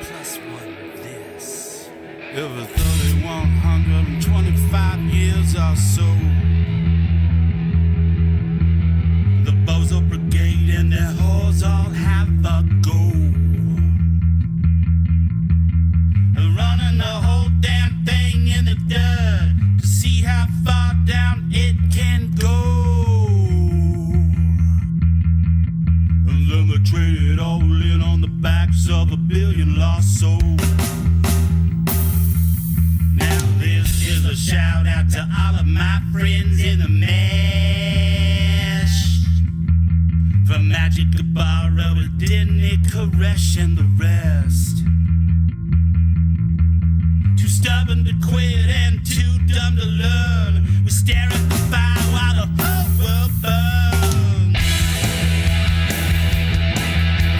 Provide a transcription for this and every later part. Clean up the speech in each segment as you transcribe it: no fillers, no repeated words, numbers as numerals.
plus one this. Every 3,125 years or so, the Bozo Brigade and their whores all have a go. Running the whole damn thing in the dirt to see how far down it can go. And then they trade it all in on the backs of a billion lost souls. Now this is a shout out to all of my friends in the mesh. From Magic Kabara with Denny Koresh and the rest. Too stubborn to quit and too dumb to learn. We stare at the fire while the whole world burns.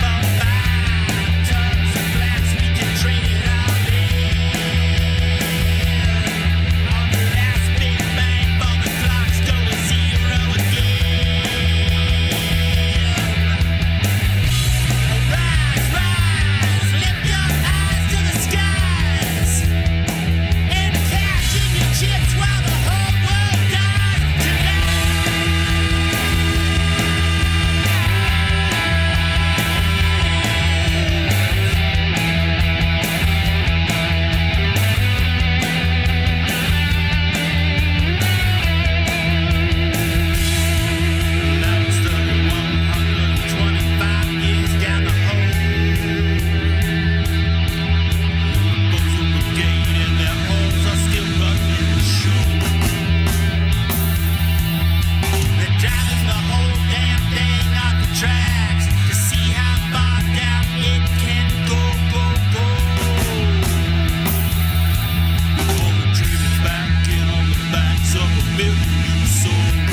4 5 tons of flax, we can trade it all in. On the last big bang, all the clocks go to zero again. Rise, rise, lift your eyes to the skies. And cash in your chips while the whole world dies tonight. Now it's 3,125 years down the hole. The Bozo Brigade and their holes are still running the show. They're driving the whole damn thing off the tracks to see how far down it can go, go, go. Before we trade it back in on the backs of a billion new souls.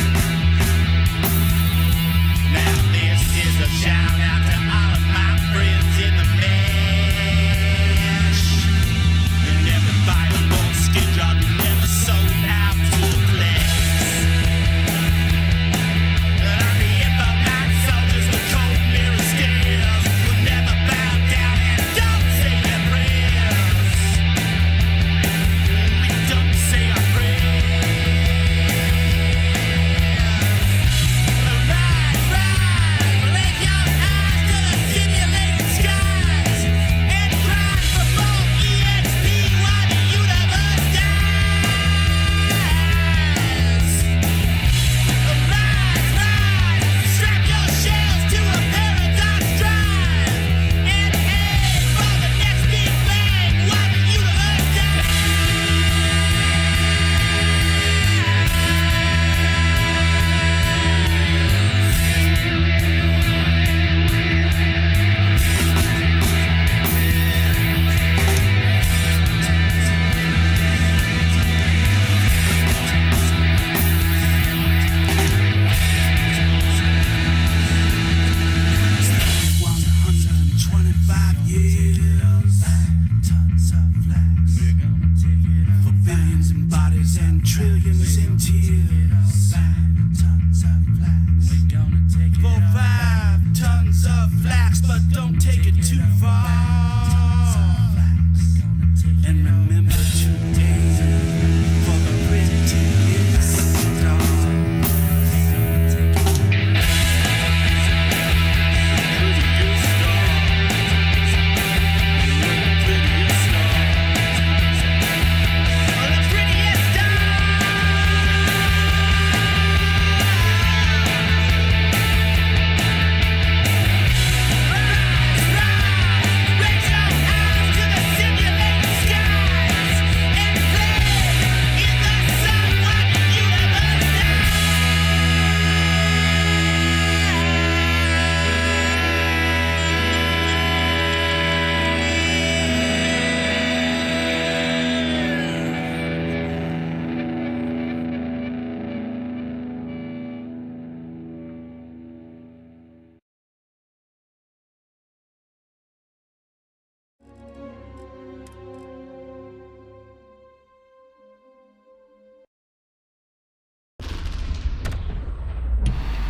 Now this is a shout out to all of my friends in the mesh. And every viable skid job you never sold out to the flex. I'm the info night soldiers with cold mirror stares. We'll never bow down and don't say their prayers. We don't say our prayers. Rise, rise, raise your eyes to the simulated skies and cry for more EXP while the universe dies. Rise, rise, strap your shells to a paradox drive and aim for the next big bang while the universe dies. Tons of flax. For billions in bodies and trillions in tears. Tons of flax. 4 5 tons of flax, but don't take it too far. And remember today for the prettiest star.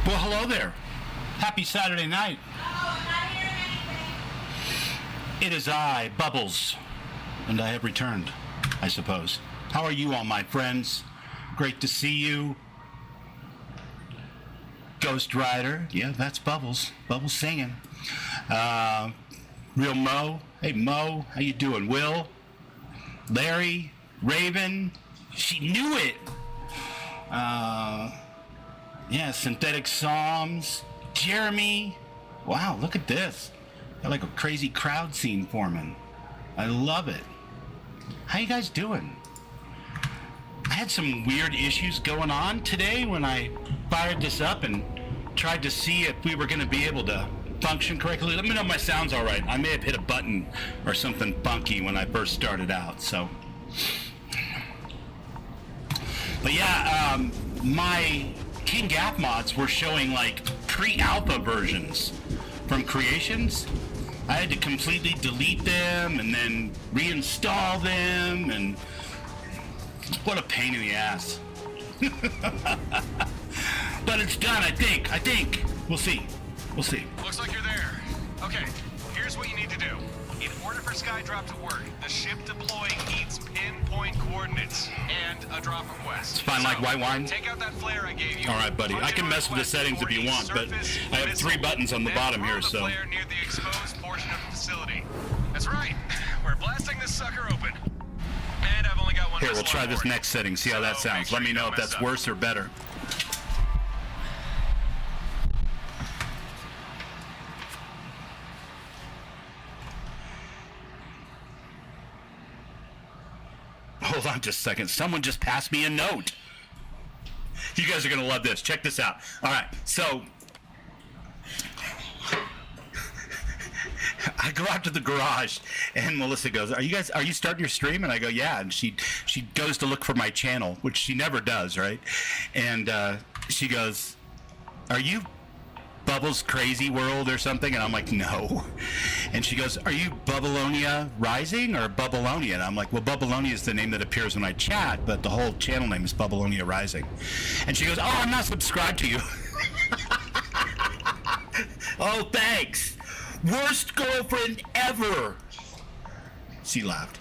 Well, hello there. Happy Saturday night. Oh, I'm not hearing anything. It is I, Bubbles, and I have returned, I suppose. How are you all, my friends? Great to see you. Ghost Rider, yeah, that's Bubbles. Bubbles singing. Real Mo, hey Mo, how you doing? Will, Larry, Raven, she knew it. Yeah, Synthetic Psalms, Jeremy. Wow, look at this. Got like a crazy crowd scene forming. I love it. How you guys doing? I had some weird issues going on today when I fired this up and tried to see if we were going to be able to function correctly. Let me know if my sound's all right. I may have hit a button or something funky when I first started out, so. But yeah, my King Gap mods were showing like pre-alpha versions from creations. I had to completely delete them and then reinstall them, and what a pain in the ass. But it's done, I think. We'll see. Looks like you're there. Okay, here's what you need to do. In order for Skydrop to work, the ship deploying needs pinpoint coordinates and a drop request. It's fine, like white wine. Take out that flare I gave you. All right, buddy. I can mess with the settings if you want, but I have 3 buttons on the bottom here, so. Flare near the exposed portion of the facility. That's right. We're blasting this sucker open. And I've only got one. Here, we'll try this next setting. See how that sounds. Let me know if that's worse or better. Hold on just a second. Someone just passed me a note. You guys are going to love this. Check this out. All right. So I go out to the garage and Melissa goes, are you starting your stream? And I go, yeah. And she goes to look for my channel, which she never does, right? And she goes, are you Bubbles Crazy World or something? And I'm like, no. And she goes, are you Bubbleonia Rising or Bubbleonia? And I'm like, well, Bubbleonia is the name that appears when I chat, but the whole channel name is Bubbleonia Rising. And she goes, oh, I'm not subscribed to you. Oh, thanks. Worst girlfriend ever. She laughed.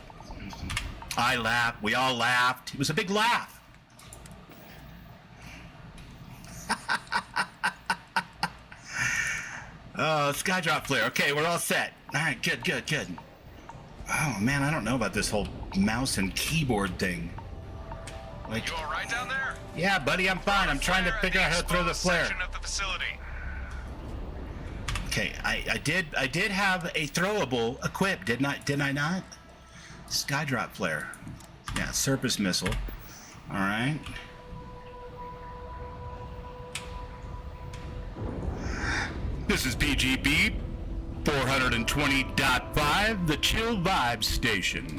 I laughed. We all laughed. It was a big laugh. Skydrop flare. Okay, we're all set. All right, good. Oh, man, I don't know about this whole mouse and keyboard thing. Like, you all right down there? Yeah, buddy, I'm fine. I'm trying to figure out how to throw the flare. Of the facility. Okay, I did have a throwable equipped, didn't I not? Skydrop flare. Yeah, surface missile. All right. This is PGB 420.5, the Chill Vibe Station.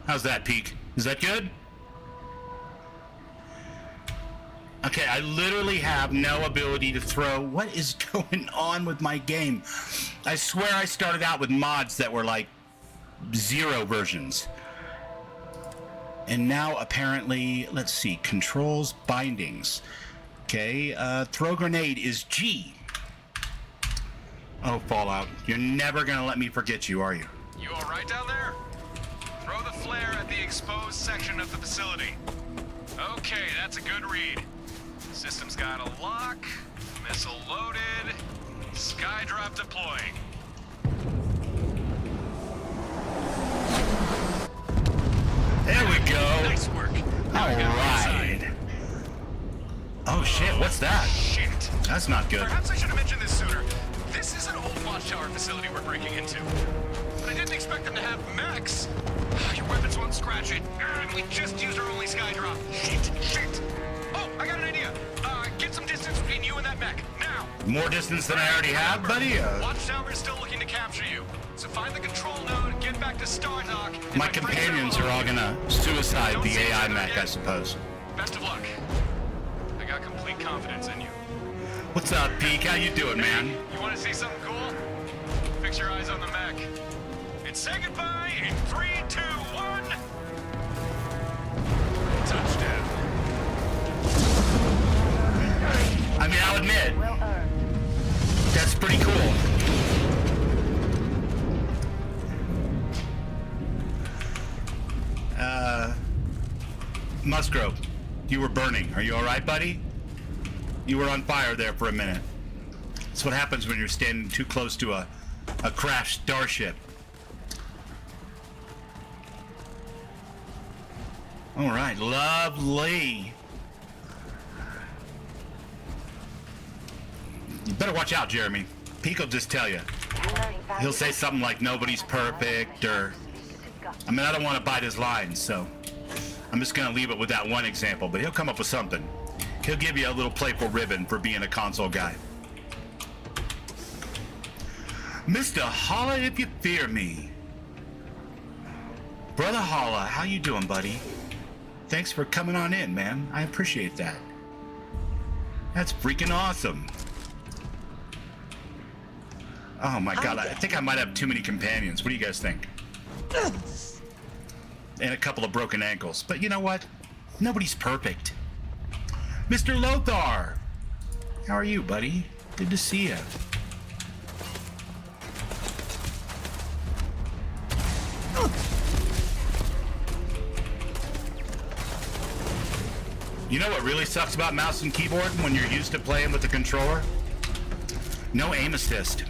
How's that, Peak? Is that good? Okay, I literally have no ability to throw. What is going on with my game? I swear I started out with mods that were like 0 versions. And now apparently, let's see, controls, bindings. Okay, throw grenade is G. Oh, Fallout, you're never gonna let me forget you, are you? You all right down there? Throw the flare at the exposed section of the facility. Okay, that's a good read. System's got a lock, missile loaded, Skydrop deploying. There we go. Nice work. All right. Oh shit, what's that? Shit. That's not good. Perhaps I should have mentioned this sooner. This is an old Watchtower facility we're breaking into. But I didn't expect them to have mechs. Your weapons won't scratch it. And we just used our only Skydrop. Shit. Oh, I got an idea. Get some distance between you and that mech, now. More distance than I already have, buddy? Watchtower is still looking to capture you. So find the control node, get back to Stardock. My companions are all gonna suicide the AI mech, I suppose. Best of luck. I got complete confidence in you. What's up, Peak? How you doing, man? You want to see something cool? Fix your eyes on the mech. And say goodbye in 3, 2, 1. Touchdown. I mean, I'll admit, that's pretty cool. Musgrove, you were burning. Are you alright, buddy? You were on fire there for a minute. That's what happens when you're standing too close to a crashed starship. Alright, lovely. You better watch out, Jeremy. Pete will just tell you. He'll say something like nobody's perfect, or... I mean, I don't want to bite his lines, so... I'm just gonna leave it with that one example, but he'll come up with something. He'll give you a little playful ribbon for being a console guy. Mr. Holla if you fear me. Brother Holla, how you doing, buddy? Thanks for coming on in, man. I appreciate that. That's freaking awesome. Oh my god, I think I might have too many companions. What do you guys think? And a couple of broken ankles. But you know what? Nobody's perfect. Mr. Lothar! How are you, buddy? Good to see you. You know what really sucks about mouse and keyboard when you're used to playing with the controller? No aim assist.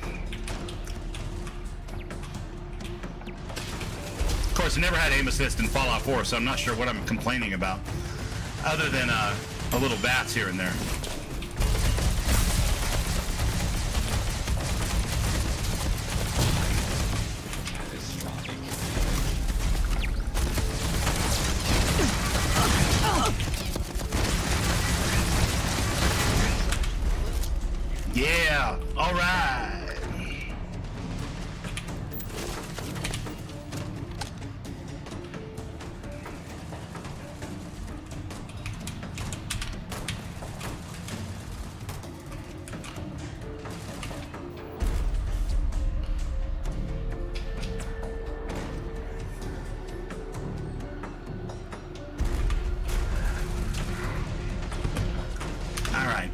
Of course, I never had aim assist in Fallout 4, so I'm not sure what I'm complaining about. Other than a little bats here and there. Yeah, all right.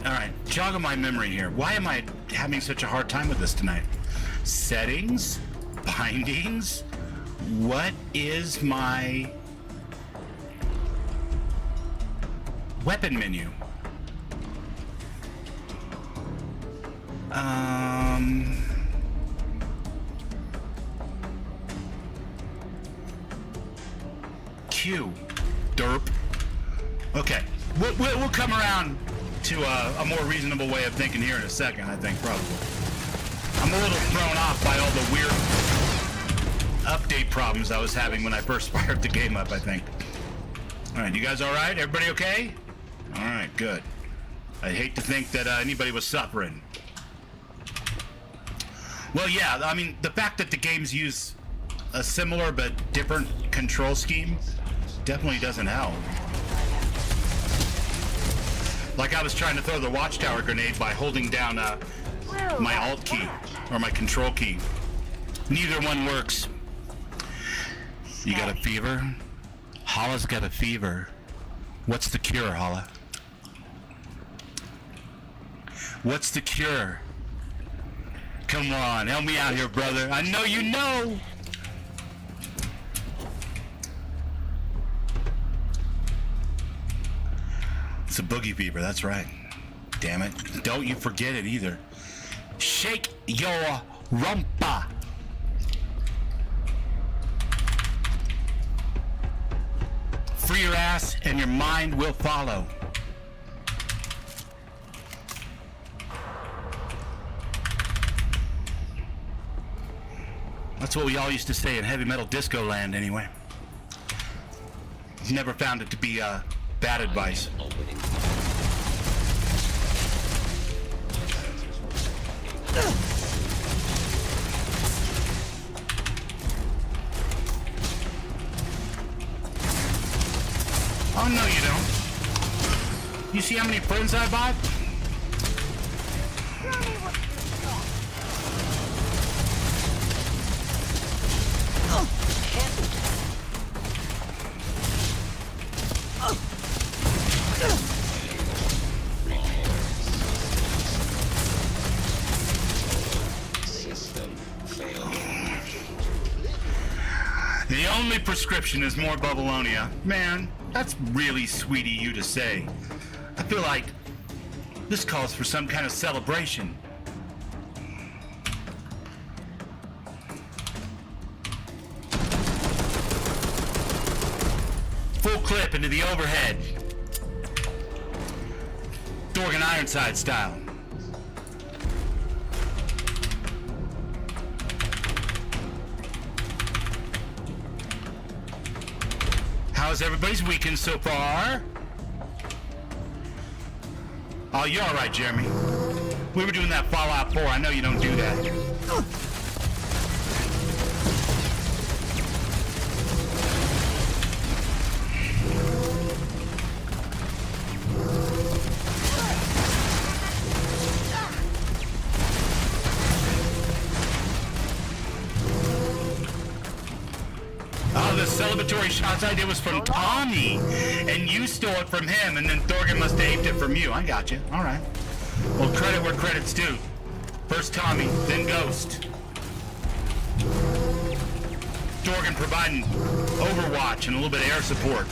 All right. Jog on my memory here. Why am I having such a hard time with this tonight? Settings? Bindings? What is my weapon menu? Q. Derp. Okay. We'll come around to a more reasonable way of thinking here in a second, I think, probably. I'm a little thrown off by all the weird update problems I was having when I first fired the game up, I think. Alright, you guys alright? Everybody okay? Alright, good. I hate to think that anybody was suffering. Well, yeah, I mean, the fact that the games use a similar but different control scheme definitely doesn't help. Like I was trying to throw the Watchtower grenade by holding down my Alt key, or my Control key. Neither one works. You got a fever? Holla's got a fever. What's the cure, Holla? What's the cure? Come on, help me out here, brother. I know you know! It's a boogie fever, that's right. Damn it. Don't you forget it either. Shake your rumpa. Free your ass and your mind will follow. That's what we all used to say in heavy metal disco land anyway. Never found it to be bad advice. Oh, no, you don't. You see how many friends I bought? The only prescription is more Bubbleonia. Man, That's really sweet of you to say. I feel like this calls for some kind of celebration. Full clip into the overhead. Dorgan Ironside style. How's everybody's weekend so far? Oh, you're all right, Jeremy. We were doing that Fallout 4. I know you don't do that. Celebratory shots I did was from Tommy, and you stole it from him, and then Thorgan must have aped it from you. I got you. All right. Well, credit where credit's due. First Tommy, then Ghost. Thorgan providing overwatch and a little bit of air support.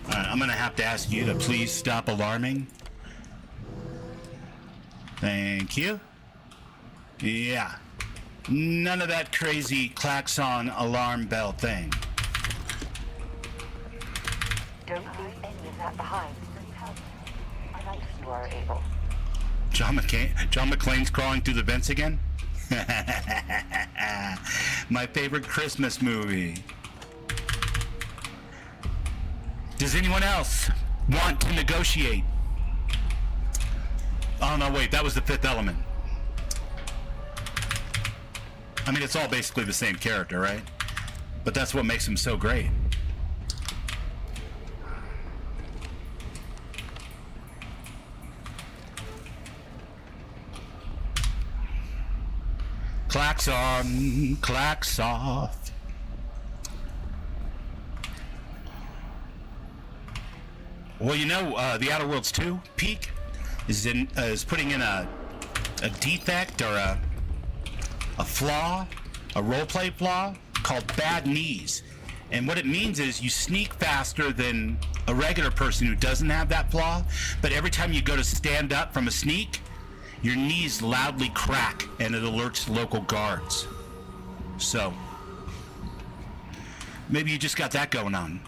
All right, I'm gonna have to ask you to please stop alarming. Thank you. Yeah. None of that crazy klaxon alarm bell thing. Don't leave any of that behind. Unless you are able. John McClane's crawling through the vents again? My favorite Christmas movie. Does anyone else want to negotiate? Oh no, wait, that was the Fifth Element. I mean, it's all basically the same character, right? But that's what makes him so great. Clacks on, clacks off. Well, you know, The Outer Worlds 2 Peak is putting in a defect or a flaw, a roleplay flaw called bad knees. And what it means is you sneak faster than a regular person who doesn't have that flaw, but every time you go to stand up from a sneak, your knees loudly crack and it alerts local guards. So, maybe you just got that going on.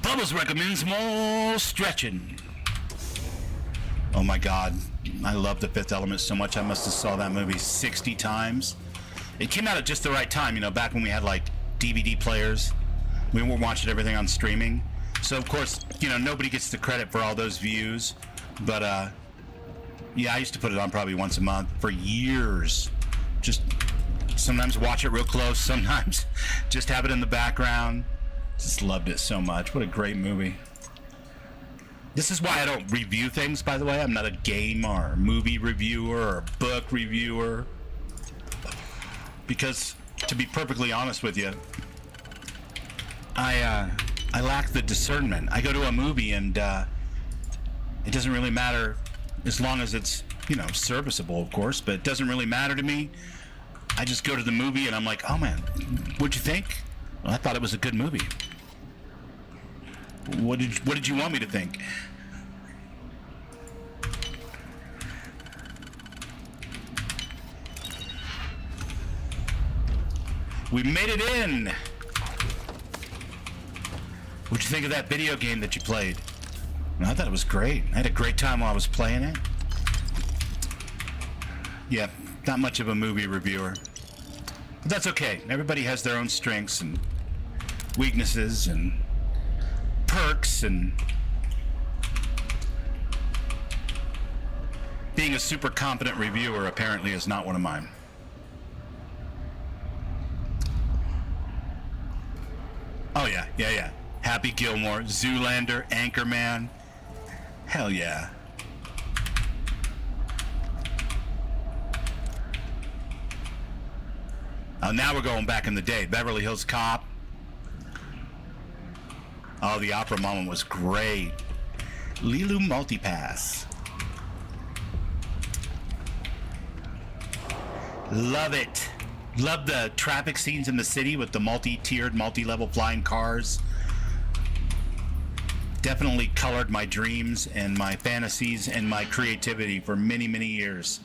Bubbles recommends more stretching. Oh my God, I love The Fifth Element so much. I must have saw that movie 60 times. It came out at just the right time, you know, back when we had like DVD players. We weren't watching everything on streaming. So of course, you know, nobody gets the credit for all those views. But yeah, I used to put it on probably once a month for years. Just sometimes watch it real close, sometimes just have it in the background. Just loved it so much. What a great movie. This is why I don't review things, by the way. I'm not a game or movie reviewer or book reviewer. Because, to be perfectly honest with you, I lack the discernment. I go to a movie and it doesn't really matter as long as it's, you know, serviceable, of course, but it doesn't really matter to me. I just go to the movie and I'm like, oh man, what'd you think? Well, I thought it was a good movie. What did you want me to think? We made it in! What'd you think of that video game that you played? I thought it was great. I had a great time while I was playing it. Yeah, not much of a movie reviewer. But that's okay. Everybody has their own strengths and weaknesses and perks, and being a super competent reviewer apparently is not one of mine. Oh yeah. Happy Gilmore, Zoolander, Anchorman. Hell yeah. Oh, now we're going back in the day. Beverly Hills Cop. Oh, the opera moment was great. Lilu Multipass. Love it. Love the traffic scenes in the city with the multi-tiered, multi-level flying cars. Definitely colored my dreams and my fantasies and my creativity for many, many years.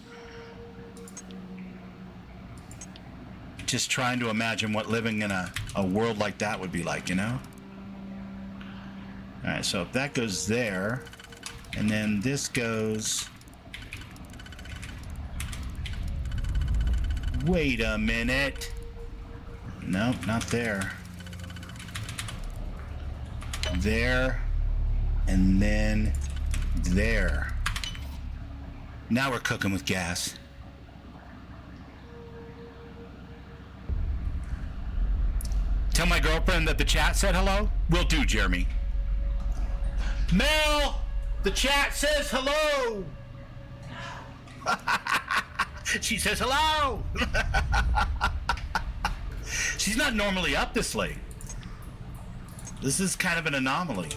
Just trying to imagine what living in a world like that would be like, you know? Alright, so if that goes there, and then this goes... Wait a minute. Nope, not there. There. And then there. Now we're cooking with gas. Tell my girlfriend that the chat said hello? Will do, Jeremy. Mel! The chat says hello! She says hello! She's not normally up this late. This is kind of an anomaly.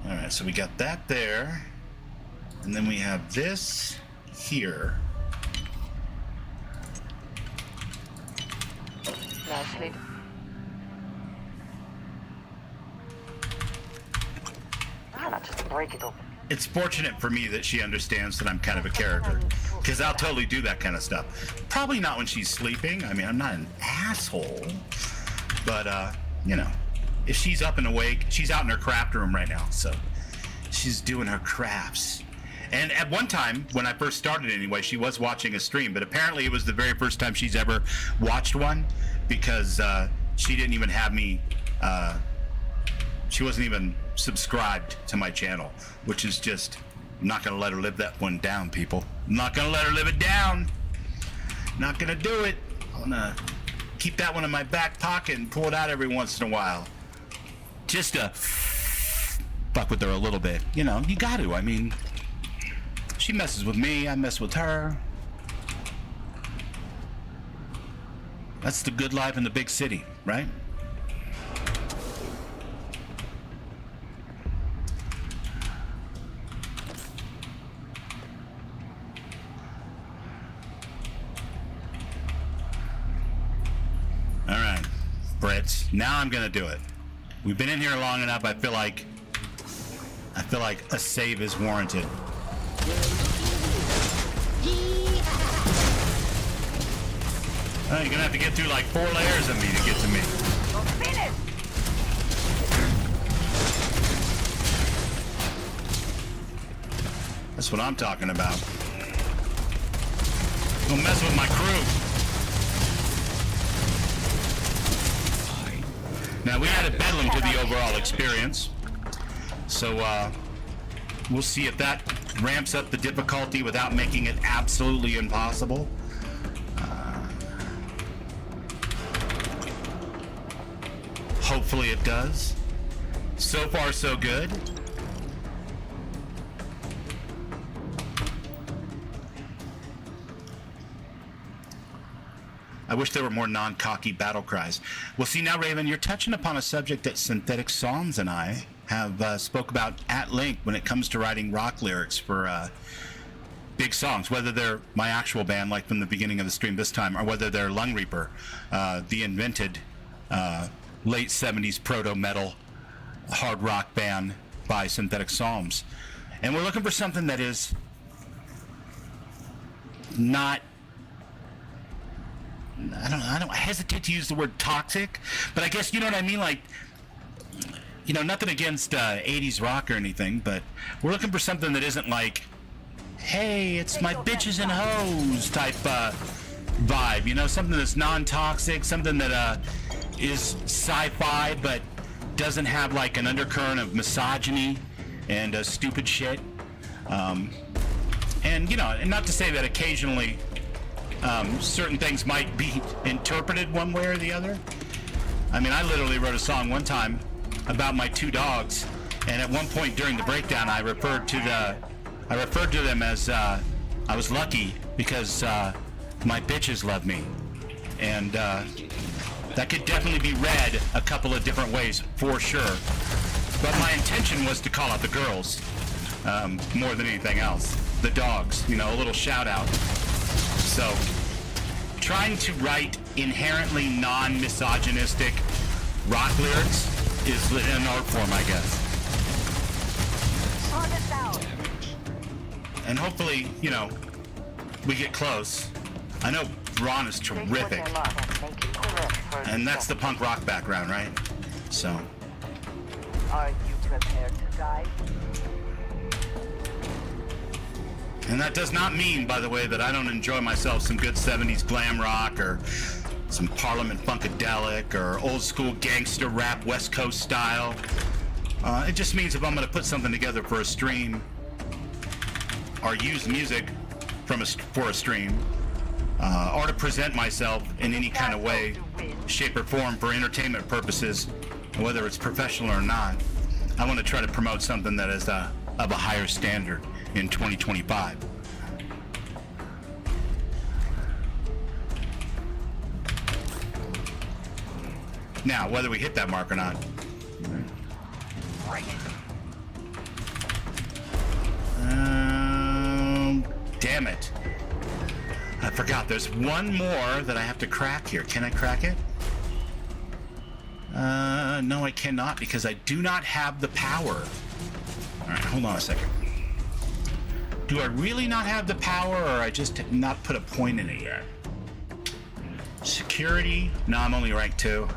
Alright, so we got that there. And then we have this here. Nicely. Not just break it open. It's fortunate for me that she understands that I'm kind of a character, because I'll totally do that kind of stuff. Probably not when she's sleeping. I mean, I'm not an asshole, but you know, if she's up and awake, she's out in her craft room right now, so she's doing her crafts. And at one time, when I first started anyway, she was watching a stream, but apparently it was the very first time she's ever watched one, because she didn't even have me, she wasn't even subscribed to my channel, which is just, I'm not gonna let her live that one down, people. I'm not gonna let her live it down. Not gonna do it. I'm gonna keep that one in my back pocket and pull it out every once in a while. Just to fuck with her a little bit. You know, you got to. I mean, she messes with me, I mess with her. That's the good life in the big city, right? All right, Brits. Now I'm gonna do it. We've been in here long enough. I feel like a save is warranted. Oh, you're gonna have to get through like 4 layers of me to get to me. That's what I'm talking about. Don't mess with my crew. Now, we added Bedlam to the overall experience, so we'll see if that ramps up the difficulty without making it absolutely impossible. Hopefully it does. So far, so good. I wish there were more non-cocky battle cries. Well, see, now, Raven, you're touching upon a subject that Synthetic Psalms and I have spoke about at length when it comes to writing rock lyrics for big songs, whether they're my actual band, like from the beginning of the stream this time, or whether they're Lung Reaper, the invented late 70s proto-metal hard rock band by Synthetic Psalms. And we're looking for something that is not... I don't hesitate to use the word toxic, but I guess you know what I mean, like, you know, nothing against 80s rock or anything, but we're looking for something that isn't like, hey, it's my bitches and hoes type vibe, you know, something that's non-toxic, something that is sci-fi but doesn't have like an undercurrent of misogyny and stupid shit. And, you know, and not to say that occasionally certain things might be interpreted one way or the other. I mean, I literally wrote a song one time about my 2 dogs, and at one point during the breakdown, I referred to them as I was lucky because my bitches love me, and that could definitely be read a couple of different ways, for sure. But my intention was to call out the girls, more than anything else. The dogs, you know, a little shout out. So, trying to write inherently non-misogynistic rock lyrics is an art form, I guess. And hopefully, you know, we get close. I know Ron is terrific. And that's the punk rock background, right? So. Are you prepared to die? And that does not mean, by the way, that I don't enjoy myself some good 70s glam rock or some Parliament Funkadelic or old school gangster rap West Coast style. It just means if I'm going to put something together for a stream or use music for a stream, or to present myself in any kind of way, shape or form for entertainment purposes, whether it's professional or not, I want to try to promote something that is of a higher standard in 2025. Now, whether we hit that mark or not. Damn it. I forgot. There's one more that I have to crack here. Can I crack it? No, I cannot because I do not have the power. All right, hold on a second. Do I really not have the power, or I just have not put a point in it yet? Security? No, I'm only rank 2.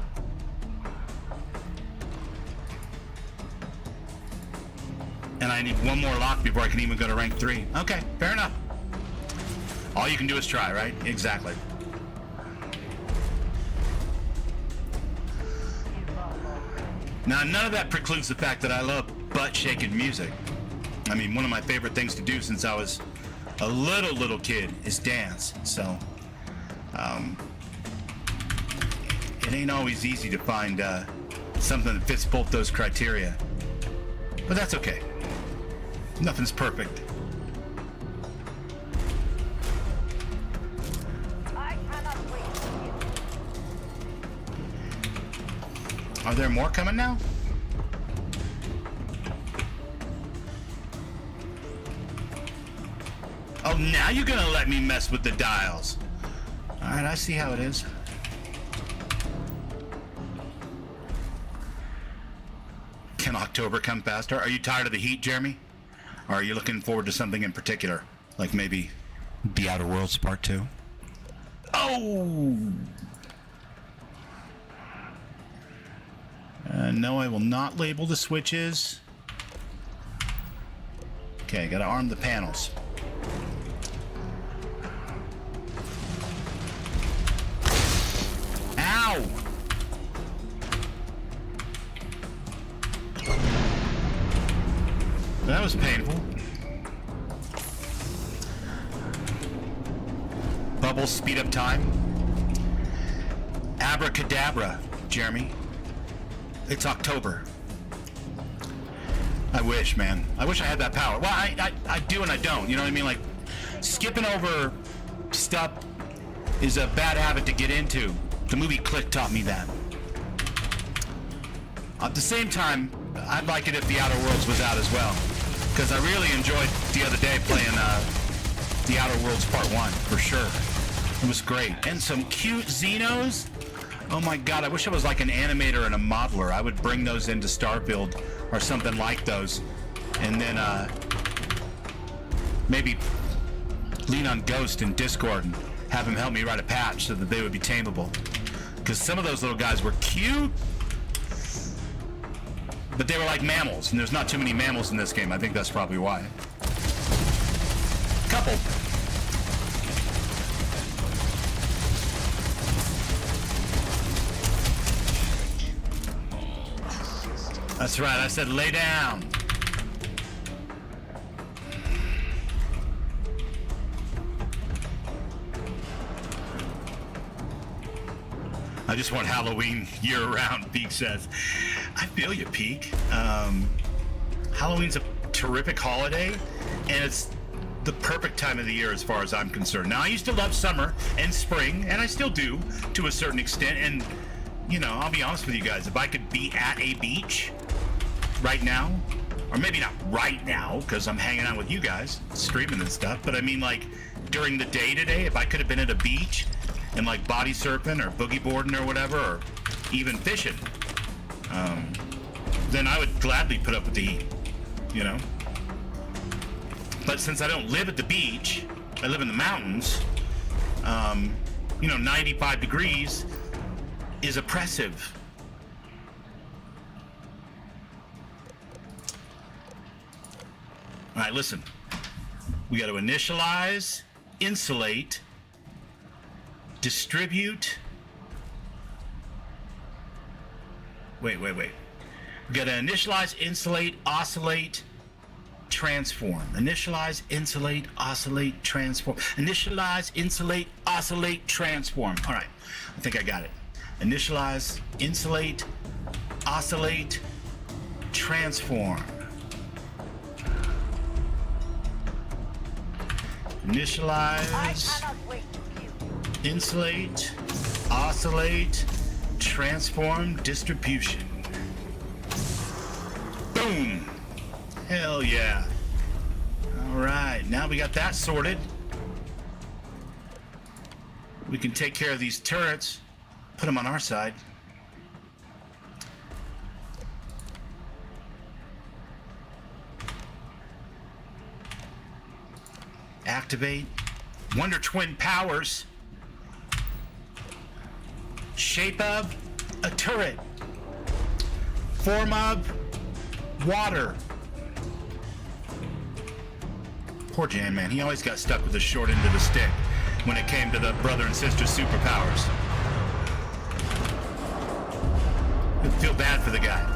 And I need one more lock before I can even go to rank 3. Okay, fair enough. All you can do is try, right? Exactly. Now, none of that precludes the fact that I love butt-shaking music. I mean, one of my favorite things to do since I was a little kid is dance. So, it ain't always easy to find something that fits both those criteria. But that's okay. Nothing's perfect. Are there more coming now? Oh, now you're gonna let me mess with the dials. All right, I see how it is. Can October come faster? Are you tired of the heat, Jeremy? Or are you looking forward to something in particular? Like maybe The Outer Worlds Part 2? Oh! No, I will not label the switches. Okay, gotta arm the panels. Ow! That was painful. Bubbles speed up time. Abracadabra, Jeremy. It's October. I wish, man. I wish I had that power. Well, I do and I don't. You know what I mean? Like, skipping over stuff is a bad habit to get into. The movie Click taught me that. At the same time, I'd like it if The Outer Worlds was out as well. Because I really enjoyed the other day playing The Outer Worlds Part 1, for sure. It was great. And some cute Xenos. Oh my god, I wish I was like an animator and a modeler. I would bring those into Starfield or something like those. And then maybe lean on Ghost in Discord and have him help me write a patch so that they would be tameable. Because some of those little guys were cute, but they were like mammals, and there's not too many mammals in this game. I think that's probably why. Couple. That's right, I said lay down. I just want Halloween year-round, Peak says. I feel you, Peak. Halloween's a terrific holiday, and it's the perfect time of the year as far as I'm concerned. Now, I used to love summer and spring, and I still do to a certain extent. And, you know, I'll be honest with you guys, if I could be at a beach right now, or maybe not right now, because I'm hanging out with you guys, streaming and stuff, but I mean, like, during the day today, if I could have been at a beach and, like, body surfing or boogie boarding or whatever, or even fishing, then I would gladly put up with the heat, you know? But since I don't live at the beach, I live in the mountains, you know, 95 degrees is oppressive. All right, listen. We got to initialize, insulate, distribute. Wait. We got to initialize, insulate, oscillate, transform. Initialize, insulate, oscillate, transform. Initialize, insulate, oscillate, transform. All right, I think I got it. Initialize, insulate, oscillate, transform. Initialize, insulate, oscillate, transform, distribution. Boom! Hell yeah. All right, now we got that sorted. We can take care of these turrets, put them on our side. Activate. Wonder Twin powers. Shape of a turret. Form of water. Poor Jan, man. He always got stuck with the short end of the stick when it came to the brother and sister superpowers. I feel bad for the guy.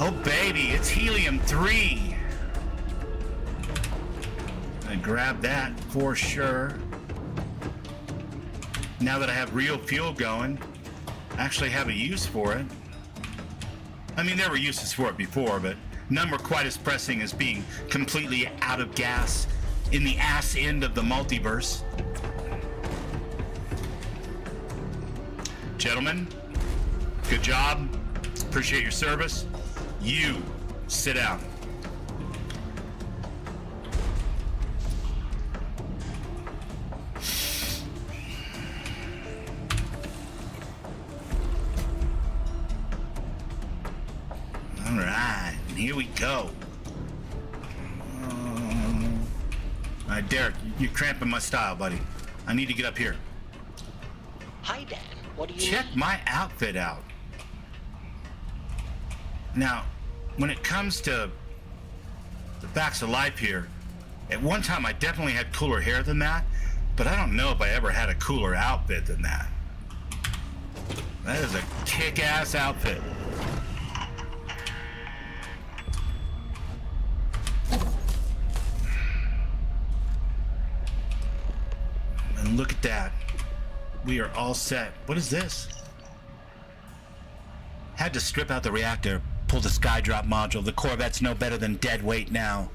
Oh, baby, it's helium-3. I grab that for sure. Now that I have real fuel going, I actually have a use for it. I mean, there were uses for it before, but none were quite as pressing as being completely out of gas in the ass end of the multiverse. Gentlemen, good job. Appreciate your service. You, sit down. All right, here we go. All right, Derek, you're cramping my style, buddy. I need to get up here. Hi, Dad. What do you Check need? my outfit out. Now, when it comes to the facts of life here, at one time I definitely had cooler hair than that, but I don't know if I ever had a cooler outfit than that. That is a kick-ass outfit. And look at that. We are all set. What is this? Had to strip out the reactor, pull the skydrop module. The Corvette's no better than dead weight now.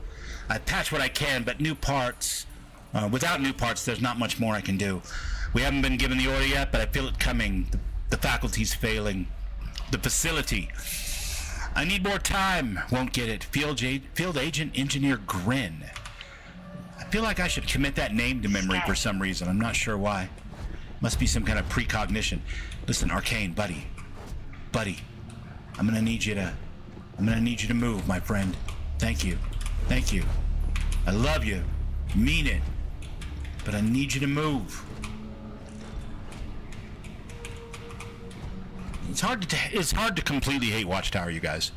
I patch what I can, but new parts. Without new parts, there's not much more I can do. We haven't been given the order yet, but I feel it coming. The faculty's failing. The facility. I need more time. Won't get it. Field Agent Engineer Grin. I feel like I should commit that name to memory for some reason. I'm not sure why. Must be some kind of precognition. Listen, Arcane, buddy. I'm gonna need you to move, my friend. Thank you. I love you. Mean it. But I need you to move. It's hard to completely hate Watchtower, you guys.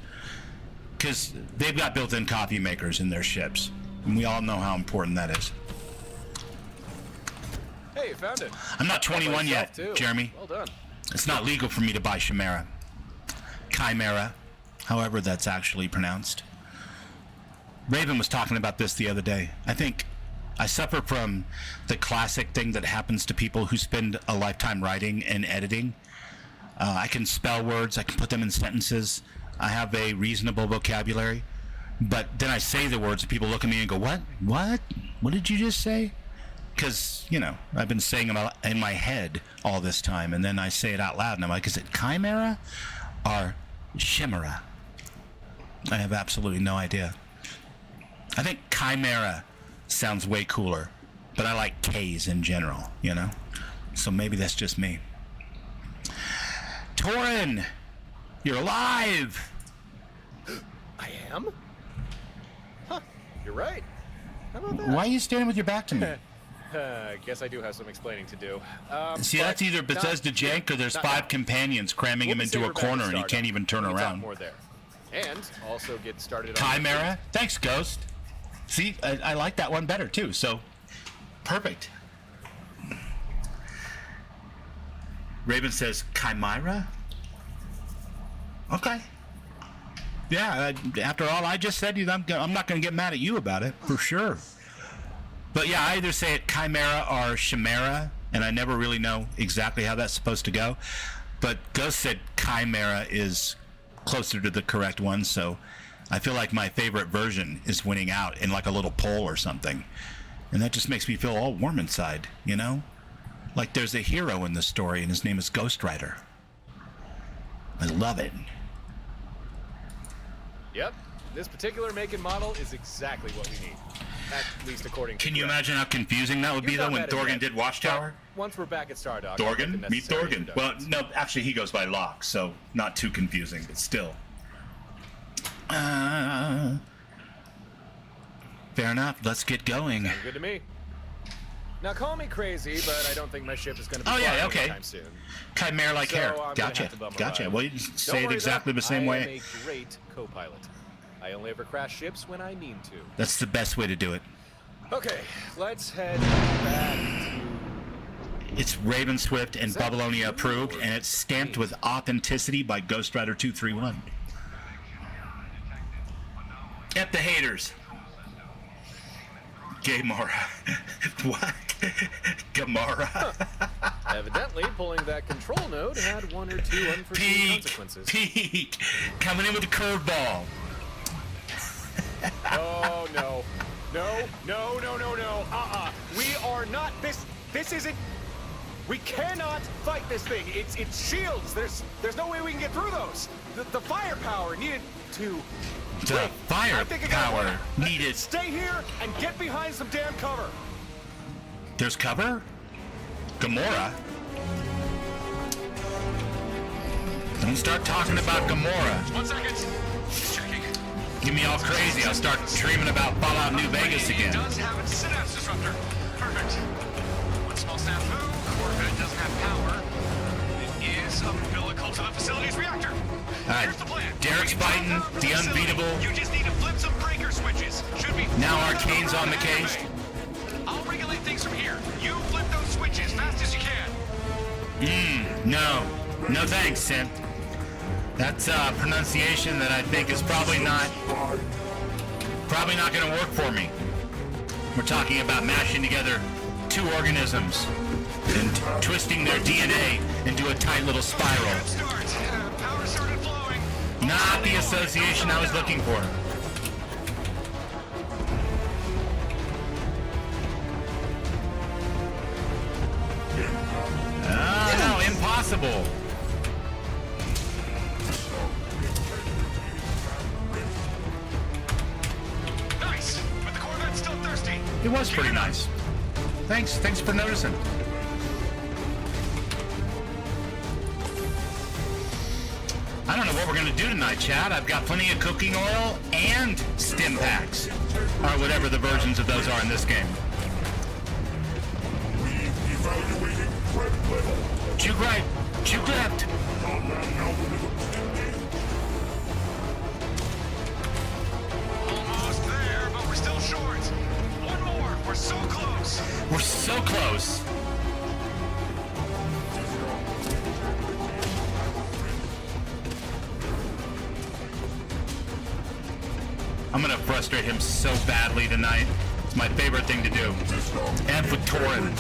Because they've got built-in coffee makers in their ships. And we all know how important that is. Hey, you found it. I'm not 21 yet, Too. Jeremy. Well done. It's not legal for me to buy Chimera. Chimera, however that's actually pronounced. Raven was talking about this the other day. I think I suffer from the classic thing that happens to people who spend a lifetime writing and editing. I can spell words, I can put them in sentences, I have a reasonable vocabulary. But then I say the words and people look at me and go, what? What? What did you just say? Because, you know, I've been saying them in my head all this time. And then I say it out loud and I'm like, is it chimera or chimera? I have absolutely no idea. I think chimera sounds way cooler. But I like K's in general, you know? So maybe that's just me. Torin, you're alive! I am? Huh, you're right. How about that? Why are you standing with your back to me? Guess I do have some explaining to do. See, that's either Bethesda jank or there's 5 companions cramming him into a corner and he can't even turn around. More there. And also get started on Chimera? Thanks, Ghost. See, I like that one better too, so perfect. Raven says, Chimera? Okay. Yeah, after all I just said, I'm not going to get mad at you about it, for sure. But yeah, I either say it Chimera or Chimera, and I never really know exactly how that's supposed to go. But Ghost said Chimera is closer to the correct one, so I feel like my favorite version is winning out in like a little poll or something. And that just makes me feel all warm inside, you know? Like there's a hero in the story, and his name is Ghost Rider. I love it. Yep, this particular make and model is exactly what we need. At least according to... Can you imagine how confusing that would be, though, when Thorgan did Watchtower? Once we're back at Stardog... Thorgan? Meet Thorgan. Well, no, actually, he goes by Locke, so not too confusing, but still. Fair enough. Let's get going. Sounds good to me. Now, call me crazy, but I don't think my ship is going to be anytime soon. Chimera-like hair. Gotcha. Gotcha. Well, you say it exactly the same way. I am a great co-pilot. I only ever crash ships when I mean to. That's the best way to do it. Okay, let's head back to... It's Raven Swift and Bubbleonia approved, and it's stamped with authenticity by Ghost Rider 231. At the haters. Gamora. What? Gamora. Evidently, pulling that control node had one or two unforeseen consequences. Peek! Coming in with a curveball. Oh, no. No. We are not... This isn't... We cannot fight this thing. It's shields. There's no way we can get through those. The firepower needed to... The firepower needed... Stay here and get behind some damn cover. There's cover? Gamora? Don't start talking about Gamora. 1 second. Checking. Get me all crazy. I'll start dreaming about Fallout New Vegas again. It does have a synapse disruptor. Perfect. One small snafu. Corvette doesn't have power. It is umbilical to the facility's reactor. Here's the plan. Derek's fighting the unbeatable. You just need to flip some breaker switches. Should be. Now Arcane's on the case. I'll regulate things from here. You flip those switches fast as you can. No thanks, Sim. That's a pronunciation that I think is probably not going to work for me. We're talking about mashing together 2 organisms and twisting their DNA into a tight little spiral. Good start. Power started flowing. Not the association I was looking for. Oh, no, impossible. Nice, but the Corvette's still thirsty. It was pretty nice. Thanks for noticing. I don't know what we're going to do tonight, Chad. I've got plenty of cooking oil and stim packs. Or whatever the versions of those are in this game. Juke right. Juke left. Almost there, but we're still short. One more. We're so close. We're so close. I'm gonna frustrate him so badly tonight. It's my favorite thing to do. And with Torin.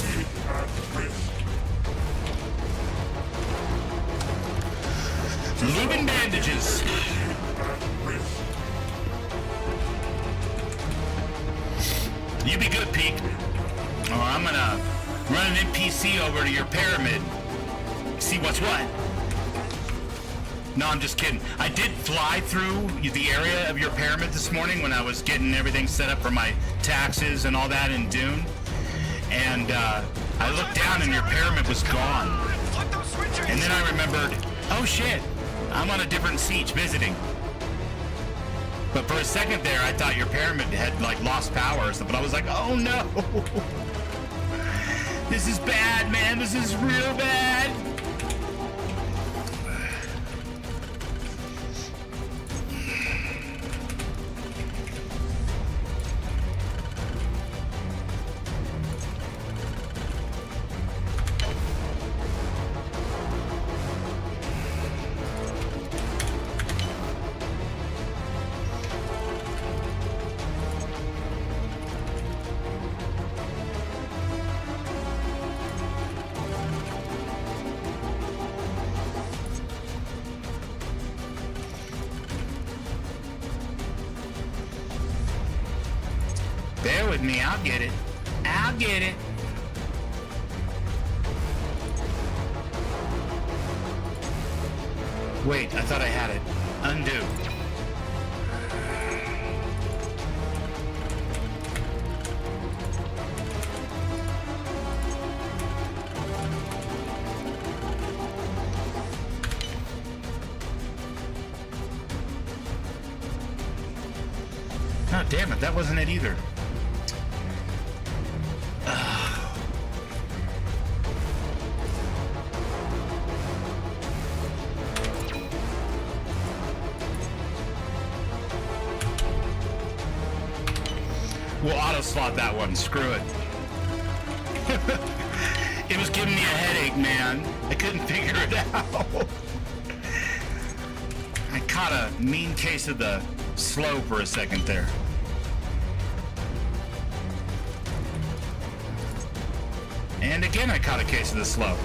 Leaving bandages. You be good, Peak. Or I'm gonna run an NPC over to your pyramid. See what's what. No, I'm just kidding. I did fly through the area of your pyramid this morning when I was getting everything set up for my taxes and all that in Dune. And I looked down and your pyramid was gone. And then I remembered, oh shit, I'm on a different siege visiting. But for a second there, I thought your pyramid had like lost power or something. I was like, oh no. This is bad, man. This is real bad. Bear with me, I'll get it. I'll get it. Wait, I thought I had it. Undo. Oh, damn it, that wasn't it either. We'll auto-slot that one. Screw it. It was giving me a headache, man. I couldn't figure it out. I caught a mean case of the slow for a second there. And again, I caught a case of the slow.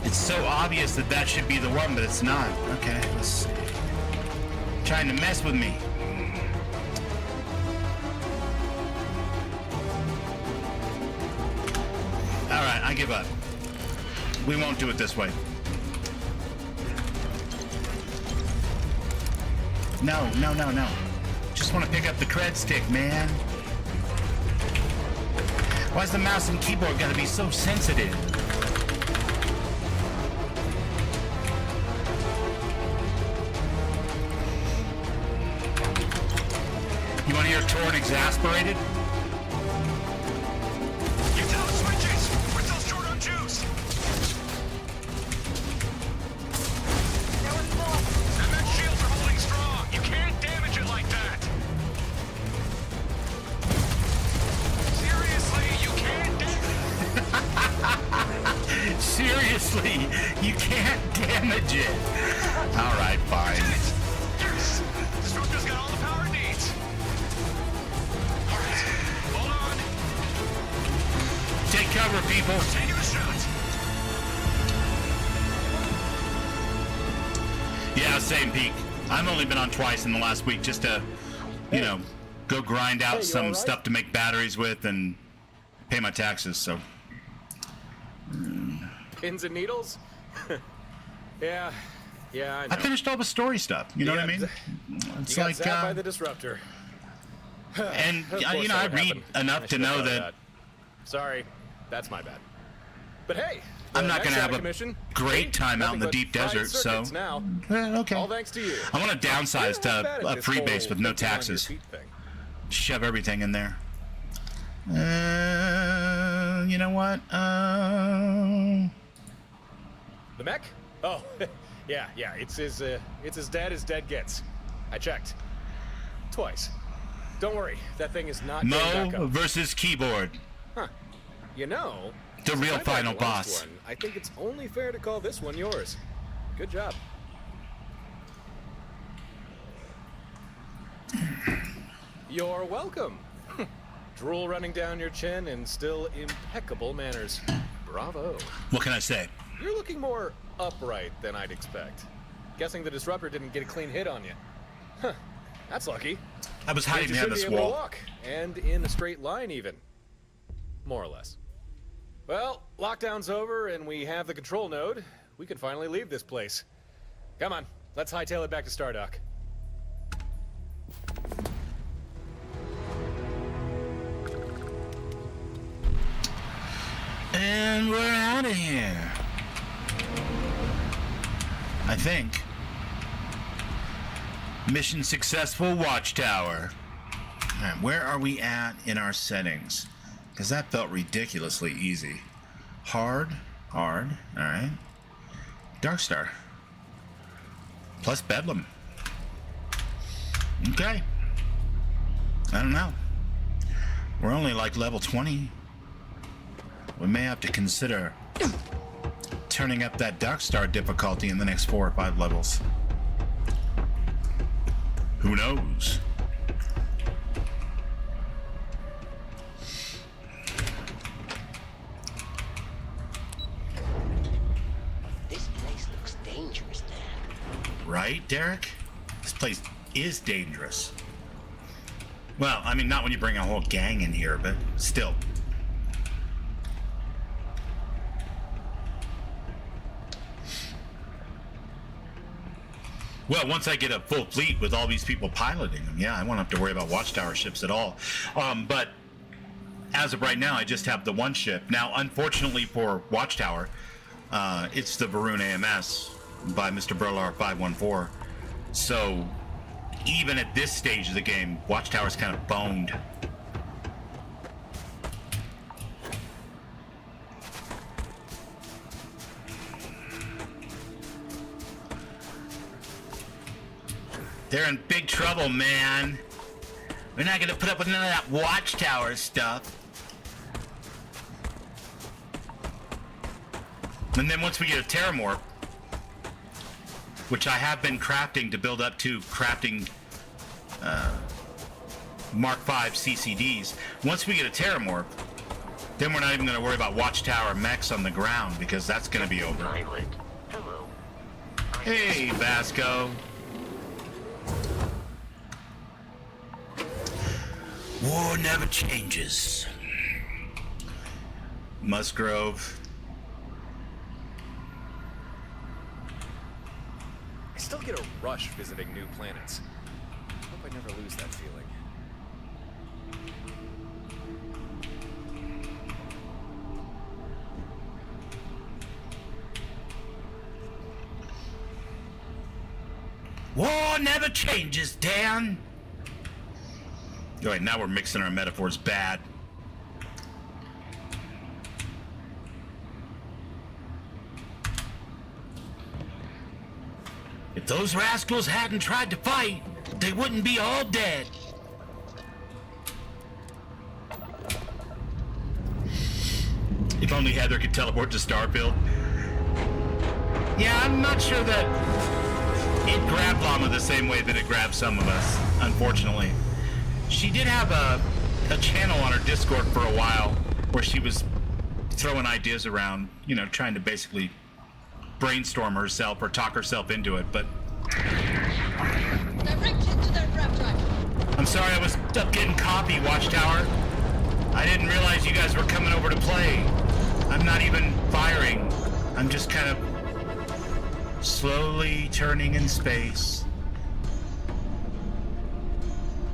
It's so obvious that that should be the one, but it's not. Okay, let's see. Trying to mess with me. Alright, I give up. We won't do it this way. No, no, no, no. Just want to pick up the cred stick, man. Why's the mouse and keyboard gotta be so sensitive? You want to hear Torn exasperated? You tell the switches! We're still short on juice! And that shields are holding strong! You can't damage it like that! Seriously, you can't Seriously, you can't damage it. Alright, fine. Yes! Disruptor's got all the power it needs! Alright, hold on. Take cover, people. Taking a shot. Yeah, same Peak. I've only been on twice in the last week just to, you know, go grind out some stuff to make batteries with and pay my taxes, so. Pins and needles? yeah, I know. I finished all the story stuff, you know what I mean? It's You got like, zapped by the disruptor. and, Of you course know, I that read happened. enough I to should know have that thought of Sorry, that's my bad. But hey, I'm the not going to next have a commission great ain't time out in the nothing deep but fried desert, so. circuits now. Okay. All thanks to you. I want to downsize You're not bad to at a this free whole base with no thinking on your taxes. feet thing. Shove everything in there. You know what? The mech? Oh, yeah. It's as dead as dead gets. I checked. Twice. Don't worry, that thing is not going back Mo up. versus keyboard. Huh. You know, The real since I final backed the last boss. one, I think it's only fair to call this one yours. Good job. You're welcome. Drool running down your chin and still impeccable manners. Bravo. What can I say? You're looking more upright than I'd expect. Guessing the disruptor didn't get a clean hit on you. Huh. That's lucky. I was hiding Means you behind should this be able to wall. walk, and in a straight line even. More or less. Well, lockdown's over and we have the control node. We can finally leave this place. Come on, let's hightail it back to Stardock. And we're out of here. I think. Mission successful, Watchtower. Alright, where are we at in our settings? Because that felt ridiculously easy. Hard. Alright. Darkstar. Plus Bedlam. Okay. I don't know. We're only like level 20. We may have to consider turning up that Darkstar difficulty in the next 4 or 5 levels. Who knows? This place looks dangerous, Dad. Right, Derek? This place is dangerous. Well, I mean, not when you bring a whole gang in here, but still. Well, once I get a full fleet with all these people piloting them, yeah, I won't have to worry about Watchtower ships at all. But as of right now, I just have the one ship. Now, unfortunately for Watchtower, it's the Varun AMS by Mr. Burlar 514. So, even at this stage of the game, Watchtower's kind of boned. They're in big trouble, man. We're not gonna put up with none of that Watchtower stuff. And then once we get a Terramorph, which I have been crafting to build up to crafting Mark V CCDs, once we get a Terramorph, then we're not even gonna worry about Watchtower mechs on the ground because that's gonna be over. Pilot. Hello. Hey, Vasco. War never changes. Musgrove. I still get a rush visiting new planets. Hope I never lose that feeling. War never changes, Dan. All right, now we're mixing our metaphors bad. If those rascals hadn't tried to fight, they wouldn't be all dead. If only Heather could teleport to Starfield. Yeah, I'm not sure that it grabbed Llama the same way that it grabbed some of us, unfortunately. She did have a channel on her Discord for a while where she was throwing ideas around, you know, trying to basically brainstorm herself or talk herself into it, but... Direct hit to their grab drive. I'm sorry, I was up getting coffee, Watchtower. I didn't realize you guys were coming over to play. I'm not even firing. I'm just kind of slowly turning in space.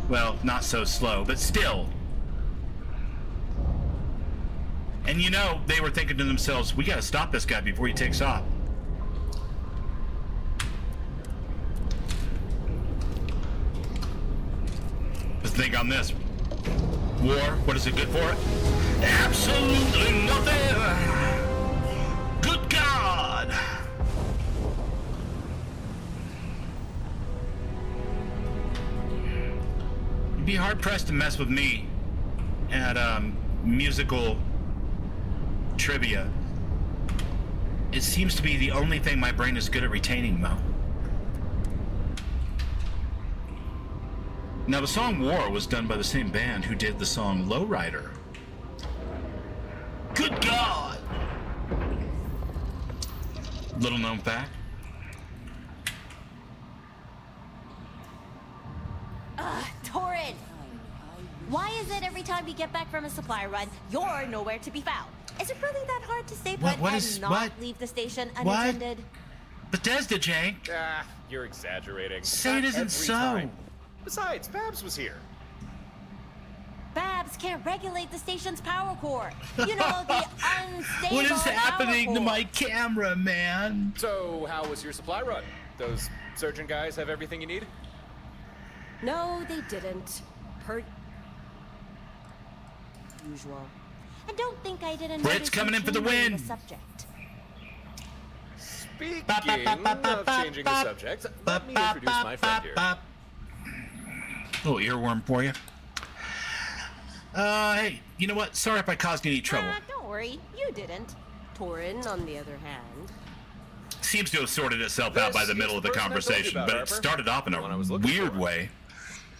Well, not so slow, but still. And you know, they were thinking to themselves, we gotta stop this guy before he takes off. Let's think on this. War, what is it good for? Absolutely nothing! Good God! You'd be hard-pressed to mess with me at musical trivia. It seems to be the only thing my brain is good at retaining, Mo. Now, the song War was done by the same band who did the song Lowrider. Good God! Little known fact. Torrid! Why is it every time we get back from a supply run, you're nowhere to be found? Is it really that hard to stay put and not leave the station unattended? Bethesda, Jake. Ah, you're exaggerating. Say it isn't so. Time. Besides, Babs was here. Babs can't regulate the station's power core. You know, the unstable What is happening power to core. my camera, man? So, how was your supply run? Those surgeon guys have everything you need? No, they didn't. Per usual. And don't think I didn't Brit's notice coming you in for the changing win. subject. Speaking of changing the subject, let me introduce my friend here. Little earworm for you. Hey, you know what? Sorry if I caused you any trouble. Don't worry, you didn't. Torin, on the other hand. Seems to have sorted itself out by the middle of the conversation, but it started off in a weird way.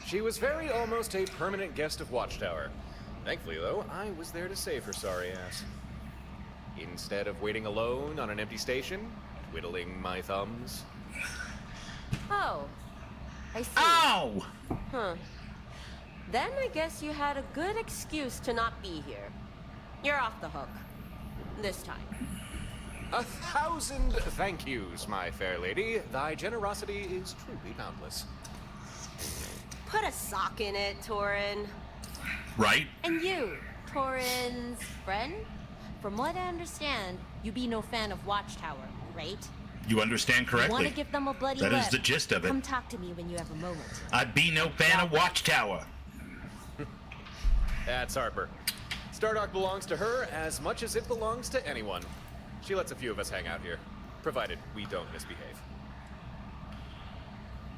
She was very almost a permanent guest of Watchtower. Thankfully, though, I was there to save her sorry ass. Instead of waiting alone on an empty station, twiddling my thumbs. Oh, I see. Ow! Huh. Then I guess you had a good excuse to not be here. You're off the hook. This time. 1,000 thank yous, my fair lady. Thy generosity is truly boundless. Put a sock in it, Torin. Right? And you, Torin's friend? From what I understand, you be no fan of Watchtower, right? You understand correctly. Want to give them a bloody That lip? is the gist of it. Come talk to me when you have a moment. I'd be no fan of Watchtower. That's Harper. Stardock belongs to her as much as it belongs to anyone. She lets a few of us hang out here, provided we don't misbehave.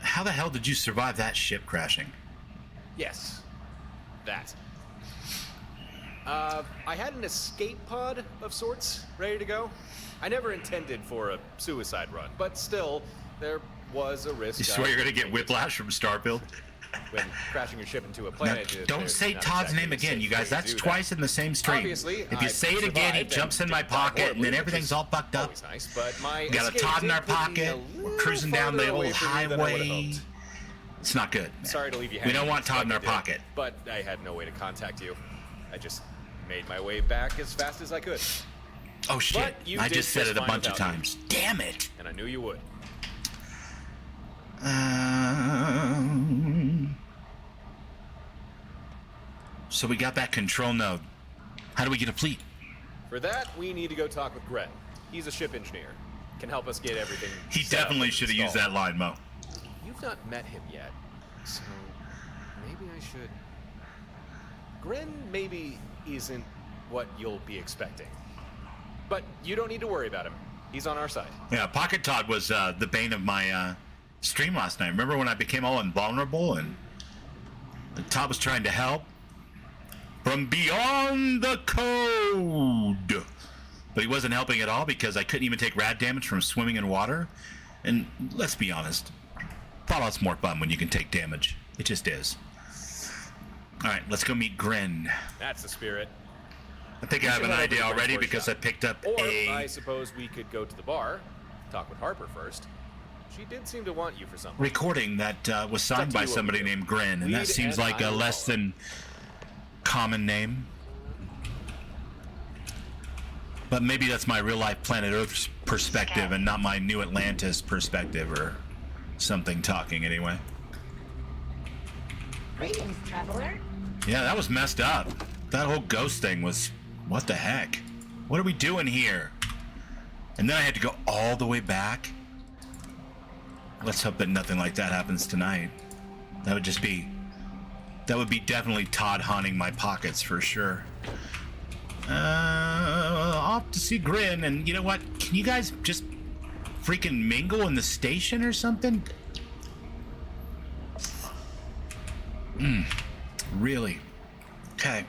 How the hell did you survive that ship crashing? Yes. That. I had an escape pod of sorts ready to go. I never intended for a suicide run, but still, there was a risk. You swear you're gonna get whiplash from Starfield? When crashing your ship into a Now, planet. don't say Todd's name again, you guys. That's twice in the same stream. Obviously, If you say it again, he jumps in my pocket, and then everything's all fucked up. Nice, but my We got a Todd in our pocket. We're cruising down the old highway. It's not good. Sorry to leave you We hanging. don't want Todd in our like I did, pocket. But I had no way to contact you. I just made my way back as fast as I could. Oh shit! But you I did just said it a fine bunch of without me. times. Damn it! And I knew you would. So we got that control node. How do we get a fleet? For that, we need to go talk with Gret. He's a ship engineer. Can help us get everything. He set up definitely and should have used that installed. line, Mo. You've not met him yet, so maybe I should. Gren maybe isn't what you'll be expecting. But you don't need to worry about him. He's on our side. Yeah, Pocket Todd was the bane of my stream last night. Remember when I became all invulnerable and Todd was trying to help? From beyond the code! But he wasn't helping at all because I couldn't even take rad damage from swimming in water. And let's be honest, Fallout's more fun when you can take damage. It just is. Alright, let's go meet Gren. That's the spirit. I think I have an idea already because I picked up Or a... I suppose we could go to the bar, talk with Harper first. She did seem to want you for something. recording that was signed by somebody named Gren, and that Weed seems and like a iron less ore. than common name. But maybe that's my real life planet Earth perspective and not my New Atlantis perspective or something talking anyway. Greetings, traveler. Yeah, that was messed up. That whole ghost thing was, what the heck? What are we doing here? And then I had to go all the way back. Let's hope that nothing like that happens tonight. That would be definitely Todd haunting my pockets for sure. Off to see Grin, and you know what? Can you guys just freaking mingle in the station or something? Really? Okay.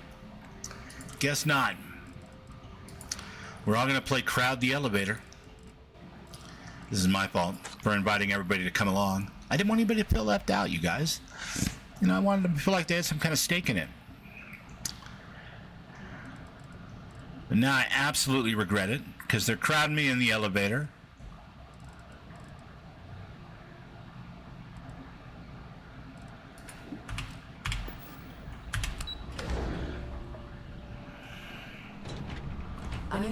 Guess not. We're all gonna play Crowd the Elevator. This is my fault for inviting everybody to come along. I didn't want anybody to feel left out, you guys. You know, I wanted them to feel like they had some kind of stake in it. But now I absolutely regret it, because they're crowding me in the elevator.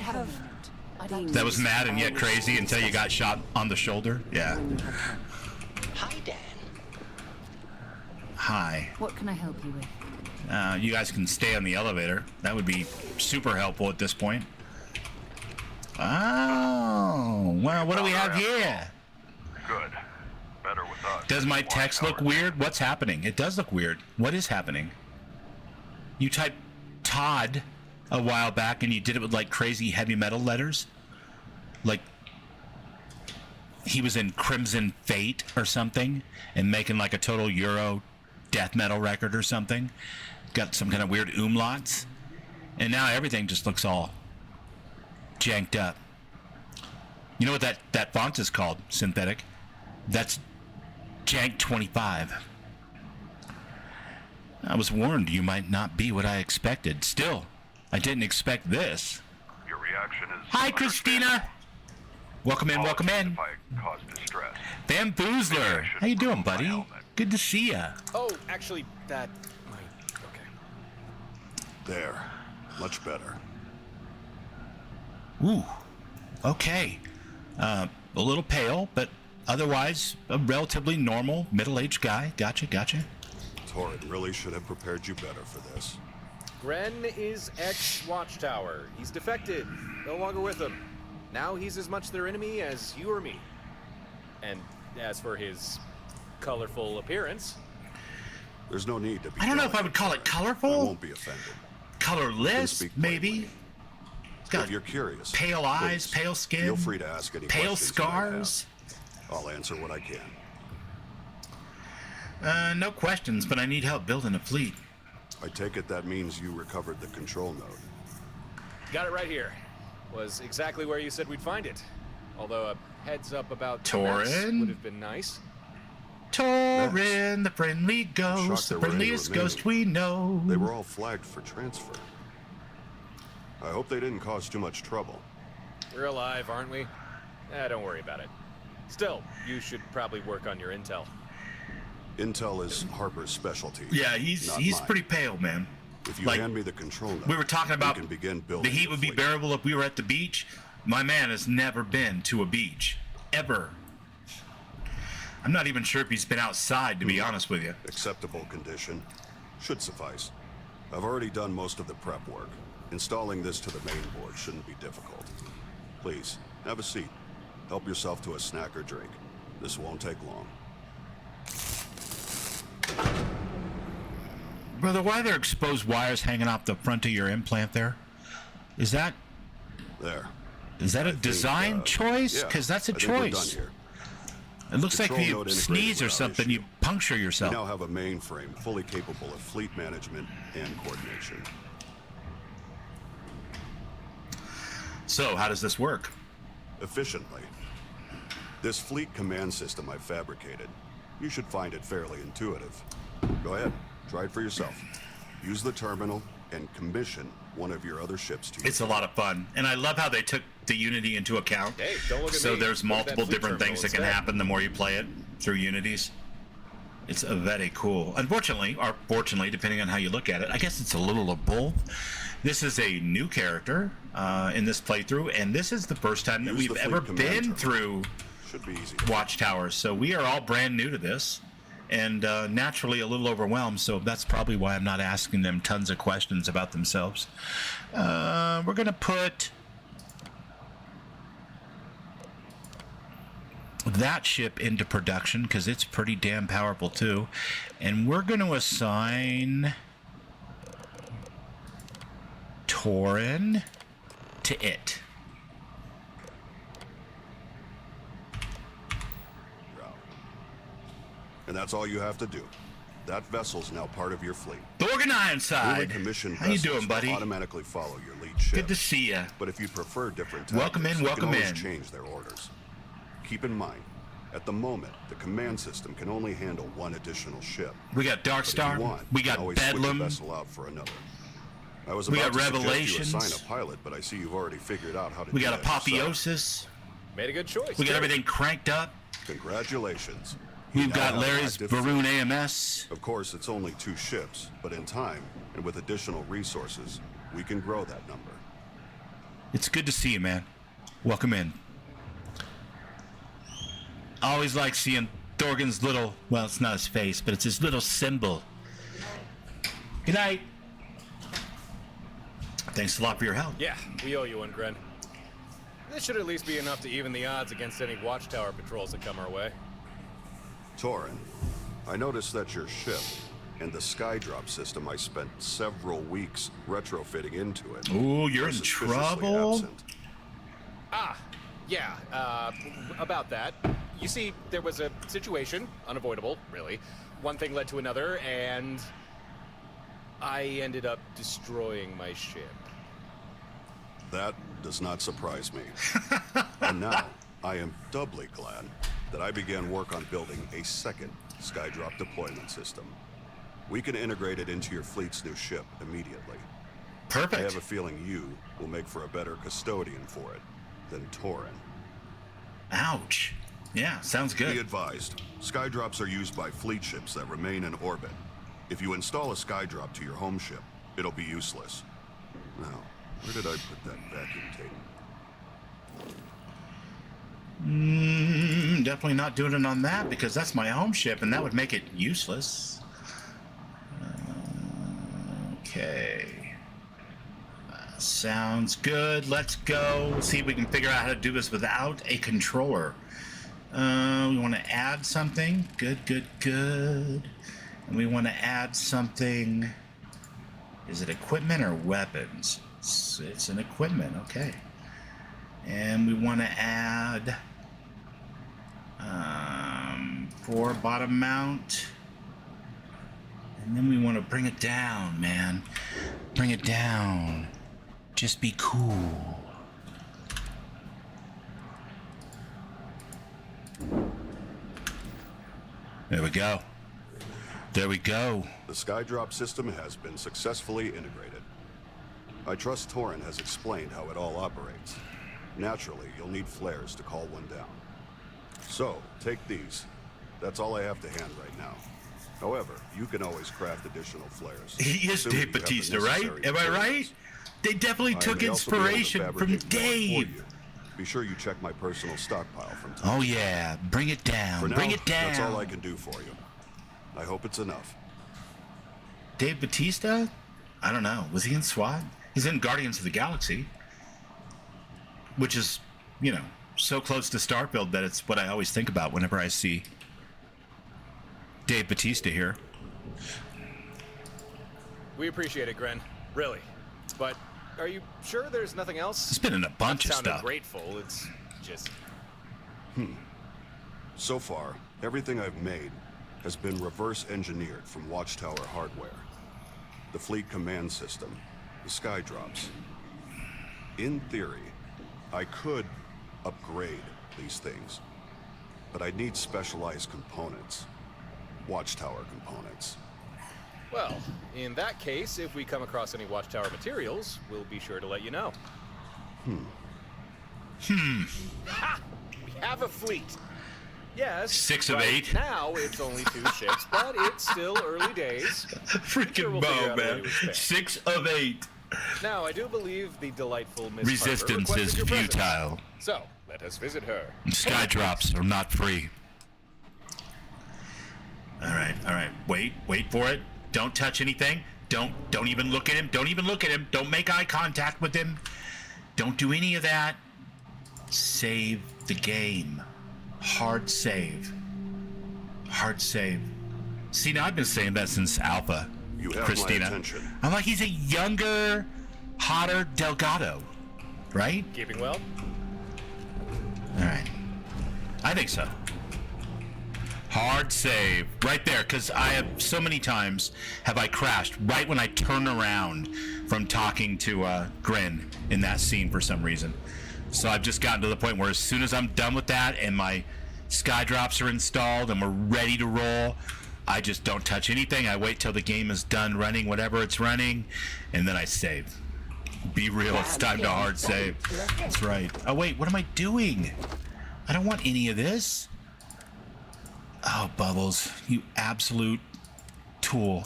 That was mad and yet crazy until you got shot on the shoulder? Yeah. Hi, Dan. Hi. What can I help you with? You guys can stay on the elevator. That would be super helpful at this point. Oh, well, what do we have here? Good. Better with us. Does my text look weird? What's happening? It does look weird. What is happening? You typed Todd a while back and you did it with like crazy heavy metal letters. Like he was in Crimson Fate or something and making like a total Euro death metal record or something. Got some kind of weird umlauts. And now everything just looks all janked up. You know what that font is called? Synthetic. That's Jank 25. I was warned you might not be what I expected. Still, I didn't expect this. Your reaction is... Hi, Christina. Welcome in, welcome in. If I caused distress. Bamboozler. How you doing, buddy? Good to see ya. Oh, actually, that might... Okay. There. Much better. Ooh. Okay. A little pale, but otherwise a relatively normal middle-aged guy. Gotcha. Torrid really should have prepared you better for this. Gren is ex-Watchtower. He's defected. No longer with them. Now he's as much their enemy as you or me. And as for his colorful appearance... There's no need to be... I don't know if I would call it colorful. I won't be offended. Colorless, maybe. If you're curious, pale eyes, please, pale skin, feel free to ask any pale questions you might have. scars. I'll answer what I can. No questions, but I need help building a fleet. I take it that means you recovered the control node. Got it right here. Was exactly where you said we'd find it. Although a heads up about Torrid? Max would have been nice. Torrid, the friendly ghost, shocked the there were any friendliest remaining. ghost we know. They were all flagged for transfer. I hope they didn't cause too much trouble. We're alive, aren't we? Don't worry about it. Still, you should probably work on your intel. Intel is Harper's specialty. Yeah, he's mine. pretty pale, man. If you like, hand me the control node, We were talking about we can begin building the heat would be fleet. bearable if we were at the beach. My man has never been to a beach. Ever. I'm not even sure if he's been outside, to be honest with you. Acceptable condition. Should suffice. I've already done most of the prep work. Installing this to the main board shouldn't be difficult. Please, have a seat. Help yourself to a snack or drink. This won't take long. Brother, why are there exposed wires hanging off the front of your implant there? Is that There. a design choice? Yeah, Because that's a I think we're done choice. here. It looks like if Control you node integrated sneeze or without something, issue. you puncture We yourself. now have a mainframe fully capable of fleet management and coordination. So, how does this work? Efficiently. This fleet command system I fabricated, you should find it fairly intuitive. Go ahead, try it for yourself. Use the terminal and commission one of your other ships to It's a lot of fun. And I love how they took the Unity into account. Hey, don't look at So me. there's Look at that multiple fleet different terminal things that can instead. happen the more you play it through Unities. It's very cool. Unfortunately, or fortunately, depending on how you look at it, I guess it's a little of both. This is a new character in this playthrough, and this is the first time that Use the we've fleet ever command been terminal. through Should be easy. Watchtower. So we are all brand new to this, and naturally a little overwhelmed. So that's probably why I'm not asking them tons of questions about themselves. We're gonna put that ship into production because it's pretty damn powerful too, and we're going to assign Torin to it. And that's all you have to do. That vessel's now part of your fleet. Thorgan Newly Ironside. commissioned How you vessels doing, buddy? will automatically follow your lead ship. Good to see ya. But if you prefer different Welcome tactics, in, you welcome can always in. change their orders. Keep in mind, at the moment, the command system can only handle one additional ship. We got But if you Darkstar. want, We you can got always switch a Bedlam. vessel out for another. I was We about got to suggest you Revelations. assign a pilot, but I see you've already figured out how to We do got that yourself. Apotheosis. Made a good choice. We got too. everything cranked up. Congratulations. We've You now got have an Larry's active Baroon fleet. AMS. Of course, it's only 2 ships, but in time, and with additional resources, we can grow that number. It's good to see you, man. Welcome in. I always like seeing Thorgan's little, well, it's not his face, but it's his little symbol. Good night. Thanks a lot for your help. Yeah, we owe you one, Gren. This should at least be enough to even the odds against any Watchtower patrols that come our way. Torin, I noticed that your ship and the skydrop system I spent several weeks retrofitting into it. Ooh, you're are in suspiciously trouble? absent. Yeah, about that. You see, there was a situation, unavoidable, really. One thing led to another, and I ended up destroying my ship. That does not surprise me. And now, I am doubly glad that I began work on building a second skydrop deployment system. We can integrate it into your fleet's new ship immediately. Perfect. I have a feeling you will make for a better custodian for it than Torin. Ouch. Yeah, sounds Be good. advised, skydrops are used by fleet ships that remain in orbit. If you install a skydrop to your home ship, it'll be useless. Now, where did I put that vacuum tape? Definitely not doing it on that because that's my home ship and that would make it useless. Okay. Sounds good. Let's go. See if we can figure out how to do this without a controller. We want to add something. Good. And we want to add something. Is it equipment or weapons? It's an equipment. Okay. And we want to add for bottom mount. And then we want to bring it down, man. Bring it down. Just be cool. There we go. There we go. The skydrop system has been successfully integrated. I trust Torin has explained how it all operates. Naturally, you'll need flares to call one down. So, take these. That's all I have to hand right now. However, you can always craft additional flares. He is assuming Dave you have the Bautista, right? necessary Am I right? materials. They definitely I took may also be able to inspiration from fabricate more for Dave. you. Be sure you check my personal stockpile from time Oh to time. yeah, bring it down. For now, Bring it down. that's all I can do for you. I hope it's enough. Dave Bautista? I don't know. Was he in SWAT? He's in Guardians of the Galaxy, which is, you know, so close to Starfield that it's what I always think about whenever I see Dave Bautista here. We appreciate it, Gren. Really. But are you sure there's nothing else? He's been in a bunch of Sounded stuff. grateful. It's just... So far, everything I've made has been reverse engineered from Watchtower hardware. The fleet command system, the skydrops. In theory, I could upgrade these things, but I'd need specialized components. Watchtower components. Well, in that case, if we come across any Watchtower materials, we'll be sure to let you know. Ha! We have a fleet. Yes. 6 of right 8. Now it's only 2 ships, but it's still early days. Freaking Sure, we'll figure Bo, out a way man. to expand. 6 of 8. Now, I do believe the delightful Miss Resistance Harper is requested your presence. futile. So, let us visit her. Skydrops are not free. All right. Wait for it. Don't touch anything. Don't even look at him. Don't even look at him. Don't make eye contact with him. Don't do any of that. Save the game. Hard save. Hard save. See, now I've been saying that since Alpha, You have Christina. my attention. I'm like, he's a younger, hotter Delgado, right? Keeping well? All right. I think so. Hard save. Right there, because I have so many times have I crashed right when I turn around from talking to Grin in that scene for some reason. So I've just gotten to the point where as soon as I'm done with that and my skydrops are installed and we're ready to roll, I just don't touch anything. I wait till the game is done running, whatever it's running, and then I save. Be real, it's time to hard save. That's right. Oh wait, what am I doing? I don't want any of this. Oh, Bubbles, you absolute tool.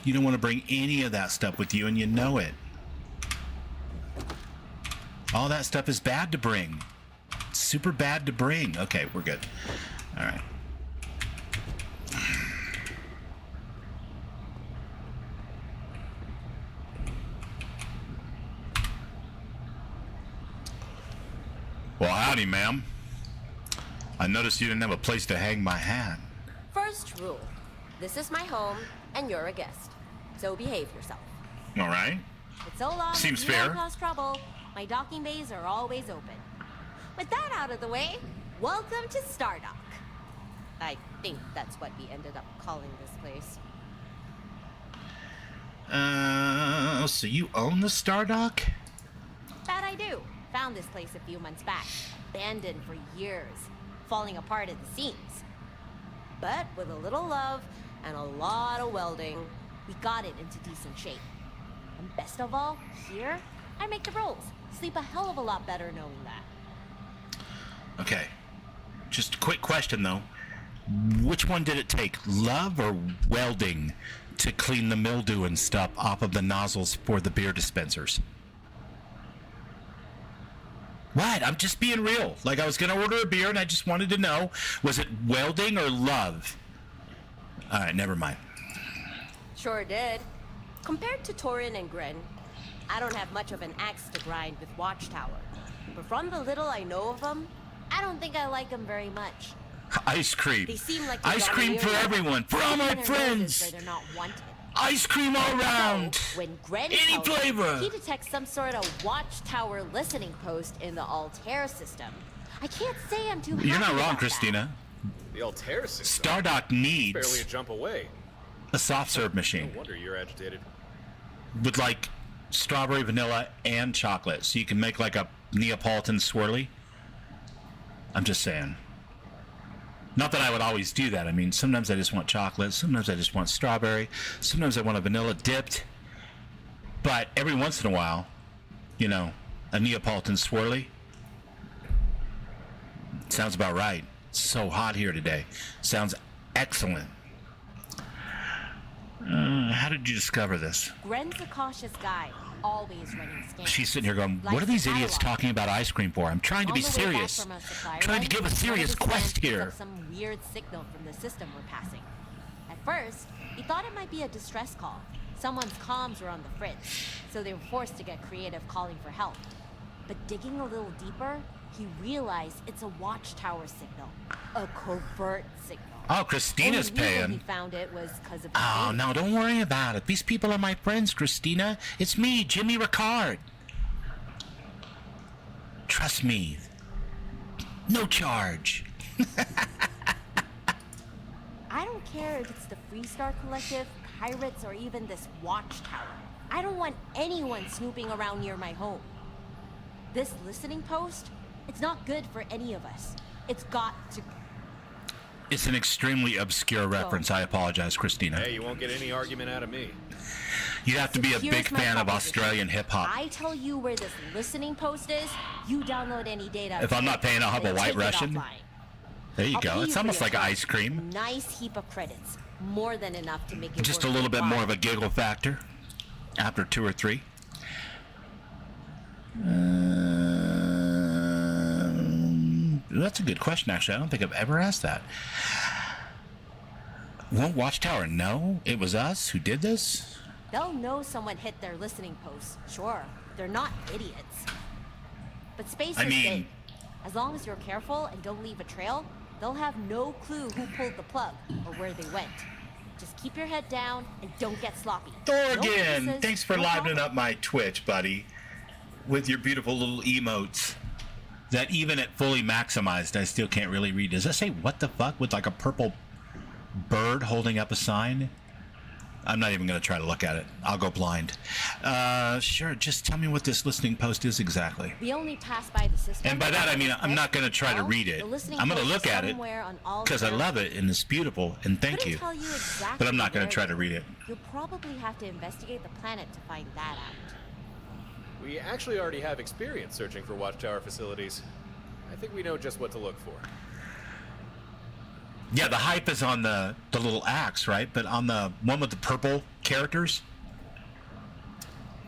You don't want to bring any of that stuff with you, and you know it. All that stuff is bad to bring. Super bad to bring. Okay, we're good. All right. Well, howdy, ma'am. I noticed you didn't have a place to hang my hat. First rule. This is my home, and you're a guest. So behave yourself. All right. It's so long Seems as you fair. don't cause trouble, my docking bays are always open. With that out of the way, welcome to Stardock. I think that's what we ended up calling this place. So you own the Stardock? That I do. Found this place a few months back. Abandoned for years. Falling apart at the seams. But with a little love and a lot of welding, we got it into decent shape. And best of all, here, I make the rolls. Sleep a hell of a lot better knowing that. Okay. Just a quick question, though. Which one did it take, love or welding, to clean the mildew and stuff off of the nozzles for the beer dispensers? What? I'm just being real. Like, I was going to order a beer and I just wanted to know, was it welding or love? All right, never mind. Sure did. Compared to Torin and Gren, I don't have much of an axe to grind with Watchtower. But from the little I know of them, I don't think I like them very much. Ice cream. They seem like Ice cream for everyone, for all my friends. Where they're not wanted. Ice cream all around. So, when Gren Any tells me flavor. he detects some sort of Watchtower listening post in the Altair system, I can't say I'm too happy. You're not wrong, about Christina. The Altair system. Stardock Barely a needs jump away. a soft serve No machine wonder you're agitated. with like strawberry, vanilla, and chocolate, so you can make like a Neapolitan swirly. I'm just saying. Not that I would always do that. I mean, sometimes I just want chocolate. Sometimes I just want strawberry. Sometimes I want a vanilla dipped. But every once in a while, you know, a Neapolitan swirly. Sounds about right. It's so hot here today. Sounds excellent. How did you discover this? Gren's a cautious guy, always running scans. She's sitting here going, what Likes are these to idiots catalog. talking about ice cream for? I'm trying to On be the way back serious. from a supply Trying to run, give a serious one of his quest friends picked here. up some weird signal from the system we're passing. At first, he thought it might be a distress call. Someone's comms were on the fritz, so they were forced to get creative calling for help. But digging a little deeper, he realized it's a Watchtower signal. A covert signal. Oh, Christina's Only reason he paying. found it was because of the Oh, name. no, don't worry about it. These people are my friends, Christina. It's me, Jimmy Ricard. Trust me. No charge. I don't care if it's the Freestar Collective, pirates, or even this Watchtower. I don't want anyone snooping around near my home. This listening post, it's not good for any of us. It's got to... It's an extremely obscure reference. I apologize, Christina. Hey, you won't get any argument out of me. You have to be a Here's big my fan of proposition. Australian hip-hop. I tell you where this listening post is, you download any data. If I'm not paying, I'll have a and White take it Russian. offline. There you I'll go. pay It's for almost your like time. ice cream. Nice heap of credits. More than enough to make it Just a worth little bit your more while. of a giggle factor after 2 or 3. That's a good question, actually. I don't think I've ever asked that. Won't Watchtower know it was us who did this? They'll know someone hit their listening post, sure. They're not idiots. But space I is mean- big. As long as you're careful and don't leave a trail, they'll have no clue who pulled the plug or where they went. Just keep your head down and don't get sloppy. Thorgan, No witnesses, thanks for no livening problem. up my Twitch, buddy, with your beautiful little emotes that even at fully maximized, I still can't really read. Does that say what the fuck with like a purple bird holding up a sign? I'm not even going to try to look at it. I'll go blind. Sure, just tell me what this listening post is exactly. We only pass by the system. And by that, I mean, I'm not going to try to read it. The listening I'm going to post look is at it somewhere on all because the I love it and it's beautiful and thank Couldn't you. tell exactly But I'm not going where to try it to is. read it. You'll probably have to investigate the planet to find that out. We actually already have experience searching for Watchtower facilities. I think we know just what to look for. Yeah, the hype is on the little axe, right? But on the one with the purple characters,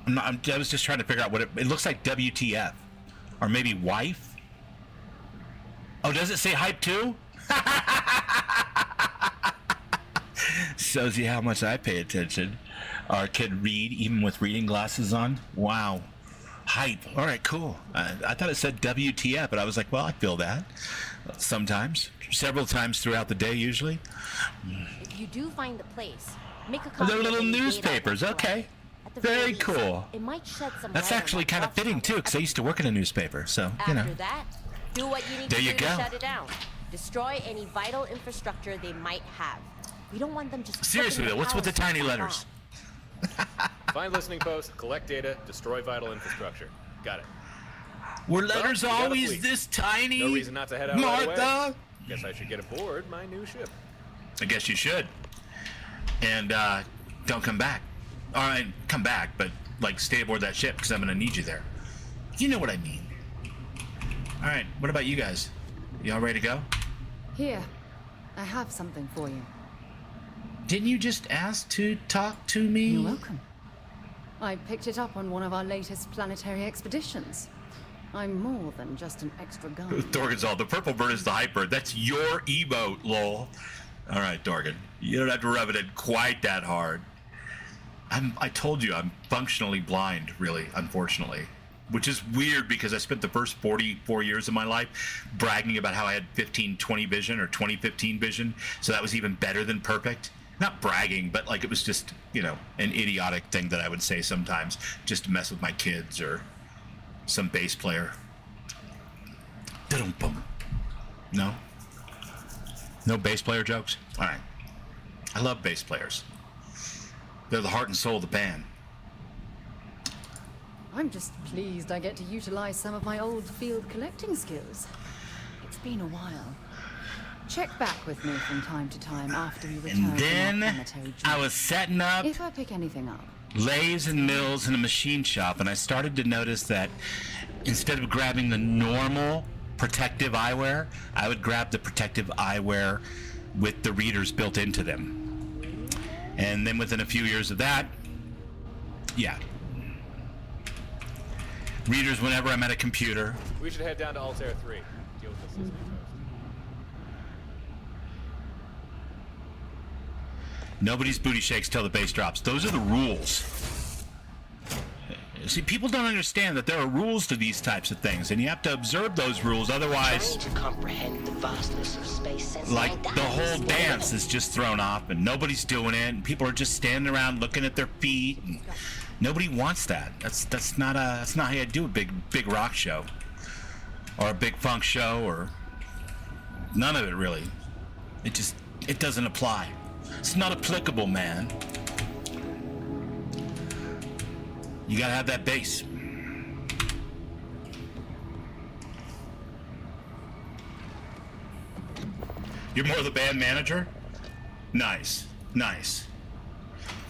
I was just trying to figure out what it looks like. WTF? Or maybe wife? Oh, does it say hype too? Shows you how much I pay attention. Or can read even with reading glasses on. Wow. Hype. All right, cool. I thought it said WTF, but I was like, well, I feel that. Sometimes. Several times throughout the day, usually. If you do find the place, make a copy They're of little any data newspapers. that's Okay. collected. At the Very least, cool. It might shed some That's light on actually what kind of fitting, Watchtower too, because I used to work in a newspaper. So, After you know. that, do what you need There to you do go. to shut it down. Destroy any vital infrastructure they might have. We don't want them just Seriously, flipping though, what's with the power tiny switch letters? on. Find listening posts, collect data, destroy vital infrastructure. Got it. Were letters we got a always fleet. this tiny? No reason not to head out right away. Martha? Guess I should get aboard my new ship. I guess you should. And don't come back. All right, come back, but like stay aboard that ship because I'm going to need you there. You know what I mean. All right, what about you guys? You all ready to go? Here, I have something for you. Didn't you just ask to talk to me? You're welcome. I picked it up on one of our latest planetary expeditions. I'm more than just an extra gun. Dorgan's all, the purple bird is the hype bird. That's your emote, lol. All right, Dorgan. You don't have to rub it in quite that hard. I told you, I'm functionally blind, really, unfortunately. Which is weird because I spent the first 44 years of my life bragging about how I had 15/20 vision or 20/15 vision. So that was even better than perfect. Not bragging, but like it was just, you know, an idiotic thing that I would say sometimes just to mess with my kids or some bass player. Da-dum-bum. No? No bass player jokes? All right. I love bass players. They're the heart and soul of the band. I'm just pleased I get to utilize some of my old field collecting skills. It's been a while. Check back with me from time to time after we return And then from our planetary I journey. was setting up If I pick anything up, lathes and mills in a machine shop, and I started to notice that instead of grabbing the normal protective eyewear, I would grab the protective eyewear with the readers built into them. And then within a few years of that, yeah. Readers whenever I'm at a computer. We should head down to Altair 3. Deal with this listening post. Nobody's booty shakes till the bass drops. Those are the rules. See, people don't understand that there are rules to these types of things, and you have to observe those rules, otherwise, Trying to comprehend the vastness of space since like, my the whole dance. dance is just thrown off, and nobody's doing it, and people are just standing around looking at their feet, and nobody wants that. That's not how you do a big rock show, or a big funk show, or none of it really. It doesn't apply. It's not applicable, man. You gotta have that bass. You're more the band manager? Nice.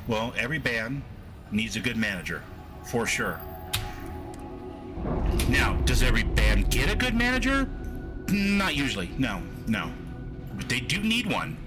Well, every band needs a good manager, for sure. Now, does every band get a good manager? Not usually, no. But they do need one.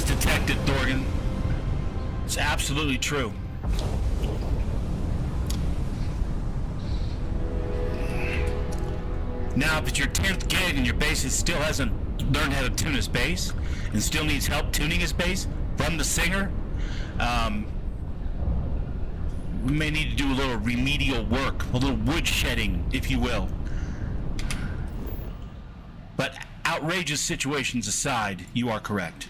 Detected, Dorgan. It's absolutely true. Now, if it's your 10th gig and your bassist still hasn't learned how to tune his bass and still needs help tuning his bass from the singer, we may need to do a little remedial work, a little wood shedding, if you will. But outrageous situations aside, you are correct.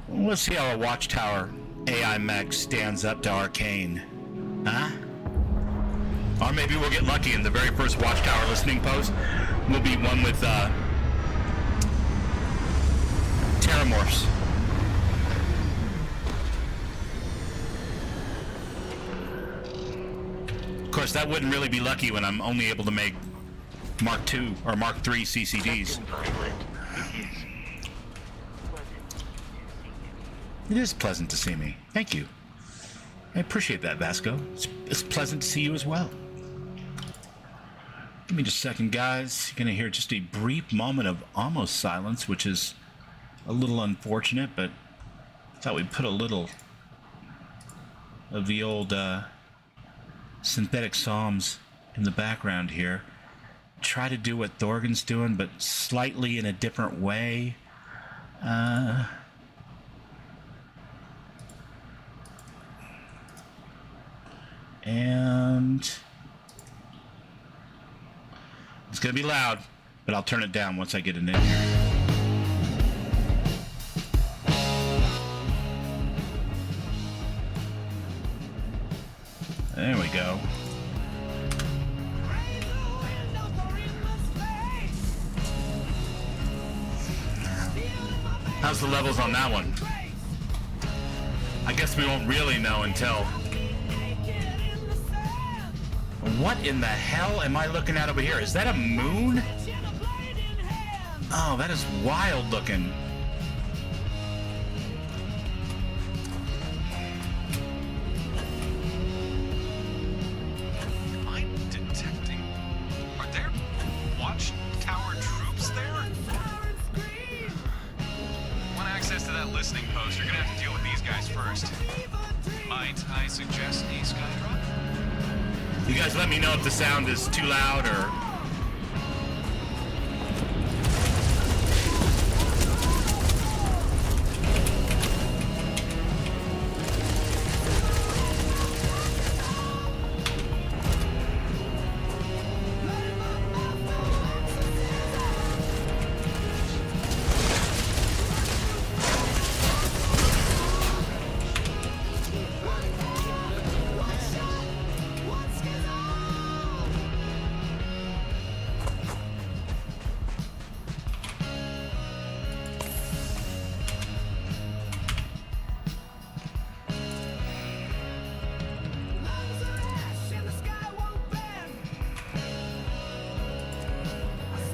Let's see how a Watchtower AI mech stands up to Arcane. Huh? Or maybe we'll get lucky and the very first Watchtower listening post will be one with Terramorphs. course, that wouldn't really be lucky when I'm only able to make Mark II or Mark III CCDs. It is pleasant to see me. Thank you. I appreciate that, Vasco. It's pleasant to see you as well. Give me just a second, guys. You're going to hear just a brief moment of almost silence, which is a little unfortunate, but I thought we'd put a little of the old synthetic psalms in the background here. Try to do what Thorgan's doing, but slightly in a different way. And it's gonna be loud, but I'll turn it down once I get it in here. There we go. How's the levels on that one? I guess we won't really know until... What in the hell am I looking at over here? Is that a moon? Oh, that is wild looking. Am I detecting? Are there Watchtower troops there? Want access to that listening post? You're gonna have to deal with these guys first. Might I suggest a skydrop? You guys let me know if the sound is too loud or...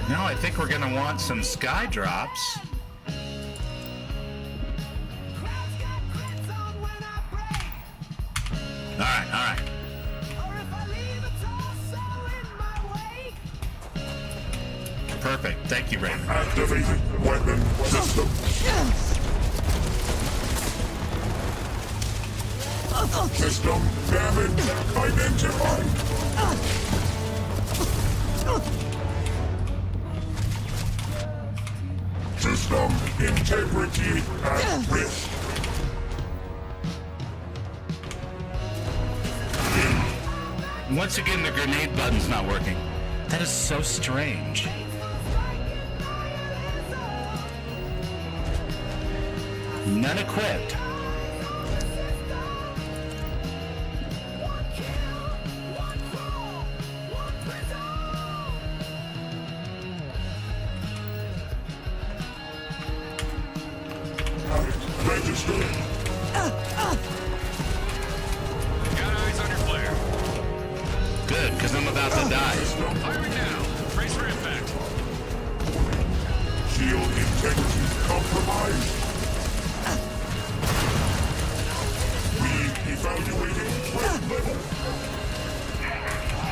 No, I think we're gonna want some sky drops. All right. Perfect. Thank you, Ray. Activating weapon system. System damage identified. System integrity at risk. Once again, the grenade button's not working. That is so strange. None equipped. Register. Got eyes on your flare. Good, because I'm about to die. Firing now. Brace for impact. Shield integrity compromised. Re-evaluating threat level.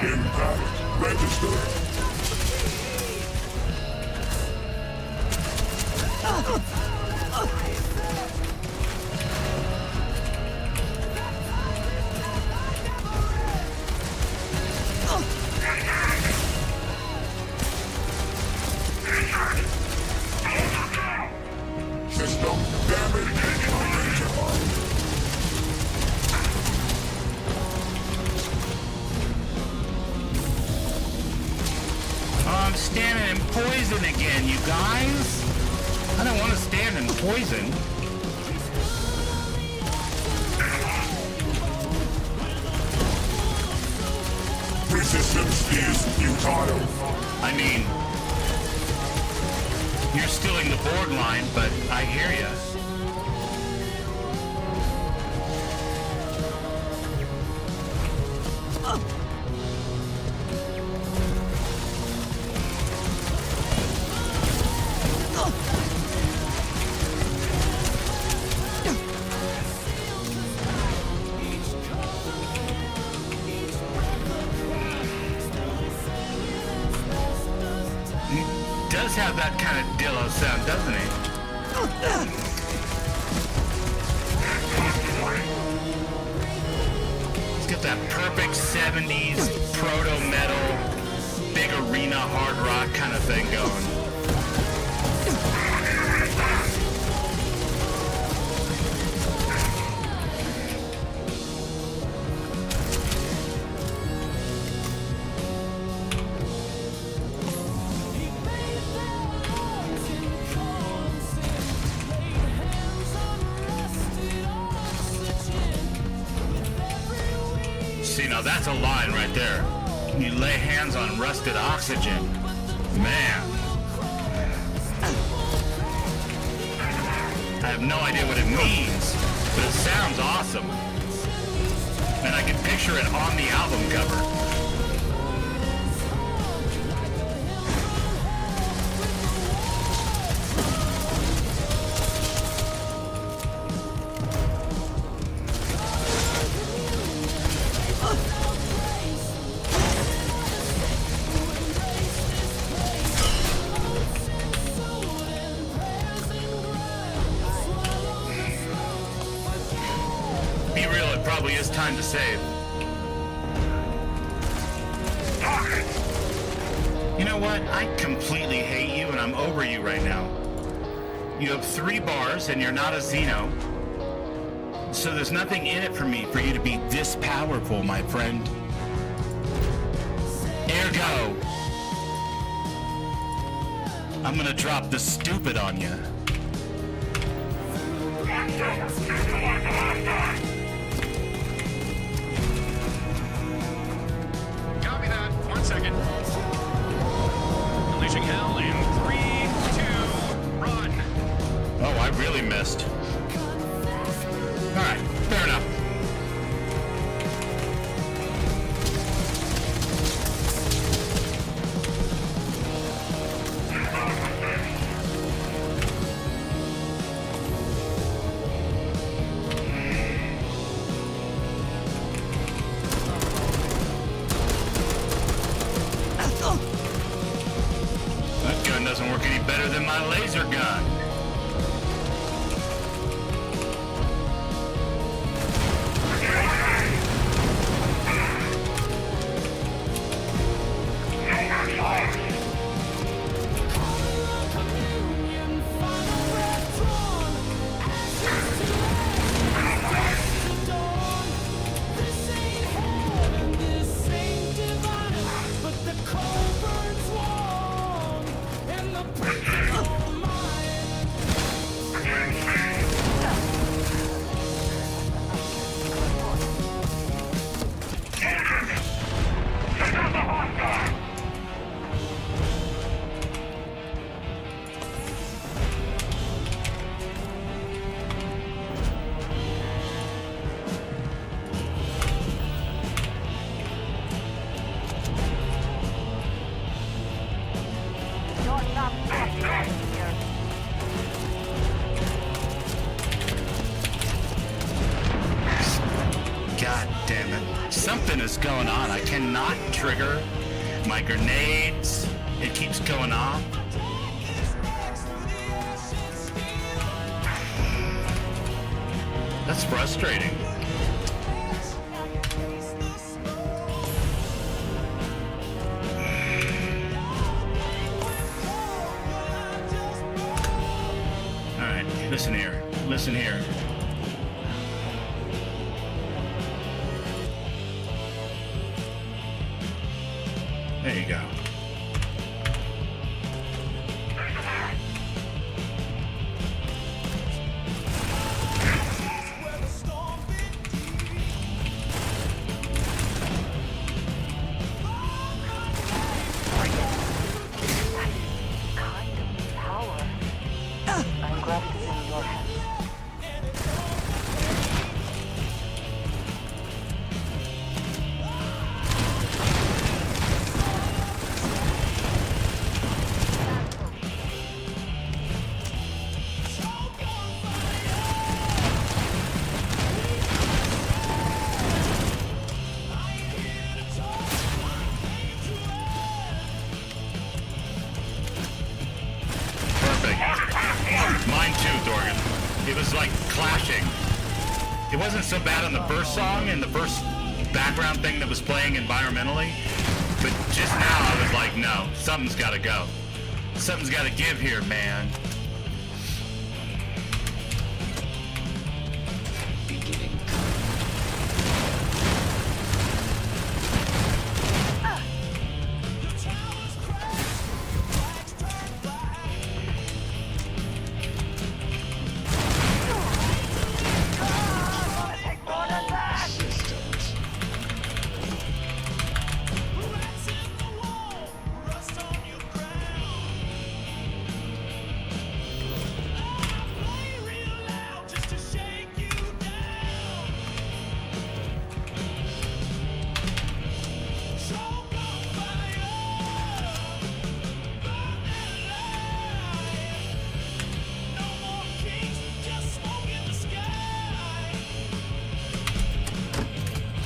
Impact registered. System damage identified. Oh, I'm standing in poison again, you guys. I don't want to stand in poison. Resistance is futile. I mean, you're stealing the board line, but I hear ya. have that kind of dillo sound, doesn't he? He's got that perfect 70s proto-metal, big arena hard rock kind of thing going. See, now that's a line right there. You lay hands on rusted oxygen. Man. I have no idea what it means, but it sounds awesome. And I can picture it on the album cover. Probably is time to save. You know what? I completely hate you and I'm over you right now. You have 3 bars and you're not a Xeno. So there's nothing in it for me for you to be this powerful, my friend. Ergo, I'm gonna drop the stupid on you. Second. Unleashing hell in 3, 2, run. Oh, I really missed. Alright, fair enough. Doesn't work any better than my laser gun. Something is going on. I cannot trigger my grenades. It keeps going off. That's frustrating. All right, listen here. Listen here. There you go. wasn't so bad on the first song and the first background thing that was playing environmentally, but just now I was like, no, something's got to go. Something's got to give here, man.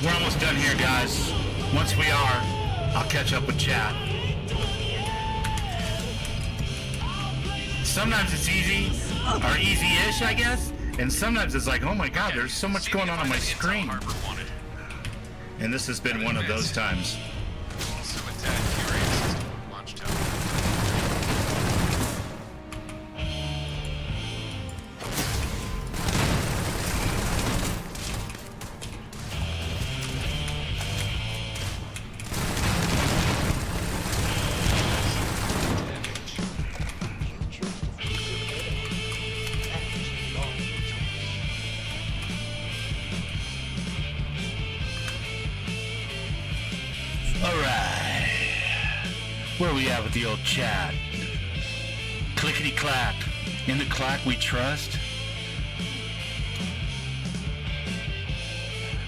We're almost done here, guys. Once we are, I'll catch up with chat. Sometimes it's easy, or easy-ish, I guess, and sometimes it's like, oh my god, there's so much going on my screen. And this has been one of those times. Also a tad curious as to Watchtower. Alright. Where are we at with the old chat? Clickety clack. In the clack we trust.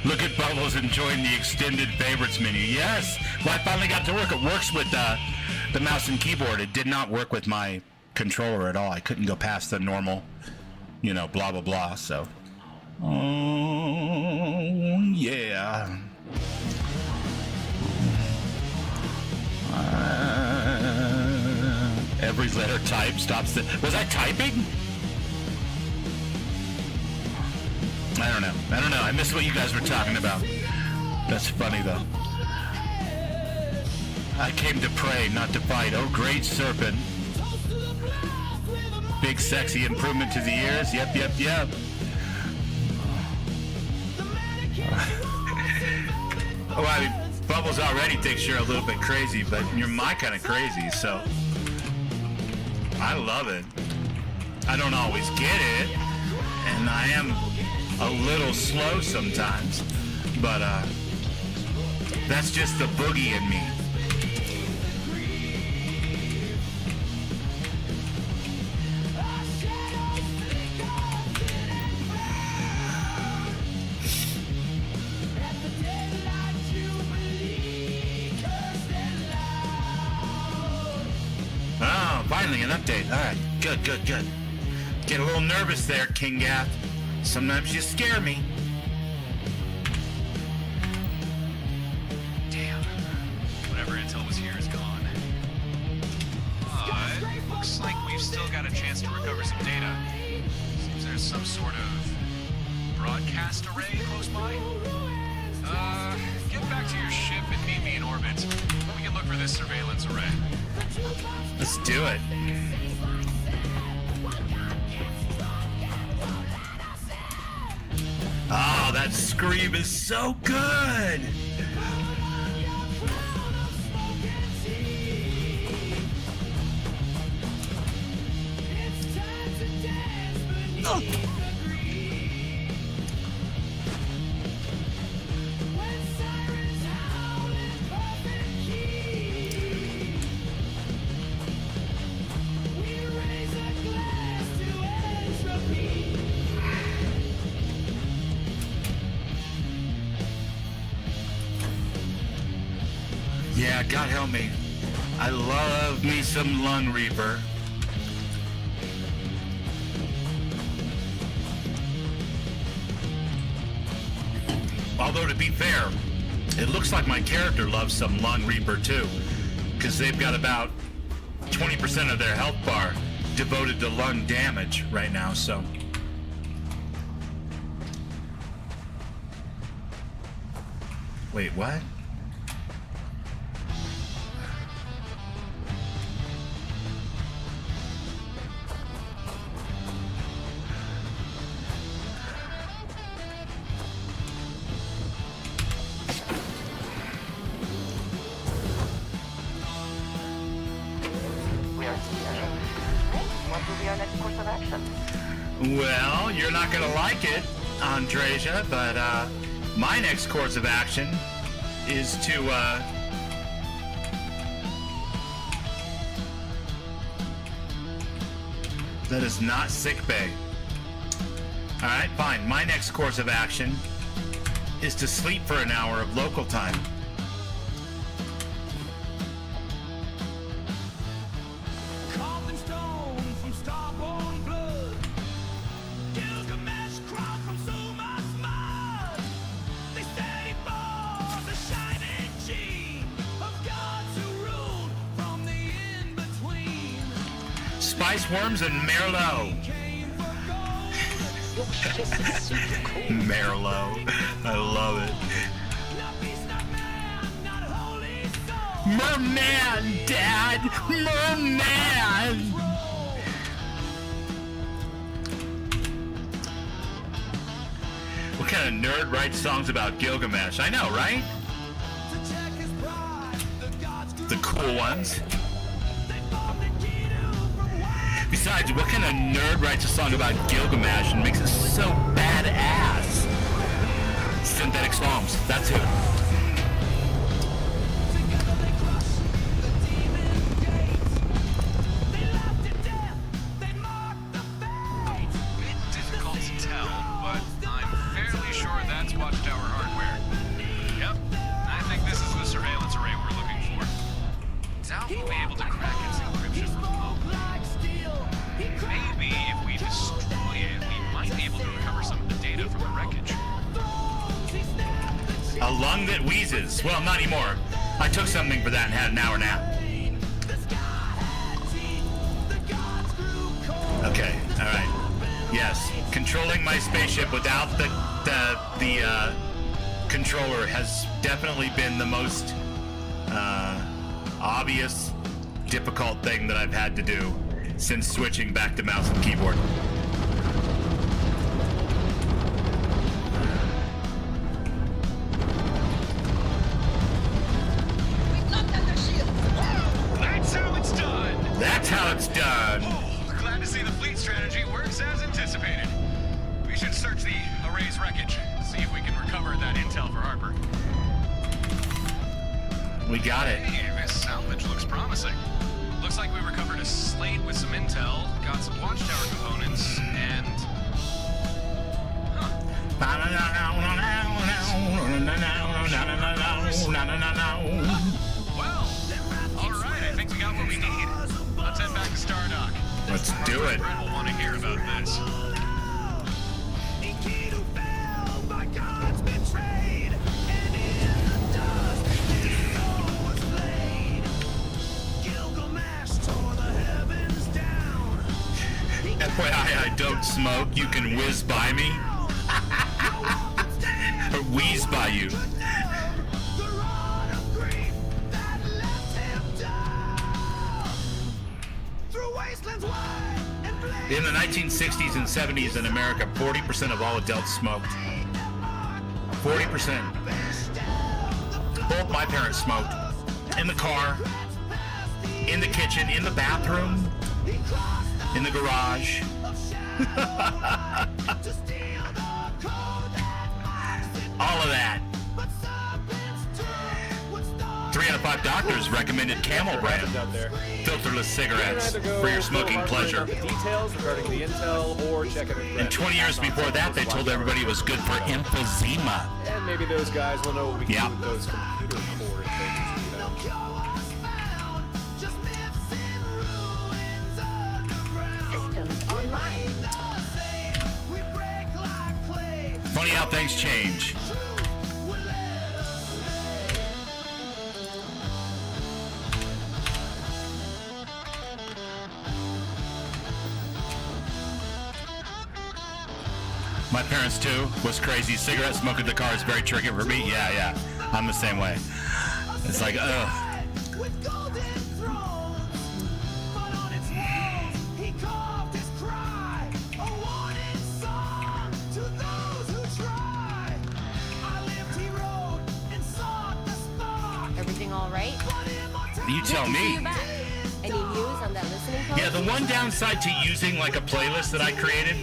Look at Bubbles enjoying the extended favorites menu. Yes! Well, I finally got to work. It works with the mouse and keyboard. It did not work with my controller at all. I couldn't go past the normal, you know, blah, blah, blah. So, oh, yeah. Every letter type stops the... Was I typing? I don't know. I missed what you guys were talking about. That's funny, though. I came to pray, not to fight. Oh, great serpent. Big, sexy improvement to the ears. Yep. Well, I mean, Bubbles already thinks you're a little bit crazy, but you're my kind of crazy, so... I love it. I don't always get it, and I am a little slow sometimes, but that's just the boogie in me. Oh, finally an update. All right, good. Get a little nervous there, King Gath. Sometimes you scare me. Damn. Whatever intel was here is gone. But looks like we've still got a chance to recover some data. Seems there's some sort of broadcast array close by. Get back to your ship and meet me in orbit. We can look for this surveillance array. Let's do it. Oh, that scream is so good! Oh. Yeah, God help me. I love me some Lung Reaper. Although, to be fair, it looks like my character loves some Lung Reaper too, because they've got about 20% of their health bar devoted to lung damage right now, so. Wait, what? We are here. What will be our next course of action? Well, you're not gonna like it, Andreja, but my next course of action is to that is not sickbay. Alright, fine. My next course of action is to sleep for an hour of local time. Carving stone from starborn blood. Gilgamesh crawled from so much mud. They said he bore the shining gene of gods who ruled from the in-between. Spice worms and Merlot. Came for gold. Merlot. I love it. Not beast, not man, not holy soul. Merman, Dad! Merman! What kind of nerd writes songs about Gilgamesh? I know, right? To check his pride, the gods grew The cool ones. They formed a Genu from wild. Besides, what kind of nerd writes a song about Gilgamesh and makes it so badass? Synthetic Psalms, that's who. Together they crushed the demon gates. They laughed at death, they mocked the fate. Bit difficult to tell, but I'm fairly sure that's Watchtower hardware. Yep, I think this is the surveillance array we're looking for. Doubt we'll be able to crack its He encryption. spoke like steel. He cried Maybe if we destroy it, we might be able to recover some of the data from the wreckage. thrones. He snapped the chain. A lung that wheezes. Well, not anymore. I took something for that and had an hour nap. The sky had teeth. The gods grew cold. Okay, alright. Yes, controlling my spaceship without the controller has definitely been the most obvious, difficult thing that I've had to do since switching back to mouse and keyboard. We've knocked out their shields. That's how it's done! That's how it's done! Oh, glad to see the fleet strategy works as anticipated. We should search the array's wreckage, see if we can recover that intel for Harper. We got it. Hey, this salvage looks promising. Looks like we recovered a slate with some intel, got some Watchtower components, and... Well, alright, I think we got what we need. Let's head back to Stardock. Let's do it. Brett will want to hear about this. Enkidu fell by gods betrayed, and in the dust his soul was laid. Gilgamesh tore the heavens down. FYI, I don't smoke. You can whiz by me. Or wheeze by you. The rod of grief that left him down. Through wastelands wide and blazing. In the 1960s and 70s in America, 40% of all adults smoked. 40%. Both my parents smoked. In the car, in the kitchen, in the bathroom, in the garage. All of that. 3 out of 5 doctors recommended Camel brand Out there. filterless cigarettes for your smoking pleasure. The details regarding the intel or check it with And 20 years before that, they told everybody it was good for emphysema. And maybe those guys will know what we can Yeah. do with those computer core things, you know. Systems online. Funny how things change. My parents too was crazy. Cigarette smoking in the car is very tricky for me. Yeah. I'm the same way. It's like, ugh. With golden thrones, but on its walls he carved his cry, a warning song to those who try. I lived, he wrote, and sought the spark. Everything all right? You tell me. Any news on that listening post? Yeah, the one downside to using like a playlist that I created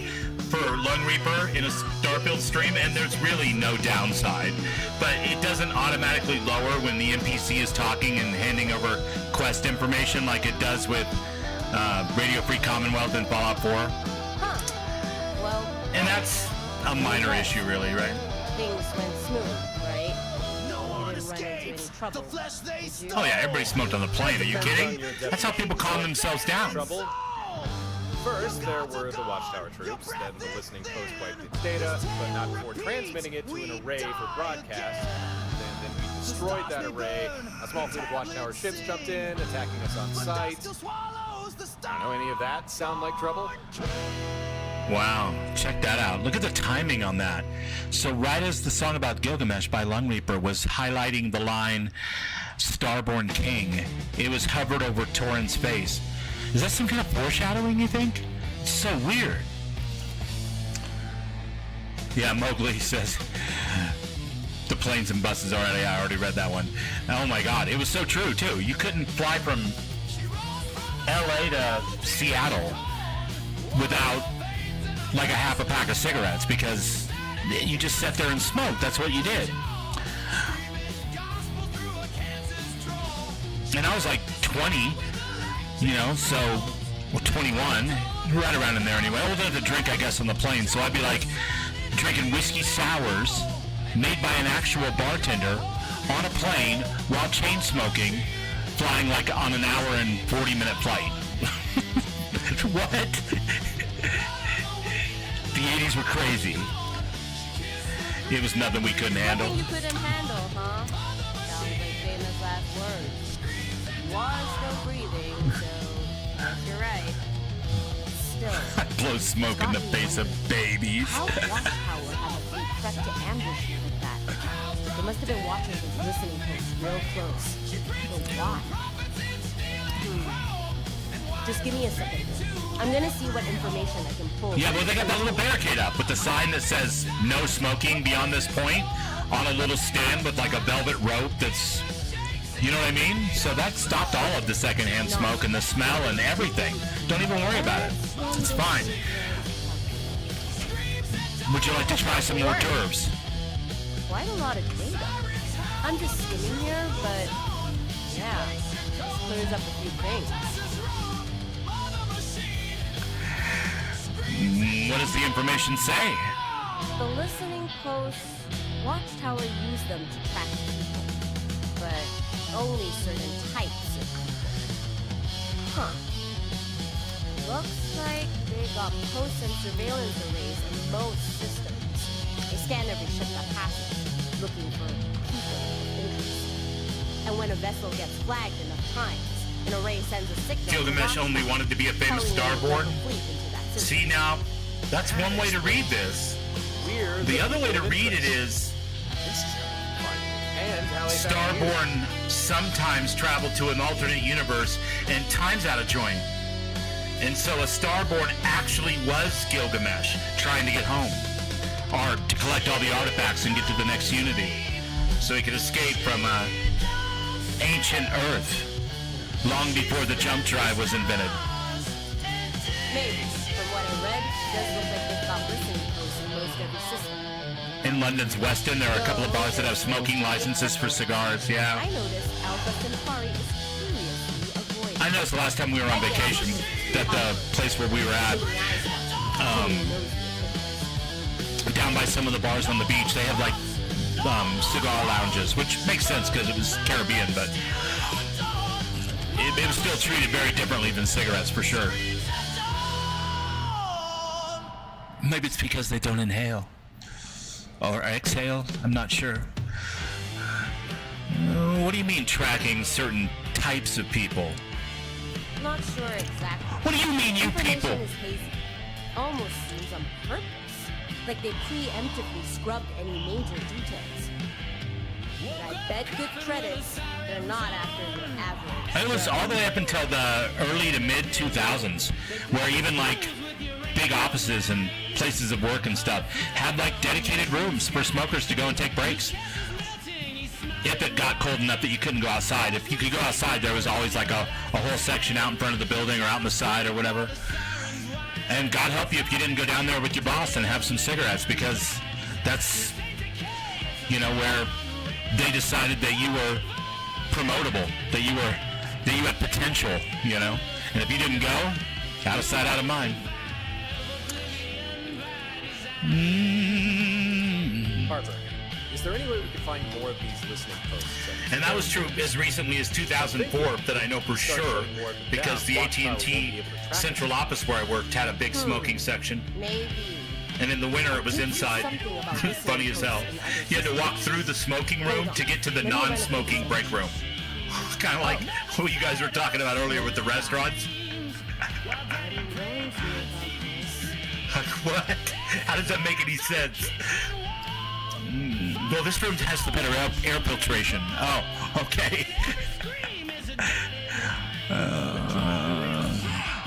for Lung Reaper in a Starfield stream, and there's really no downside, but it doesn't automatically lower when the NPC is talking and handing over quest information like it does with Radio Free Commonwealth and Fallout 4. Huh. Well, And that's a minor issue, really, right? things went smooth, right? You didn't run into any trouble. Did you? Oh yeah, everybody smoked on the plane. Are you kidding? That's how people calm themselves down. Trouble. First, there were the Watchtower troops, then the listening post wiped its data, but not before transmitting it to an array for broadcast. Then we destroyed that array. A small fleet of Watchtower ships jumped in, attacking us on sight. I don't know, any of that sound like trouble? Wow, check that out. Look at the timing on that. So right as the song about Gilgamesh by Lung Reaper was highlighting the line Starborn King, it was hovered over Torin's face. Is that some kind of foreshadowing, you think? It's so weird. Yeah, Mowgli says the planes and buses already. I already read that one. Oh my God, it was so true too. You couldn't fly from LA to Seattle without like a half a pack of cigarettes because you just sat there and smoked. That's what you did. And I was like 20. You know, so, well, 21, right around in there anyway. Old enough to drink, I guess, on the plane. So I'd be like drinking whiskey sours made by an actual bartender on a plane while chain smoking, flying like on an hour and 40-minute flight. What? The 80s were crazy. It was nothing we couldn't handle. Nothing you couldn't handle, huh? Sounds like famous last words. Was still breathing, so you're right. Still. I blow smoke in the face of babies. How Watchtower had a fleet prep to ambush you with that? They must have been watching his listening post real close. But why? Just give me a second. I'm gonna see what information I can pull. Yeah, well, they got that little barricade up with the sign that says no smoking beyond this point on a little stand with like a velvet rope that's, you know what I mean? So that stopped all of the secondhand smoke and the smell and everything. Don't even worry about it. It's fine. Would you like to try some more d'oeuvres? Quite a lot of data. I'm just skimming here, but yeah, clears up a few things. What does the information say? The listening posts, Watchtower used them to track people, but only certain types of people. Huh. Looks like they got post and surveillance arrays in most systems. They scan every ship that passes, looking for people of interest. And when a vessel gets flagged enough times, an array sends a signal. Gilgamesh only wanted to be a famous starboard. See now, that's one way to read this. The other way to read it is Starborn sometimes travel to an alternate universe and time's out of joint. And so a Starborn actually was Gilgamesh trying to get home, or to collect all the artifacts and get to the next Unity, so he could escape from ancient Earth long before the jump drive was invented. Maybe. From what I read, it does look like they've got listening posts in most every system. In London's West End, there are a couple of bars that have smoking licenses for cigars, yeah. I noticed Alpha Centauri is curiously avoided. I noticed the last time we were on vacation that the place where we were at, down by some of the bars on the beach, they have like cigar lounges, which makes sense because it was Caribbean, but it was still treated very differently than cigarettes for sure. Maybe it's because they don't inhale. Or exhale, I'm not sure. What do you mean tracking certain types of people? Not sure exactly. What do you mean, you people? Information is hazy. Almost seems on purpose. Like they preemptively scrubbed any major details. But I bet good credits they're not after your average. It was all the way up until the early to mid 2000s, where even like big offices and places of work and stuff had like dedicated rooms for smokers to go and take breaks. If it got cold enough that you couldn't go outside. If you could go outside, there was always like a whole section out in front of the building or out on the side or whatever. And God help you if you didn't go down there with your boss and have some cigarettes, because that's, you know, where they decided that you were promotable, that you had potential, you know. And if you didn't go, out of sight, out of mind. Harper, is there any way we could find more of these listening posts? And that was true as recently as 2004 that I know for sure, because the AT&T central office where I worked had a big smoking section. Maybe. And in the winter it was inside. Funny as hell. You had to walk through the smoking room to get to the non-smoking break room. Kind of like what you guys were talking about earlier with the restaurants. What? How does that make any sense? Well, this room has the better air filtration. Oh, okay.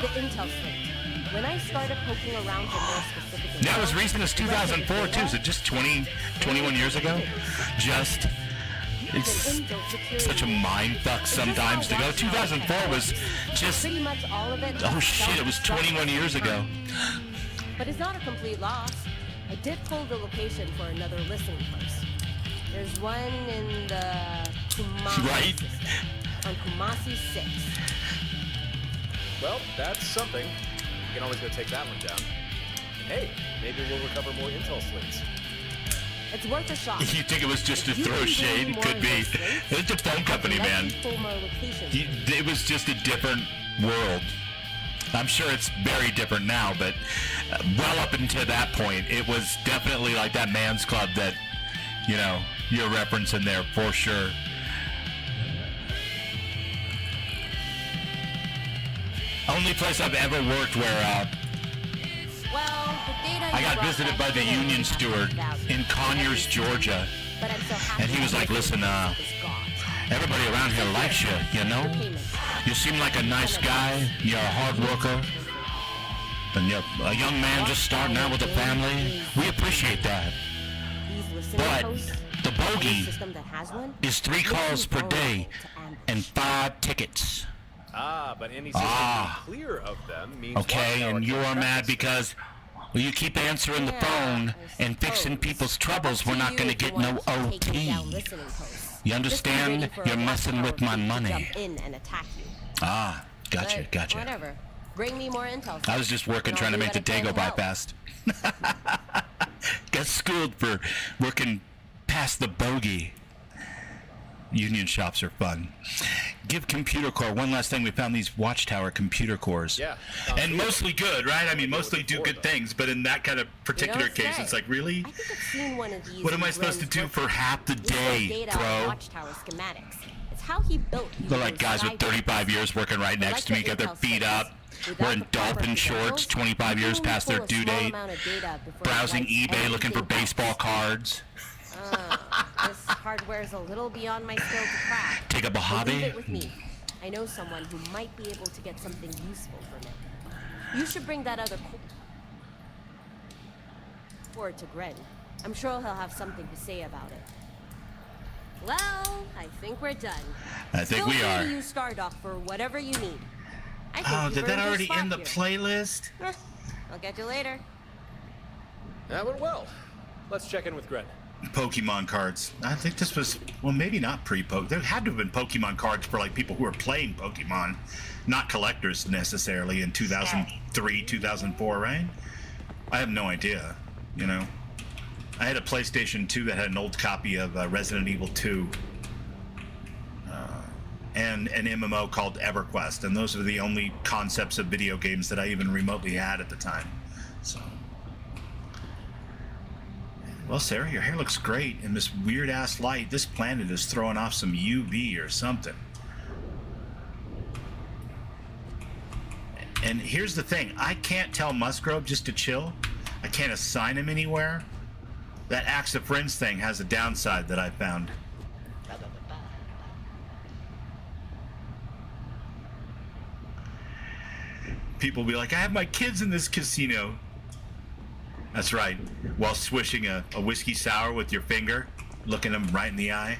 The intel slate. When I started poking around for more specific... That was recent as 2004 too, so just 21 years ago. Just... It's such a mind fuck sometimes to go. 2004 was just... Pretty much all of it... Oh shit, it was 21 years ago. But it's not a complete loss. I did pull the location for another listening post. There's one in the Kumasi system, on Kumasi 6. Well, that's something. You can always go take that one down. And hey, maybe we'll recover more intel slates. It's worth a shot. You think it was just to throw shade? Could be. It's a phone company, man. It was just a different world. I'm sure it's very different now, but well up until that point, it was definitely like that man's club that, you know, you're referencing there for sure. Only place I've ever worked where I got visited by the union steward in Conyers, Georgia, and he was like, listen, everybody around here likes you, you know? You seem like a nice guy, you're a hard worker, and you're a young man just starting out with a family. We appreciate that. But the bogey is 3 calls per day and 5 tickets. But any system clear of them means... Okay, and you're mad because you keep answering the phone and fixing people's troubles. We're not going to get no OT. You understand? You're messing with my money. Gotcha. Whatever. Bring me more intel. I was just working trying to make the day go by fast. Got schooled for working past the bogey. Union shops are fun. Give Computer Core one last thing. We found these Watchtower computer cores. Yeah. And mostly good, right? I mean, mostly do good things, but in that kind of particular case, it's like, really? I think I've seen one of these. What am I supposed to do for half the day, bro? Watchtower schematics. It's how he built. They're like guys with 35 years working right next to me, got their feet up, wearing dolphin shorts, 25 years past their due date, browsing eBay looking for baseball cards. This hardware is a little beyond my skill to crack. Take up a hobby? Leave it with me. I know someone who might be able to get something useful from it. You should bring that other core to Gren. I'm sure he'll have something to say about it. Well, I think we're done. I think we are. Still use Stardock for whatever you need. Oh, did that already end the playlist? I'll get you later. That went well. Let's check in with Gren. Pokemon cards. I think this was, well, maybe not pre-Pokemon. There had to have been Pokemon cards for like people who were playing Pokemon, not collectors necessarily in 2003, 2004, right? I have no idea, you know. I had a PlayStation 2 that had an old copy of Resident Evil 2 and an MMO called EverQuest, and those are the only concepts of video games that I even remotely had at the time. So. Well, Sarah, your hair looks great in this weird-ass light. This planet is throwing off some UV or something. And here's the thing. I can't tell Musgrove just to chill. I can't assign him anywhere. That Axe of Friends thing has a downside that I found. People will be like, I have my kids in this casino. That's right. While swishing a whiskey sour with your finger, looking them right in the eye.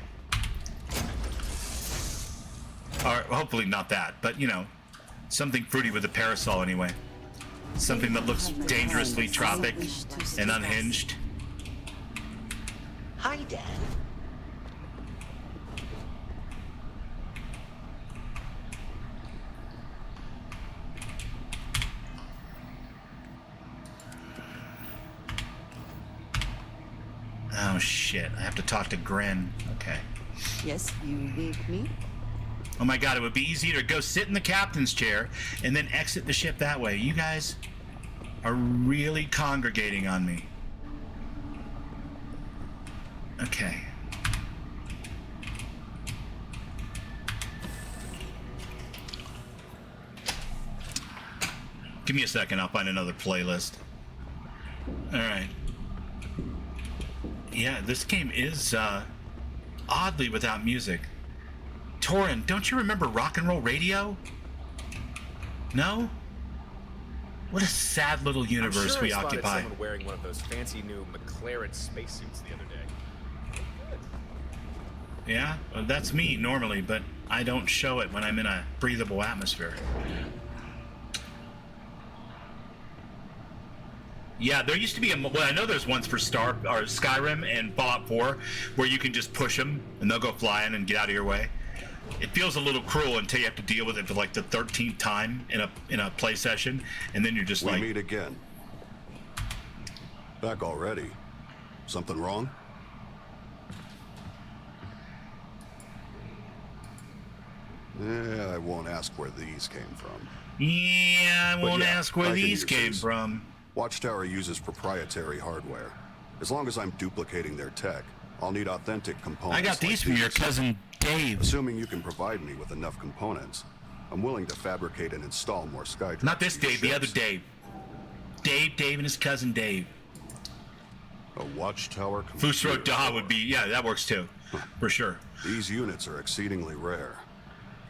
Or hopefully not that, but you know, something fruity with a parasol anyway. Something that looks dangerously tropic and unhinged. Hi, Dan. Oh shit, I have to talk to Gren. Okay. Yes, you wake me? Oh my god, it would be easier to go sit in the captain's chair and then exit the ship that way. You guys are really congregating on me. Okay. Give me a second, I'll find another playlist. Alright. Yeah, this game is oddly without music. Torin, don't you remember rock and roll radio? No? What a sad little universe I'm sure we I spotted occupy. someone wearing one of those fancy new McClarence spacesuits the other day. Yeah, well, that's me normally, but I don't show it when I'm in a breathable atmosphere. Yeah, there used to be well, I know there's ones for Skyrim and Fallout 4 where you can just push them and they'll go flying and get out of your way. It feels a little cruel until you have to deal with it for like the 13th time in a play session, and then you're just we like, meet again. Back already? Something wrong? Yeah, I won't ask where these came from. yeah, I But won't yeah, ask where I can these use came these. from. Watchtower uses proprietary hardware. As long as I'm duplicating their tech, I'll need authentic components. I got these like from your cousin Dave. Assuming you can provide me with enough components, I'm willing to fabricate and install more Skydrops. Not this for your Dave, the other ships. Dave. Dave and his cousin Dave. A Watchtower computer. Fusro Da would be, yeah, that works too, for sure. These units are exceedingly rare.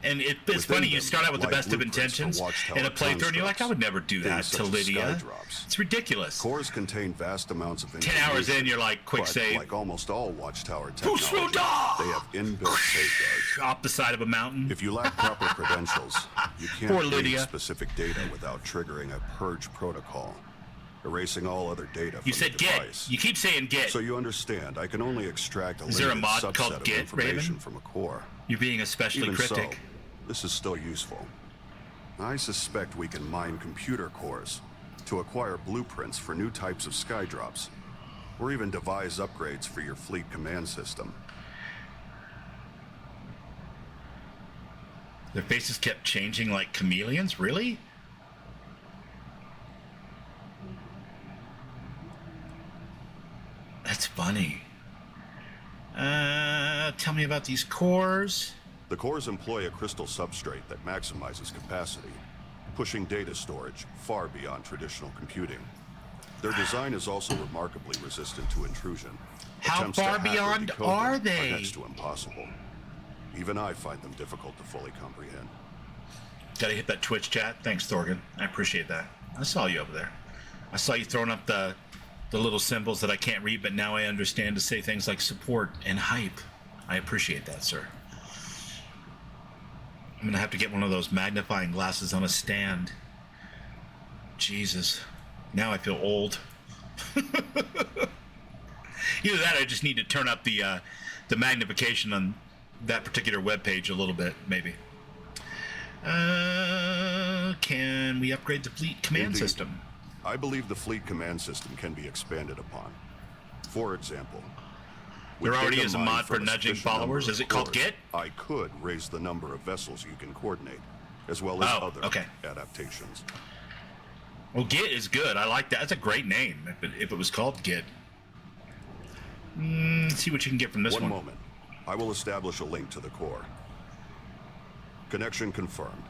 And it's Within funny, you them start out with the lie best of blueprints for intentions Watchtower in a playthrough, and you're like, I would never do that things to such as Lydia. Skydrops. It's ridiculous. Cores contain vast amounts of 10 hours in, you're like, quick but save. like almost all Watchtower Fusro technology, Da! they have inbuilt safeguards. Off the side of a mountain. If you lack proper credentials, you can't Poor read Lydia. specific data without triggering a purge protocol, erasing all other data from You said the get. device. You keep saying get. So you understand, I can only extract a Is there a limited mod subset called of Git, information Raven? from a core. You're being especially Even cryptic. so, this is still useful. I suspect we can mine computer cores to acquire blueprints for new types of Skydrops, or even devise upgrades for your fleet command system. Their faces kept changing like chameleons? Really? That's funny. Tell me about these cores. The cores employ a crystal substrate that maximizes capacity, pushing data storage far beyond traditional computing. Their design is also remarkably resistant to intrusion. How Attempts to far hack or beyond decode are them they? next to impossible. Even I find them difficult to fully comprehend. Gotta hit that Twitch chat. Thanks, Thorgan. I appreciate that. I saw you over there. I saw you throwing up the little symbols that I can't read, but now I understand to say things like support and hype. I appreciate that, sir. I'm gonna have to get one of those magnifying glasses on a stand. Jesus. Now I feel old. Either that or I just need to turn up the magnification on that particular web page a little bit, maybe. Can we upgrade the fleet command Indeed. system? I believe the fleet command system can be expanded upon. For example, with There already data is a mined mod for from a nudging sufficient number followers. of Is it called cores, Git? I could raise the number of vessels you can coordinate, as well as Oh, other okay. adaptations. Well, Git is good. I like that. That's a great name if it was called Git. Let's see what you can get from this one. One moment. I will establish a link to the core. Connection confirmed.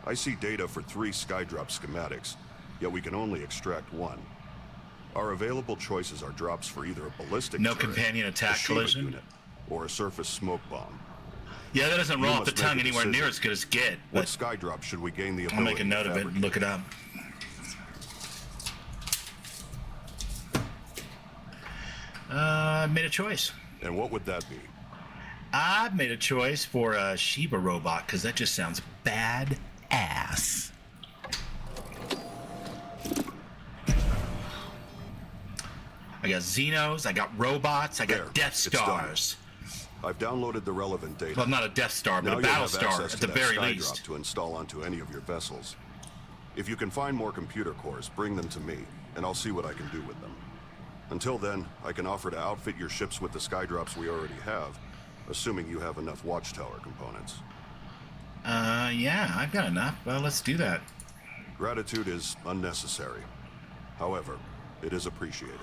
I see data for 3 Skydrop schematics, yet we can only extract 1. Our available choices are drops for either a ballistic No turret, companion attack a Shiva collision? unit, or a surface smoke bomb. Yeah, that doesn't roll You off the must make tongue a anywhere near decision. as good as Git. What skydrop should we gain the I'll ability make a note to of it and look it up. I made a choice. And what would that be? I've made a choice for a Shiba robot because that just sounds bad ass. I got Xenos, I got robots, I got There, Death it's done. Stars. I've downloaded the relevant data. Well, not a Death Star, but Now a you Battle have Star access at to the that very skydrop least. to install onto any of your vessels. If you can find more computer cores, bring them to me, and I'll see what I can do with them. Until then, I can offer to outfit your ships with the skydrops we already have, assuming you have enough Watchtower components. Yeah, I've got enough. Well, let's do that. Gratitude is unnecessary. However, it is appreciated.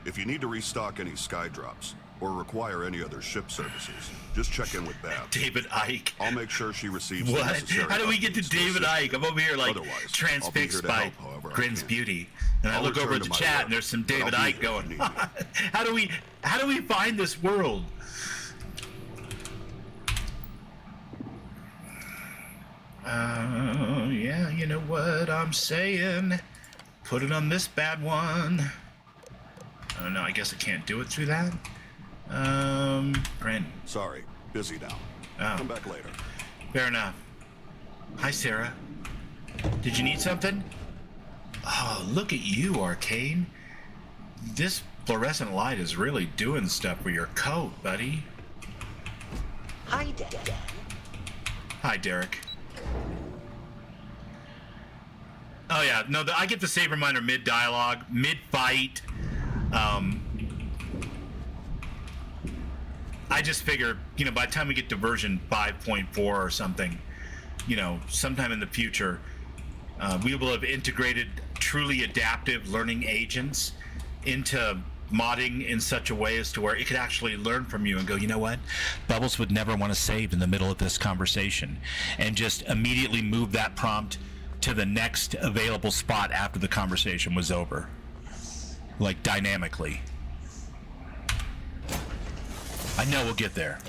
If you need to restock any skydrops, or require any other ship services, just check in with Bab. David Icke. I'll make sure she receives the What? necessary How do we get to updates David assist Icke? I'm over here like Otherwise, I'll be here transfixed to by help however I Grin's can. beauty, and I I'll look over return at to the my chat work, and there's some but David I'll be Icke here going. if you need me. How do we find this world? Yeah, you know what I'm saying. Put it on this bad one. Oh no, I guess I can't do it through that. Brent. Sorry, busy now. Oh. Come back later. Fair enough. Hi, Sarah. Did you need something? Oh, look at you, Arcane. This fluorescent light is really doing stuff for your coat, buddy. Hi, Dan. Hi, Derek. Oh yeah, no, I get the save reminder mid-dialogue, mid-fight. I just figure, you know, by the time we get to version 5.4 or something, you know, sometime in the future, we will have integrated truly adaptive learning agents into modding in such a way as to where it could actually learn from you and go, you know what? Bubbles would never want to save in the middle of this conversation, and just immediately move that prompt to the next available spot after the conversation was over. Like dynamically. I know we'll get there.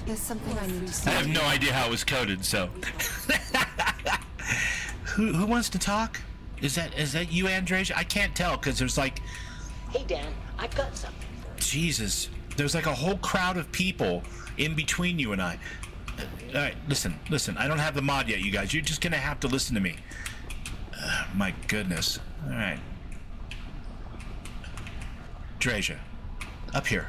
There's something I need to I say. have no idea how it was coded, so. Who wants to talk? Is that you, Andrej? I can't tell because there's like. Hey, Dan, I've got something. Jesus, there's like a whole crowd of people in between you and I. All right, listen. I don't have the mod yet, you guys. You're just gonna have to listen to me. My goodness. All right. Dreja, up here.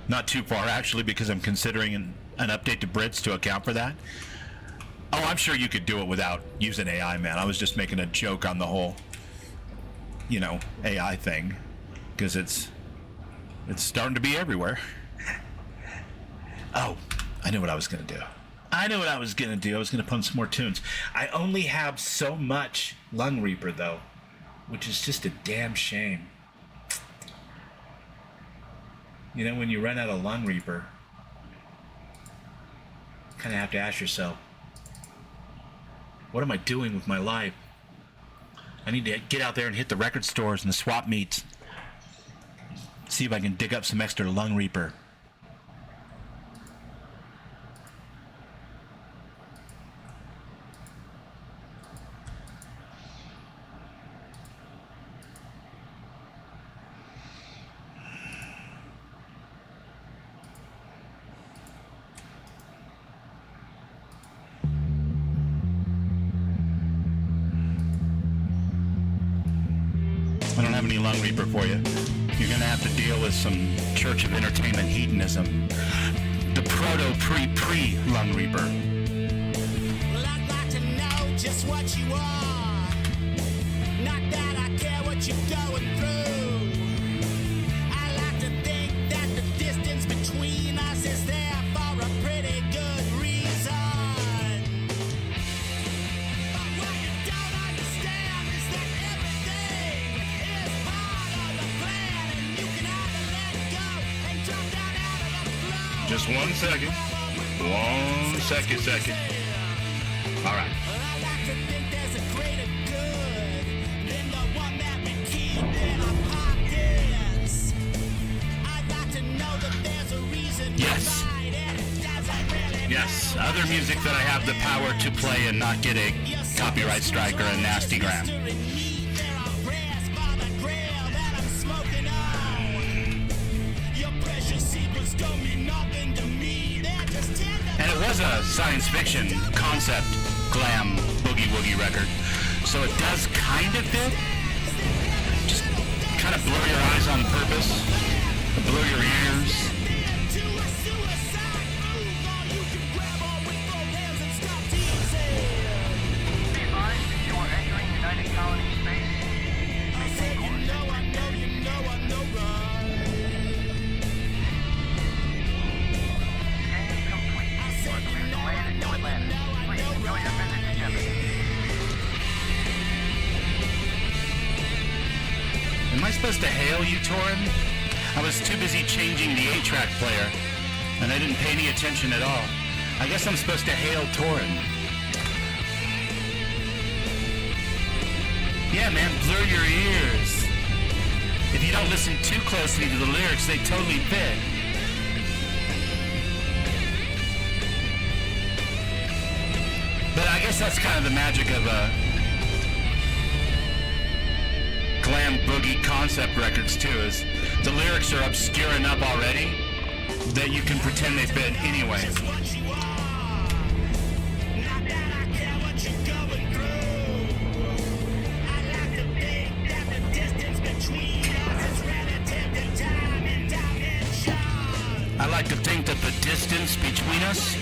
Not too far, actually, because I'm considering an update to Brits to account for that. Oh, I'm sure you could do it without using AI, man. I was just making a joke on the whole, you know, AI thing, because it's starting to be everywhere. Oh, I knew what I was going to do. I was going to put in some more tunes. I only have so much Lung Reaper, though, which is just a damn shame. You know, when you run out of Lung Reaper, you kind of have to ask yourself, what am I doing with my life? I need to get out there and hit the record stores and the swap meets. See if I can dig up some extra Lung Reaper. I don't have any Lung Reaper for you. You're gonna have to deal with some Church of Entertainment hedonism. The proto-pre Lung Reaper. Well, I'd like to know just what you are. Not that I care what you're going through. I like to think that the distance between us is there for a pretty good reason. But what you don't understand is that everything is part of the plan, and you can either let go and drop down out of the flow. Just 1 second. 1 second. All right. Yes. Yes. Other music that I have the power to play and not get a copyright strike or a nasty gram. And it was a science fiction concept glam boogie woogie record, so it does kind of fit. Just kind of blur your eyes on purpose, blur your ears. Am I supposed to hail you, Torin? I was too busy changing the 8-track player, and I didn't pay any attention at all. I guess I'm supposed to hail Torin. Yeah, man, blur your ears. If you don't listen too closely to the lyrics, they totally fit. But I guess that's kind of the magic of glam boogie concept records too, is the lyrics are obscure enough already that you can pretend they fit anyway. I like to think that the distance between us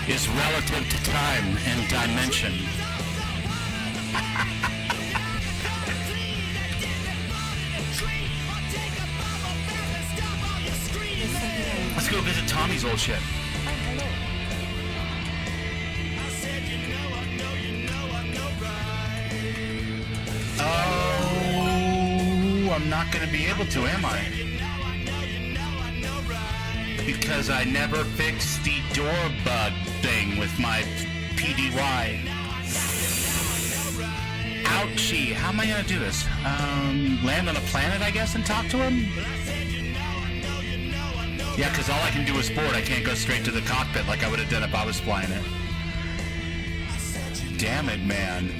is relative to time and dimension. Let's go visit Tommy's old ship. Oh, I'm not going to be able to, am I? Because I never fixed the door bug thing with my PDY. Ouchie. How am I going to do this? Land on a planet, I guess, and talk to him? Yeah, because all I can do is board. I can't go straight to the cockpit like I would have done if I was flying it. Damn it, man.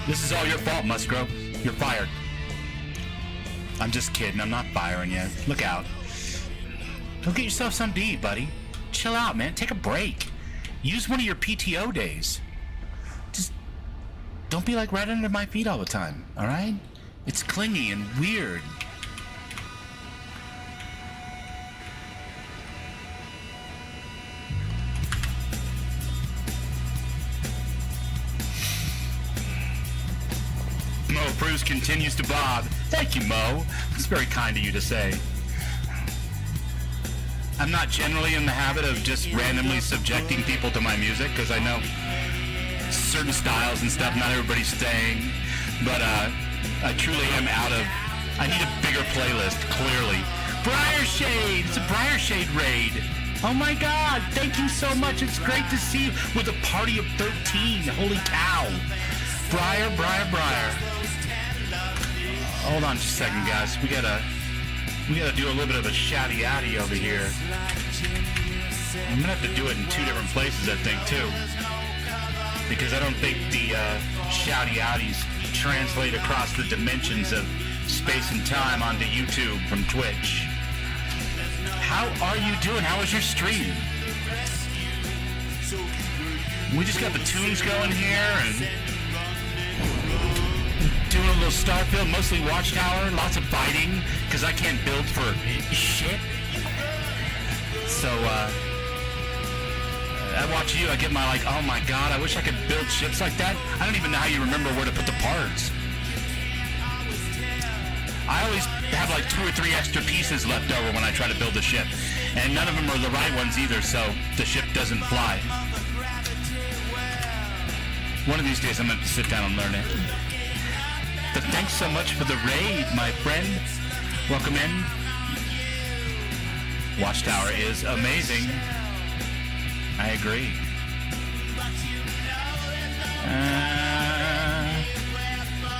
This is all your fault, Musgrove. You're fired. I'm just kidding. I'm not firing you. Look out. Go get yourself something to eat, buddy. Chill out, man. Take a break. Use one of your PTO days. Just don't be like right under my feet all the time, all right? It's clingy and weird. Mo Bruce continues to bob. Thank you, Mo. It's very kind of you to say. I'm not generally in the habit of just randomly subjecting people to my music, because I know certain styles and stuff, not everybody's staying, but I truly am out of... I need a bigger playlist, clearly. Briarshade! It's a Briarshade raid! Oh my god, thank you so much, it's great to see you with a party of 13, holy cow! Briar. Hold on just a second, guys, we gotta do a little bit of a shouty-outy over here. I'm gonna have to do it in 2 different places, I think, too. Because I don't think the shouty-outies translate across the dimensions of space and time onto YouTube from Twitch. How are you doing? How was your stream? We just got the tunes going here and doing a little Starfield, mostly Watchtower, lots of fighting, because I can't build for shit. So, I watch you, I get my like, oh my god, I wish I could build ships like that. I don't even know how you remember where to put the parts. I always have like 2 or 3 extra pieces left over when I try to build a ship. And none of them are the right ones either, so the ship doesn't fly. One of these days I'm going to sit down and learn it. But thanks so much for the raid, my friend. Welcome in. Watchtower is amazing. I agree.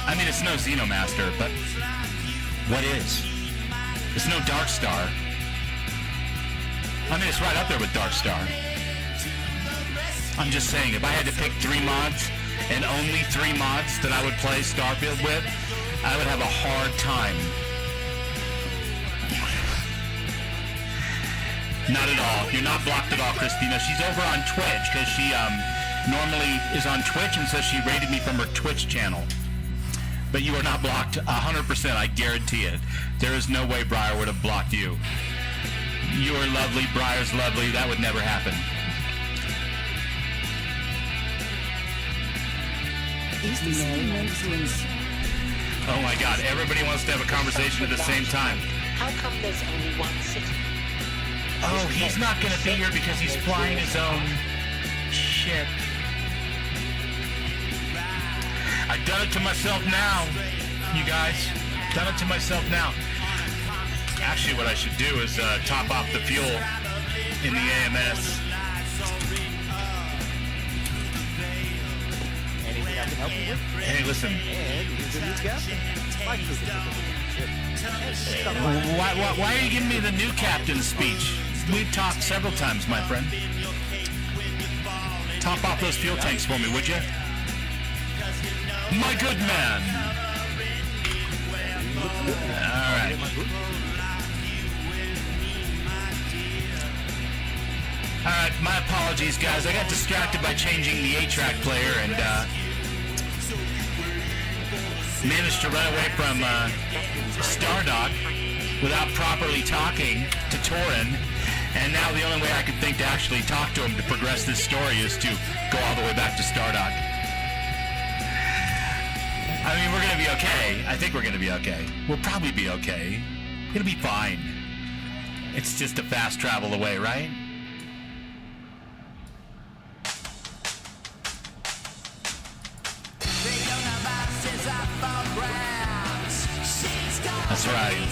I mean, it's no Xeno Master, but what is? It's no Darkstar. I mean, it's right up there with Darkstar. I'm just saying, if I had to pick 3 mods, and only 3 mods that I would play Starfield with, I would have a hard time. Not at all. You're not blocked at all, Christina. She's over on Twitch, because she normally is on Twitch, and says she rated me from her Twitch channel. But you are not blocked 100%, I guarantee it. There is no way Briar would have blocked you. You are lovely, Briar's lovely. That would never happen. Oh my God, everybody wants to have a conversation at the same time. How come there's only one city? Oh, he's not going to be here because he's flying his own ship. I've done it to myself now, you guys. Done it to myself now. Actually, what I should do is top off the fuel in the AMS. Anything I can help you with? Hey, listen. And he's a new captain. Why are you giving me the new captain speech? We've talked several times, my friend. Top off those fuel tanks for me, would you? My good man. All right. All right, my apologies, guys. I got distracted by changing the 8-track player and managed to run away from Stardock without properly talking to Torin. And now the only way I could think to actually talk to him to progress this story is to go all the way back to Stardock. I mean, we're going to be okay. I think we're going to be okay. We'll probably be okay. It'll be fine. It's just a fast travel away, right? That's right.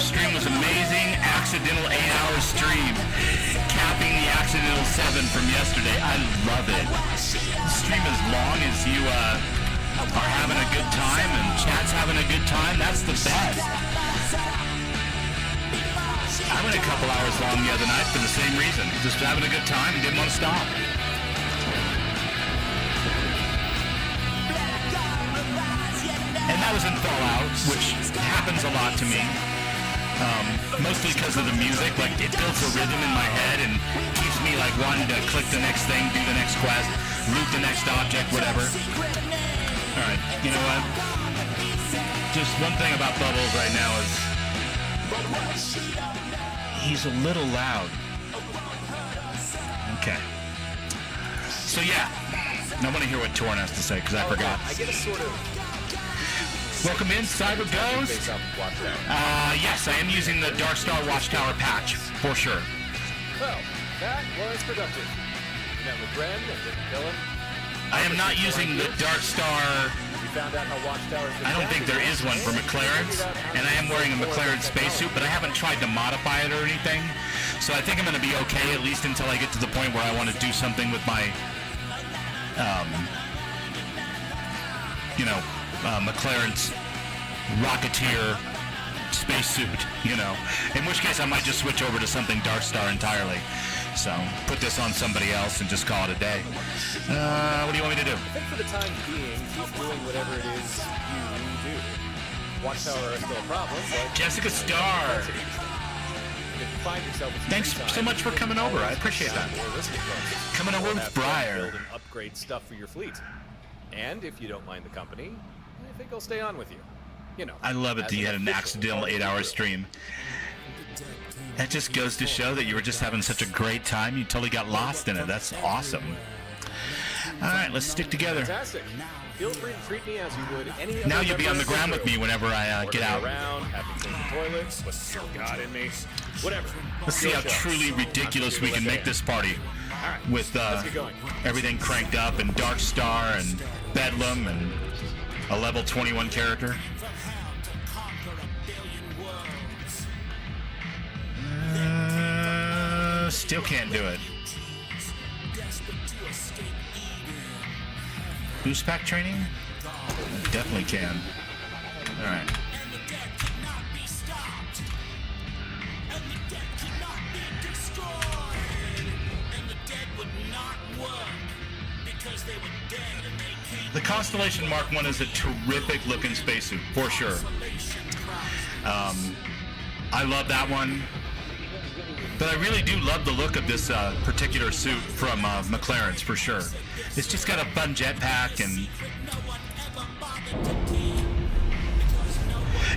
Stream was amazing. Accidental 8-hour stream, capping the accidental 7 from yesterday. I love it. The stream as long as you are having a good time and chat's having a good time, that's the best. I went a couple hours long the other night for the same reason. Just having a good time and didn't want to stop. And that was in Fallout, which happens a lot to me. Mostly because of the music. Like, it builds a rhythm in my head and keeps me like wanting to click the next thing, do the next quest, loot the next object, whatever. Alright, you know what? Just one thing about Bubbles right now is he's a little loud. Okay. So yeah, I want to hear what Torn has to say because I forgot. I get a sort of... Welcome in, Cyber Ghost. Yes, I am using the Darkstar Watchtower patch, for sure. Well, that was productive. You met with Bren and didn't kill him. I am not using the Darkstar. We found out how Watchtowers... I don't think there is one for McClaren's, and I am wearing a McClaren spacesuit, but I haven't tried to modify it or anything. So I think I'm going to be okay, at least until I get to the point where I want to do something with my, McClaren's Rocketeer spacesuit, in which case I might just switch over to something Darkstar entirely. So, put this on somebody else and just call it a day. What do you want me to do? I think for the time being, keep doing whatever it is you do. Watchtower are still a problem, but... Jessica Starr! If you find yourself with Thanks so much for coming over. I appreciate that. Coming over with Briar. Build and upgrade stuff for your fleet. And if you don't mind the company, I think I'll stay on with you. I love it that you had an accidental 8-hour stream. That just goes to show that you were just having such a great time. You totally got lost in it. That's awesome. All right, let's stick together. Fantastic. Feel free to treat me as you would any other Now you'll be on the member of ground the with me whenever I get out. Around, having clean the toilets, put some God in me, whatever. Let's see Your how show. truly ridiculous we can make this party. Alright, With let's get going. everything cranked up and Darkstar and Bedlam and a level 21 character. Still can't do it. Boost pack training? Definitely can. Alright. The Constellation Mark 1 is a terrific looking spacesuit, for sure. I love that one. But I really do love the look of this particular suit from McClarence, for sure. It's just got a fun jetpack and...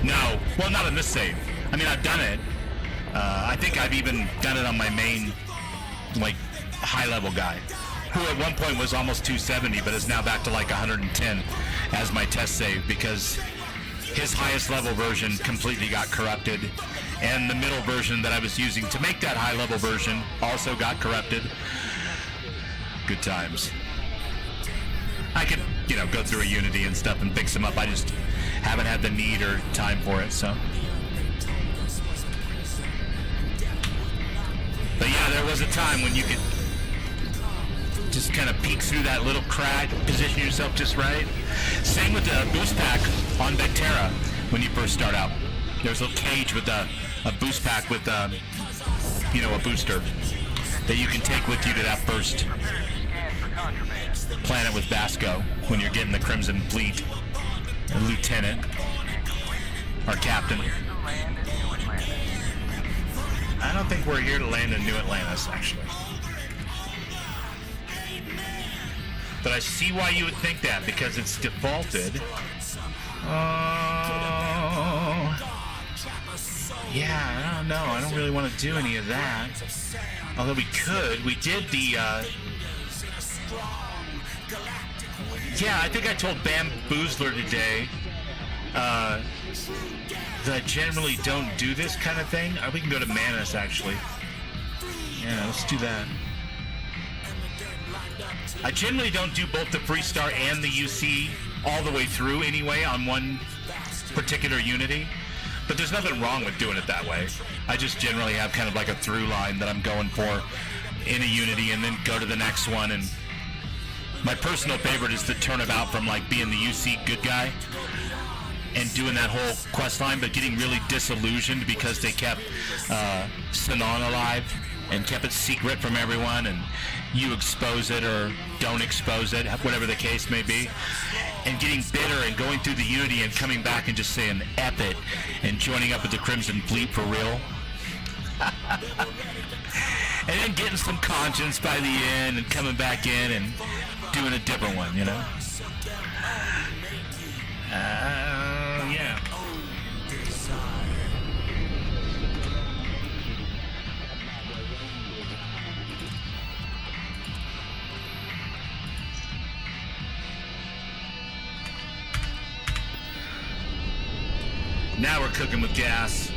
No, well, not in this save. I mean, I've done it. I think I've even done it on my main, like, high-level guy, who at one point was almost 270, but is now back to like 110 as my test save, because his highest level version completely got corrupted, and the middle version that I was using to make that high-level version also got corrupted. Good times. I could, you know, go through a Unity and stuff and fix them up. I just haven't had the need or time for it, so. But yeah, there was a time when you could just kind of peek through that little crack, position yourself just right. Same with the boost pack on Vectera when you first start out. There's a little cage with a boost pack with, you know, a booster that you can take with you to that first planet with Vasco when you're getting the Crimson Fleet Lieutenant or Captain. I don't think we're here to land in New Atlantis, actually. But I see why you would think that, because it's defaulted. Yeah, I don't know. I don't really want to do any of that. Although we could. We did the, yeah, I think I told Bamboozler today, that I generally don't do this kind of thing. We can go to Manus, actually. Yeah, let's do that. I generally don't do both the Freestar and the UC all the way through anyway on one particular Unity, but there's nothing wrong with doing it that way. I just generally have kind of like a through line that I'm going for in a Unity and then go to the next one. And my personal favorite is the turnabout from like being the UC good guy and doing that whole quest line, but getting really disillusioned because they kept Sinon alive and kept it secret from everyone, and you expose it or don't expose it, whatever the case may be, and getting bitter and going through the Unity and coming back and just saying F it and joining up with the Crimson Fleet for real. And then getting some conscience by the end and coming back in and doing a different one, you know? Yeah. Now we're cooking with gas.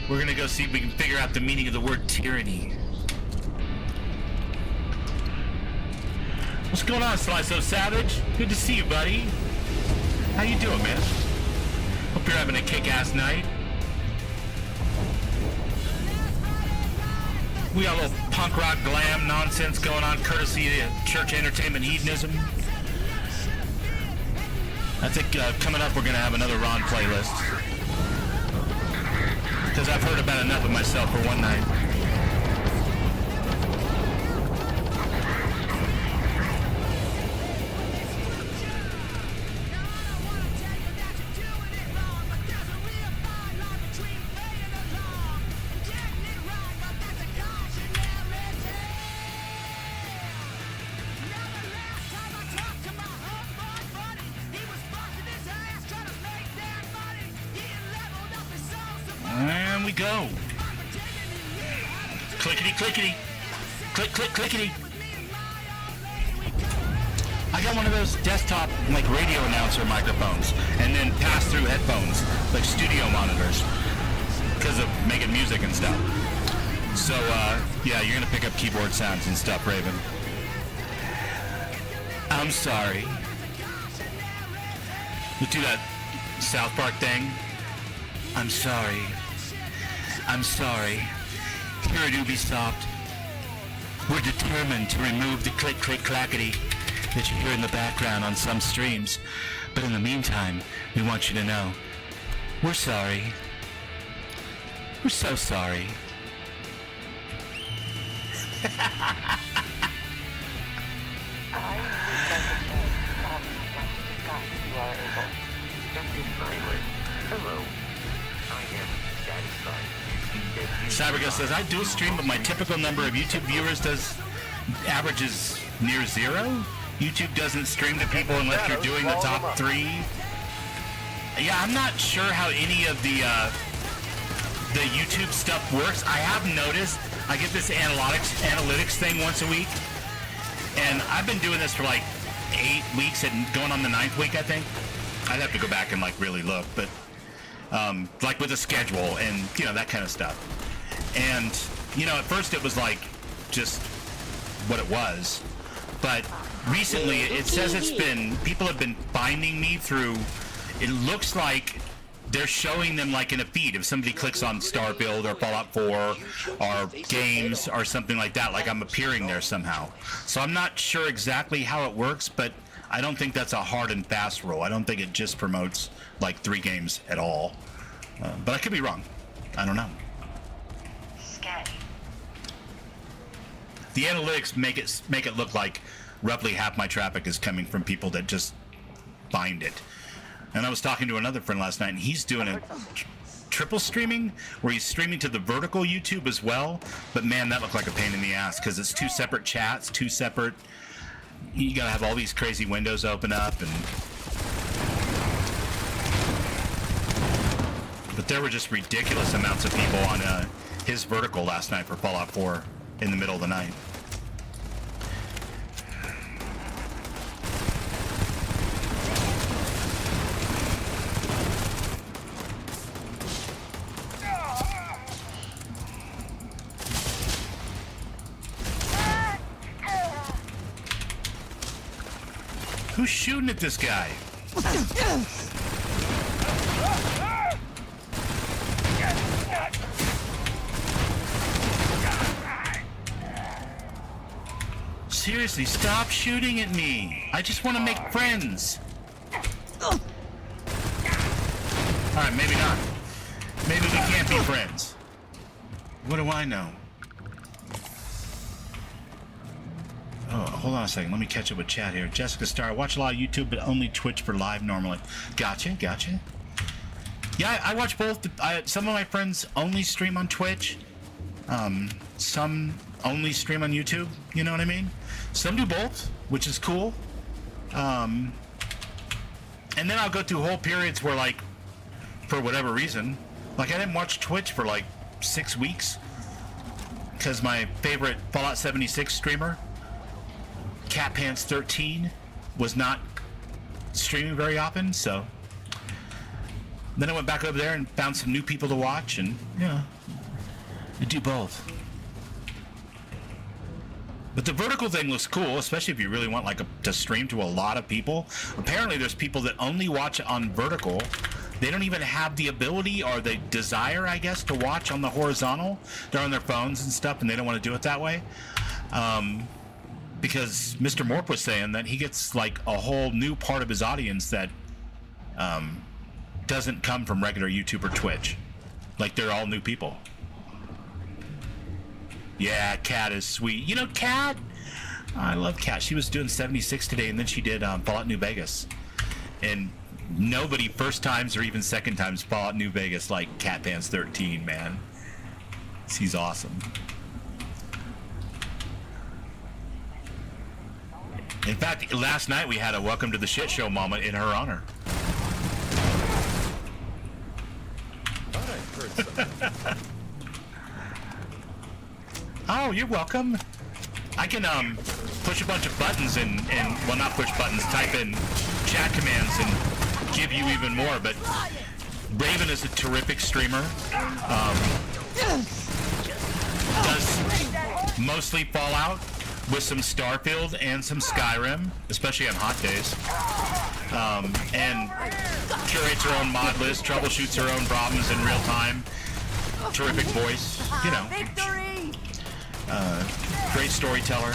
We're gonna go see if we can figure out the meaning of the word tyranny. What's going on, Sliso Savage? Good to see you, buddy. How you doing, man? Hope you're having a kick-ass night. We got a little punk rock glam nonsense going on, courtesy of Church Entertainment Hedonism. I think coming up we're gonna have another Ron playlist, because I've heard about enough of myself for one night. And we go. Clickety clickety. Click click clickety. I got one of those desktop, like, radio announcer microphones, and then pass-through headphones, like studio monitors, because of making music and stuff. So, yeah, you're gonna pick up keyboard sounds and stuff, Raven. I'm sorry. Let's do that South Park thing. I'm sorry. I'm sorry. Here at Ubisoft, we're determined to remove the click-click-clackety that you hear in the background on some streams. But in the meantime, we want you to know, we're sorry. We're so sorry. Cyberghost says, I do stream, but my typical number of YouTube viewers averages near 0. YouTube doesn't stream to people unless you're doing the top 3. Yeah, I'm not sure how any of the YouTube stuff works. I have noticed I get this analytics thing once a week, and I've been doing this for like 8 weeks and going on the 9th week, I think. I'd have to go back and like really look, but like with a schedule and that kind of stuff. And at first it was like just what it was, but recently it says people have been finding me through, it looks like they're showing them like in a feed. If somebody clicks on Starfield or Fallout 4 or games or something like that, like I'm appearing there somehow. So I'm not sure exactly how it works, but I don't think that's a hard and fast rule. I don't think it just promotes like 3 games at all. But I could be wrong. I don't know. The analytics make it look like roughly half my traffic is coming from people that just find it. And I was talking to another friend last night, and he's doing a triple streaming, where he's streaming to the vertical YouTube as well. But man, that looked like a pain in the ass, because it's 2 separate chats, 2 separate... You gotta have all these crazy windows open up, and... But there were just ridiculous amounts of people on his vertical last night for Fallout 4 in the middle of the night. Who's shooting at this guy? Seriously, stop shooting at me. I just want to make friends. Alright, maybe not. Maybe we can't be friends. What do I know? Oh, hold on a second. Let me catch up with chat here. Jessica Star, I watch a lot of YouTube, but only Twitch for live normally. Gotcha. Yeah, I watch both. Some of my friends only stream on Twitch. Some only stream on YouTube. You know what I mean? Some do both, which is cool. And then I'll go through whole periods where, like, for whatever reason, like I didn't watch Twitch for like 6 weeks because my favorite Fallout 76 streamer, CatPants13, was not streaming very often, so then I went back over there and found some new people to watch, and I do both. But the vertical thing looks cool, especially if you really want to stream to a lot of people. Apparently there's people that only watch on vertical. They don't even have the ability or the desire, I guess, to watch on the horizontal. They're on their phones and stuff, and they don't want to do it that way. Because Mr. Morp was saying that he gets like a whole new part of his audience that doesn't come from regular YouTube or Twitch. Like they're all new people. Yeah, Kat is sweet. You know Kat? I love Kat. She was doing 76 today, and then she did Fallout New Vegas. And nobody first times or even second times Fallout New Vegas like CatPants13, man. She's awesome. In fact, last night we had a welcome to the shit show moment in her honor. Thought I heard something. Oh, you're welcome. I can push a bunch of buttons and well, not push buttons, type in chat commands and give you even more. But Raven is a terrific streamer. Does mostly Fallout with some Starfield and some Skyrim, especially on hot days. And curates her own mod list, troubleshoots her own problems in real time. Terrific voice, you know. Great storyteller.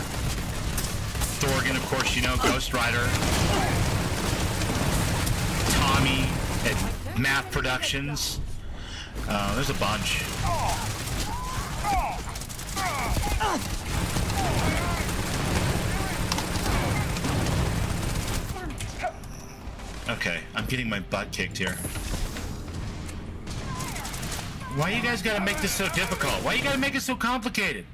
Thorgan, of course, you know, Ghost Rider. Tommy at Math Productions. There's a bunch. Okay, I'm getting my butt kicked here. Why you guys gotta make this so difficult? Why you gotta make it so complicated?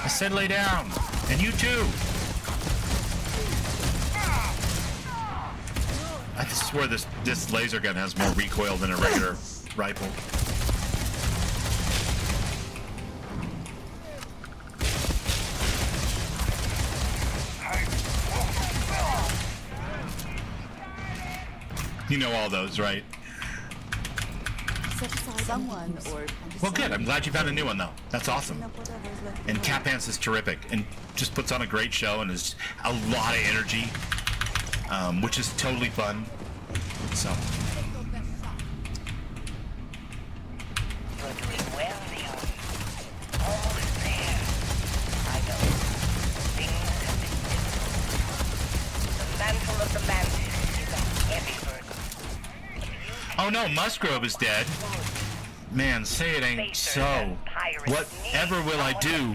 I said lay down. And you too. I swear this laser gun has more recoil than a regular rifle. You know all those, right? Someone or... Well, good. I'm glad you found a new one, though. That's awesome. And Cat Pants is terrific and just puts on a great show and is a lot of energy, which is totally fun. So. Oh no, Musgrove is dead. Man, say it ain't so. Whatever will I do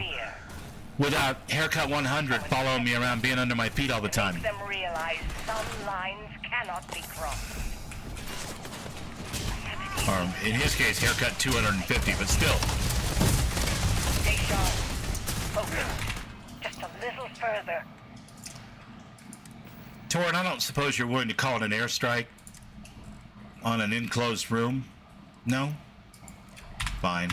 without Haircut 100 following me around being under my feet all the time? Them realize some lines cannot be crossed. Or in his case, Haircut 250, but still. Stay sharp. Focus. Just a little further. Torin, I don't suppose you're willing to call it an airstrike on an enclosed room? No? Fine.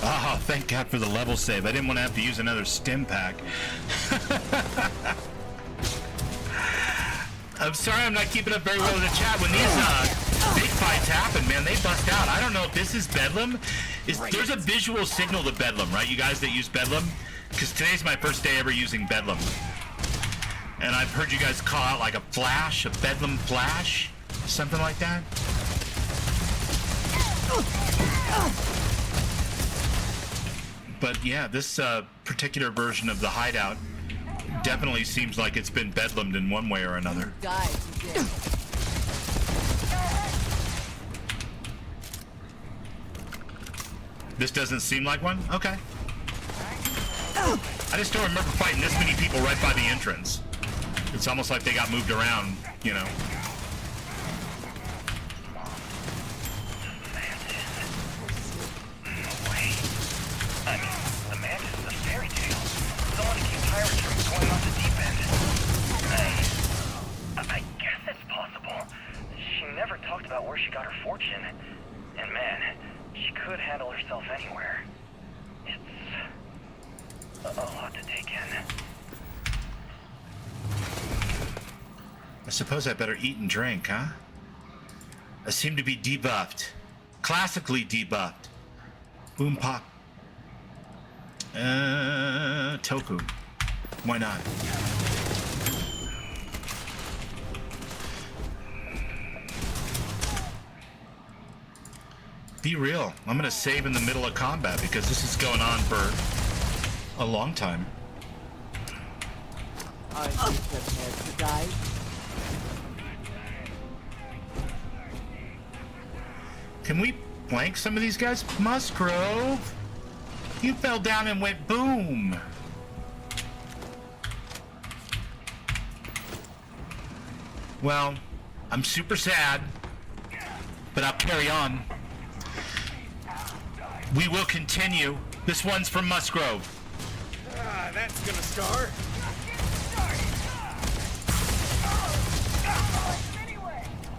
Oh, thank God for the level save. I didn't want to have to use another stim pack. I'm sorry I'm not keeping up very well in the chat. When these big fights happen, man, they bust out. I don't know if this is Bedlam. There's a visual signal to Bedlam, right? You guys that use Bedlam? Because today's my first day ever using Bedlam. And I've heard you guys call out like a flash, a Bedlam flash, something like that. But yeah, this particular version of the hideout definitely seems like it's been bedlamed in one way or another. This doesn't seem like one? Okay. I just don't remember fighting this many people right by the entrance. It's almost like they got moved around, you know. I guess it's possible. She never talked about where she got her fortune. And man, she could handle herself anywhere. It's a lot to take in. I suppose I better eat and drink, huh? I seem to be debuffed. Classically debuffed. Boom pop. Toku. Why not? Be real. I'm gonna save in the middle of combat because this is going on for a long time. Are you prepared to die? Can we flank some of these guys? Musgrove! You fell down and went boom! Well, I'm super sad, but I'll carry on. We will continue. This one's from Musgrove. Ah, that's gonna scar.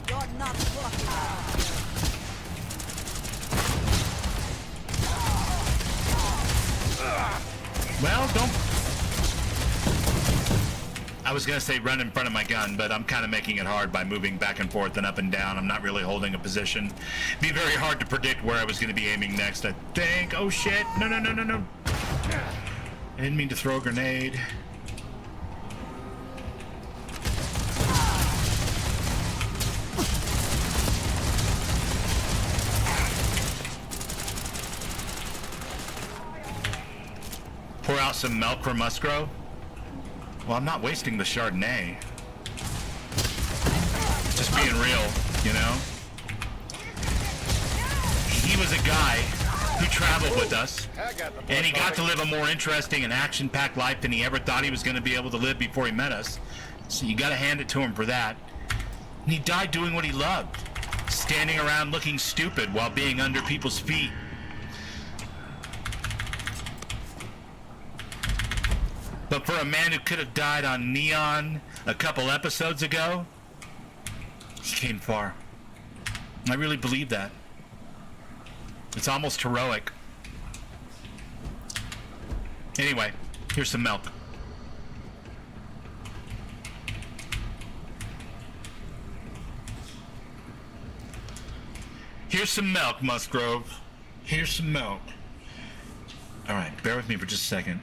You're not walking out. Well, don't... I was going to say run in front of my gun, but I'm kind of making it hard by moving back and forth and up and down. I'm not really holding a position. It'd be very hard to predict where I was going to be aiming next, I think. Oh, shit. No, no, no, no, no. I didn't mean to throw a grenade. Pour out some milk for Musgrove. Well, I'm not wasting the Chardonnay. Just being real, you know? He was a guy who traveled with us, and he got to live a more interesting and action-packed life than he ever thought he was going to be able to live before he met us. So you got to hand it to him for that. And he died doing what he loved, standing around looking stupid while being under people's feet. But for a man who could have died on Neon a couple episodes ago, he came far. I really believe that. It's almost heroic. Anyway, here's some milk. Here's some milk, Musgrove. Here's some milk. All right, bear with me for just a second.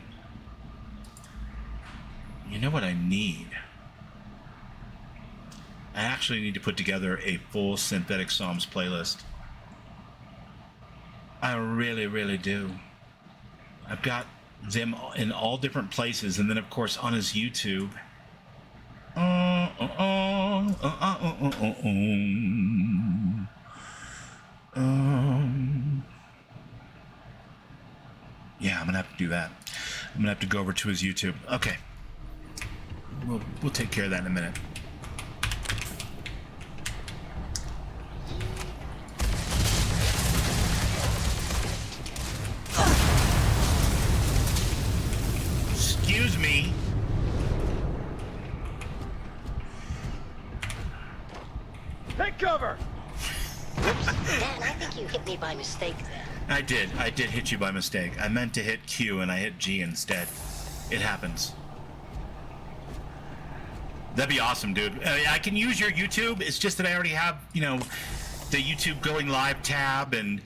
You know what I need? I actually need to put together a full Synthetic Psalms playlist. I really, really do. I've got them in all different places, and then of course on his YouTube. Yeah, I'm gonna have to do that. I'm gonna have to go over to his YouTube. Okay. We'll take care of that in a minute. Excuse me. Take cover! Dan, I think you hit me by mistake there. I did hit you by mistake. I meant to hit Q and I hit G instead. It happens. That'd be awesome, dude. I can use your YouTube. It's just that I already have, you know, the YouTube going live tab, and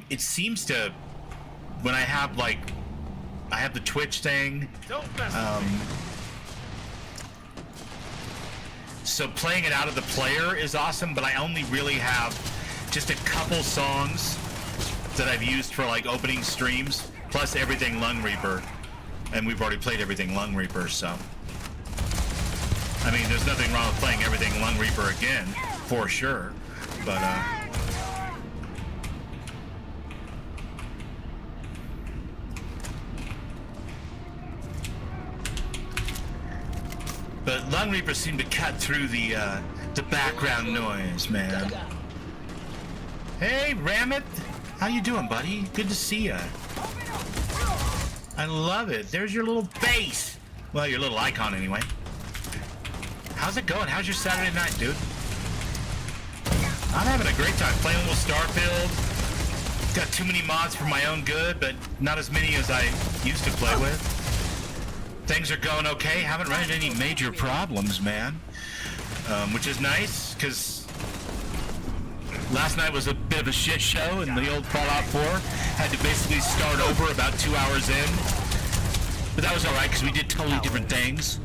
it seems to, when I have like, I have the Twitch thing. Don't mess with me. So playing it out of the player is awesome, but I only really have just a couple songs that I've used for like opening streams, plus everything Lung Reaper, and we've already played everything Lung Reaper, so. I mean, there's nothing wrong with playing everything Lung Reaper again, for sure, but Lung Reaper seemed to cut through the background noise, man. Hey, Ramit, how you doing, buddy? Good to see ya. I love it. There's your little face. Well, your little icon, anyway. How's it going? How's your Saturday night, dude? I'm having a great time playing a little Starfield. Got too many mods for my own good, but not as many as I used to play with. Things are going okay. Haven't run into any major problems, man. Which is nice, because last night was a bit of a shit show in the old Fallout 4. Had to basically start over about 2 hours in. But that was alright, because we did totally different things.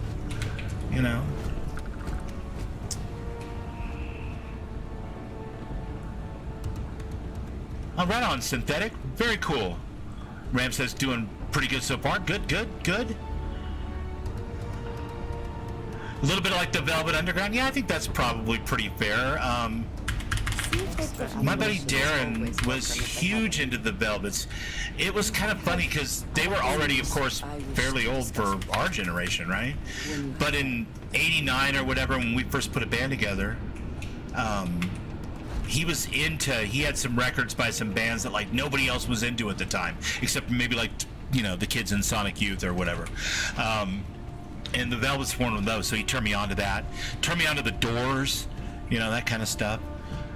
You know? Oh, right on, Synthetic. Very cool. Ram says doing pretty good so far. Good, good, good. A little bit like the Velvet Underground. Yeah, I think that's probably pretty fair. My buddy Darren was huge into the Velvets. It was kind of funny because they were already, of course, fairly old for our generation, right? But in '89 or whatever, when we first put a band together, he had some records by some bands that like nobody else was into at the time, except maybe like you know, the kids in Sonic Youth or whatever. And the Velvet's one of those, so he turned me on to that. Turned me on to the Doors, you know, that kind of stuff.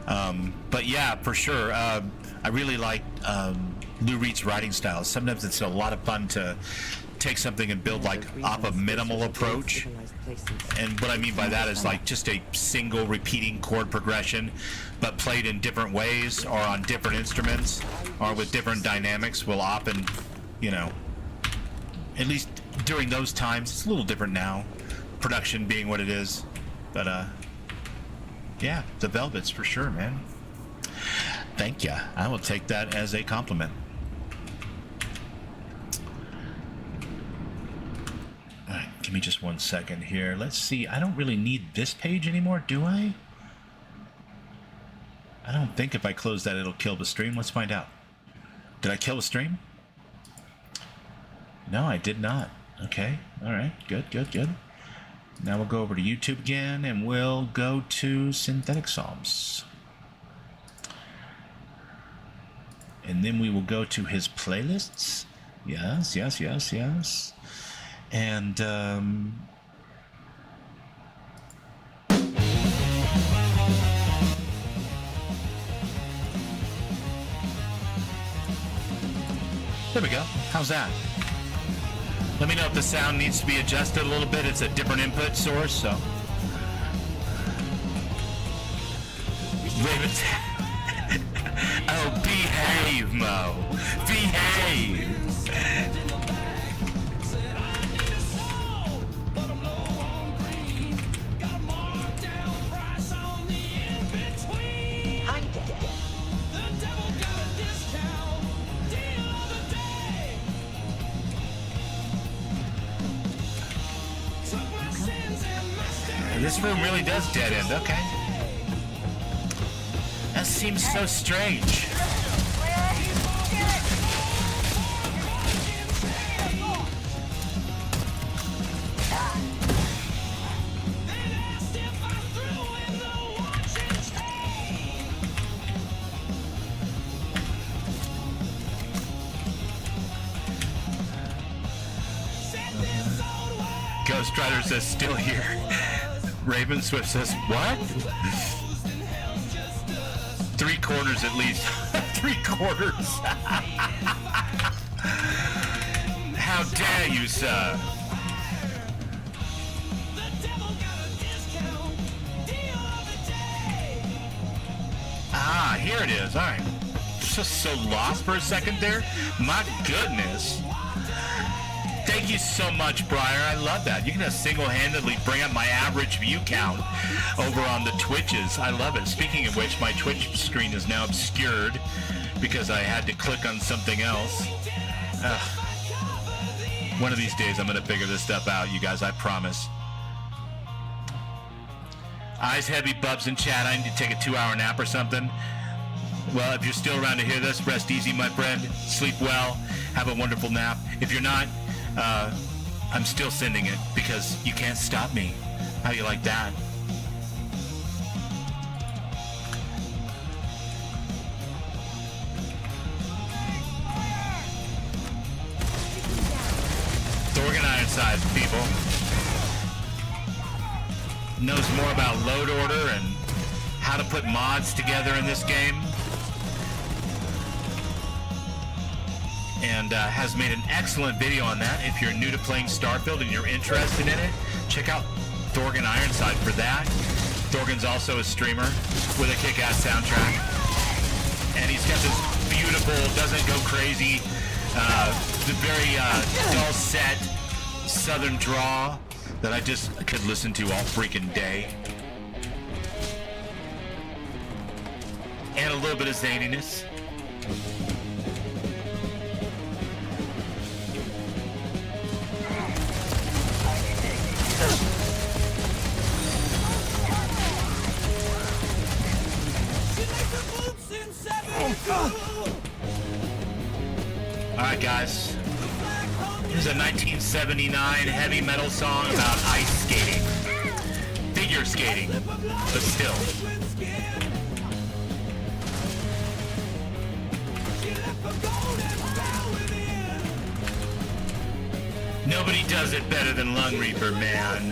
But yeah, for sure, I really like Lou Reed's writing style. Sometimes it's a lot of fun to take something and build like off a minimal approach. And what I mean by that is like just a single repeating chord progression, but played in different ways or on different instruments or with different dynamics will often, you know, at least during those times, it's a little different now, production being what it is. But yeah, the Velvets for sure, man. Thank you. I will take that as a compliment. All right, give me just 1 second here. Let's see. I don't really need this page anymore, do I? I don't think if I close that, it'll kill the stream. Let's find out. Did I kill the stream? No, I did not. Okay. All right. Good, good, good. Now we'll go over to YouTube again, and we'll go to Synthetic Psalms. And then we will go to his playlists. Yes, yes, yes, yes. And, there we go. How's that? Let me know if the sound needs to be adjusted a little bit. It's a different input source, so. Ravens. Oh, behave, Mo. Behave. This room really does dead end, okay. That seems so strange. Ghost Rider says still here. Raven Swift says, what? 3 quarters at least. 3 quarters. How dare you, sir? Ah, here it is. All right. Just so lost for a second there. My goodness. Thank you so much, Briar. I love that. You can just single-handedly bring up my average view count over on the Twitches. I love it. Speaking of which, my Twitch screen is now obscured because I had to click on something else. One of these days, I'm going to figure this stuff out, you guys. I promise. Eyes heavy, Bubs in chat. I need to take a 2-hour nap or something. Well, if you're still around to hear this, rest easy, my friend. Sleep well. Have a wonderful nap. If you're not, I'm still sending it because you can't stop me. How do you like that? Thorgan Ironside, people. Knows more about load order and how to put mods together in this game. And has made an excellent video on that. If you're new to playing Starfield and you're interested in it, check out Thorgan Ironside for that. Thorgan's also a streamer with a kick-ass soundtrack. And he's got this beautiful, doesn't go crazy, very dull-set southern drawl that I just could listen to all freaking day. And a little bit of zaniness. Alright guys, here's a 1979 heavy metal song about ice skating. Figure skating, but still. Nobody does it better than Lung Reaper, man.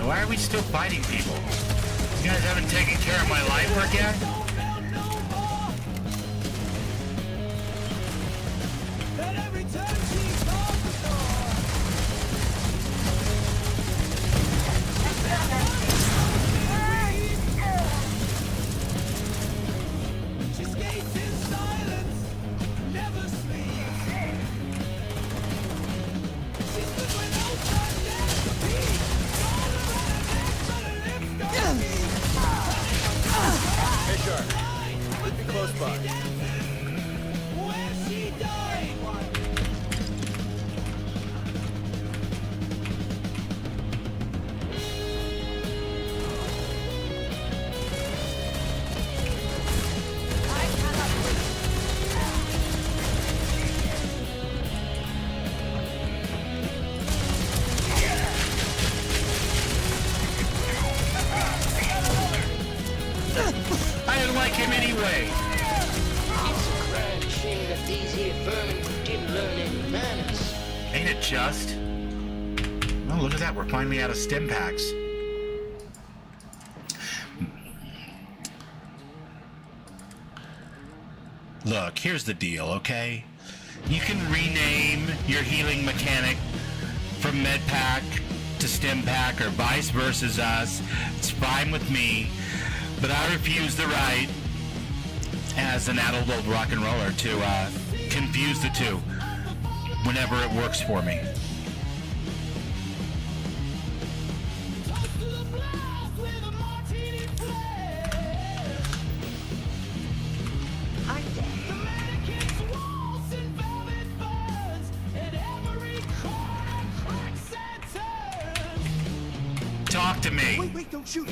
Why are we still fighting people? You guys haven't taken care of my life work yet? Finally out of stim packs. Look, here's the deal, okay? You can rename your healing mechanic from med pack to stim pack or vice versa us. It's fine with me, but I refuse the right as an adult old rock and roller to confuse the two whenever it works for me. Talk to me. Wait, don't shoot.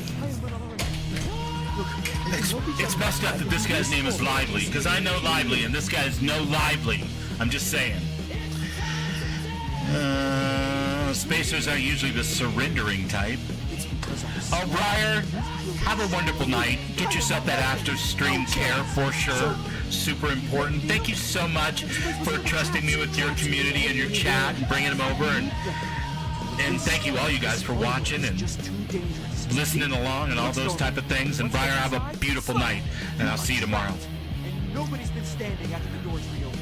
It's messed up that this guy's name is Lively, because I know Lively, and this guy's no Lively. I'm just saying. Spacers are usually the surrendering type. Oh, Briar, have a wonderful night. Get yourself that after stream care for sure. Super important. Thank you so much for trusting me with your community and your chat and bringing them over. And thank you all you guys for watching and listening along and all those type of things. And Briar, have a beautiful night. And I'll see you tomorrow. And nobody's been standing after the doors reopened.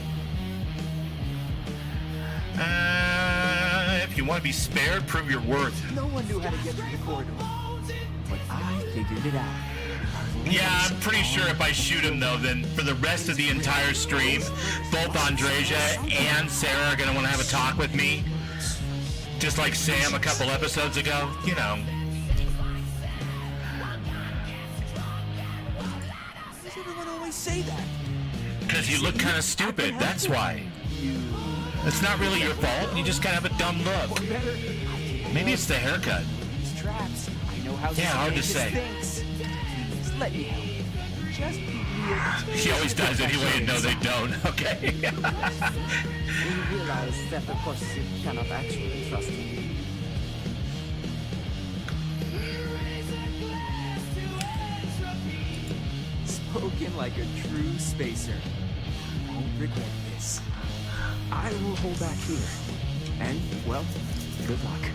If you want to be spared, prove your worth. No one knew how to get through the corridor. But I figured it out. Yeah, I'm pretty sure if I shoot him, though, then for the rest of the entire stream, both Andreja and Sarah are going to want to have a talk with me. Just like Sam a couple episodes ago, you know. Why does everyone always say that? Because you look kind of stupid, that's why. It's not really your fault, you just kind of have a dumb look. Maybe it's the haircut. Yeah, hard to say. Let me help you. Just be real. She always does anyway, and no, they don't. Okay. You realize that of course you cannot actually trust me. Spoken like a true spacer. I won't regret this. I will hold back here. And, well, good luck.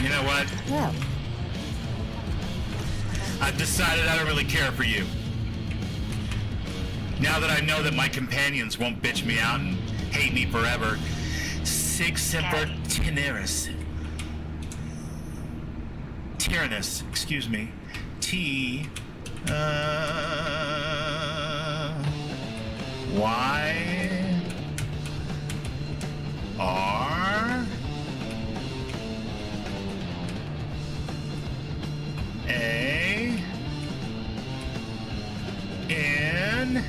You know what? Well, I've decided I don't really care for you. Now that I know that my companions won't bitch me out and hate me forever. Sig Semper Tyrannis. Tyrannus, excuse me. T... Y... R... A... N...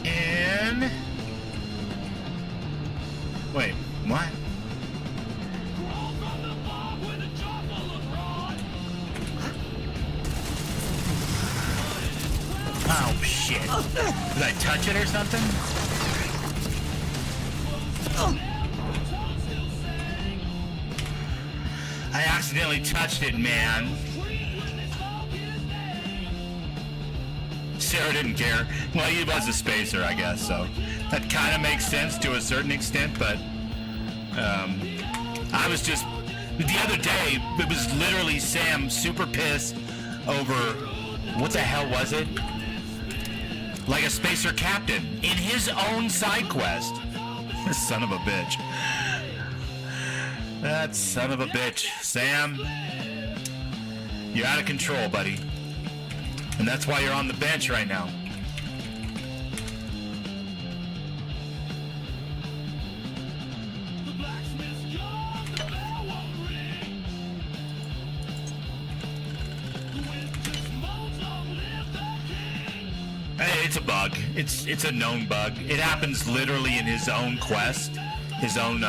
N... Wait, what? Oh, shit. Did I touch it or something? I accidentally touched it, man. Sarah didn't care. Well, he was a spacer, I guess, so that kind of makes sense to a certain extent, but I was just... The other day, it was literally Sam super pissed over... What the hell was it? Like a spacer captain in his own side quest. Son of a bitch. That son of a bitch. Sam, you're out of control, buddy. And that's why you're on the bench right now. Hey, it's a bug. It's a known bug. It happens literally in his own quest, his own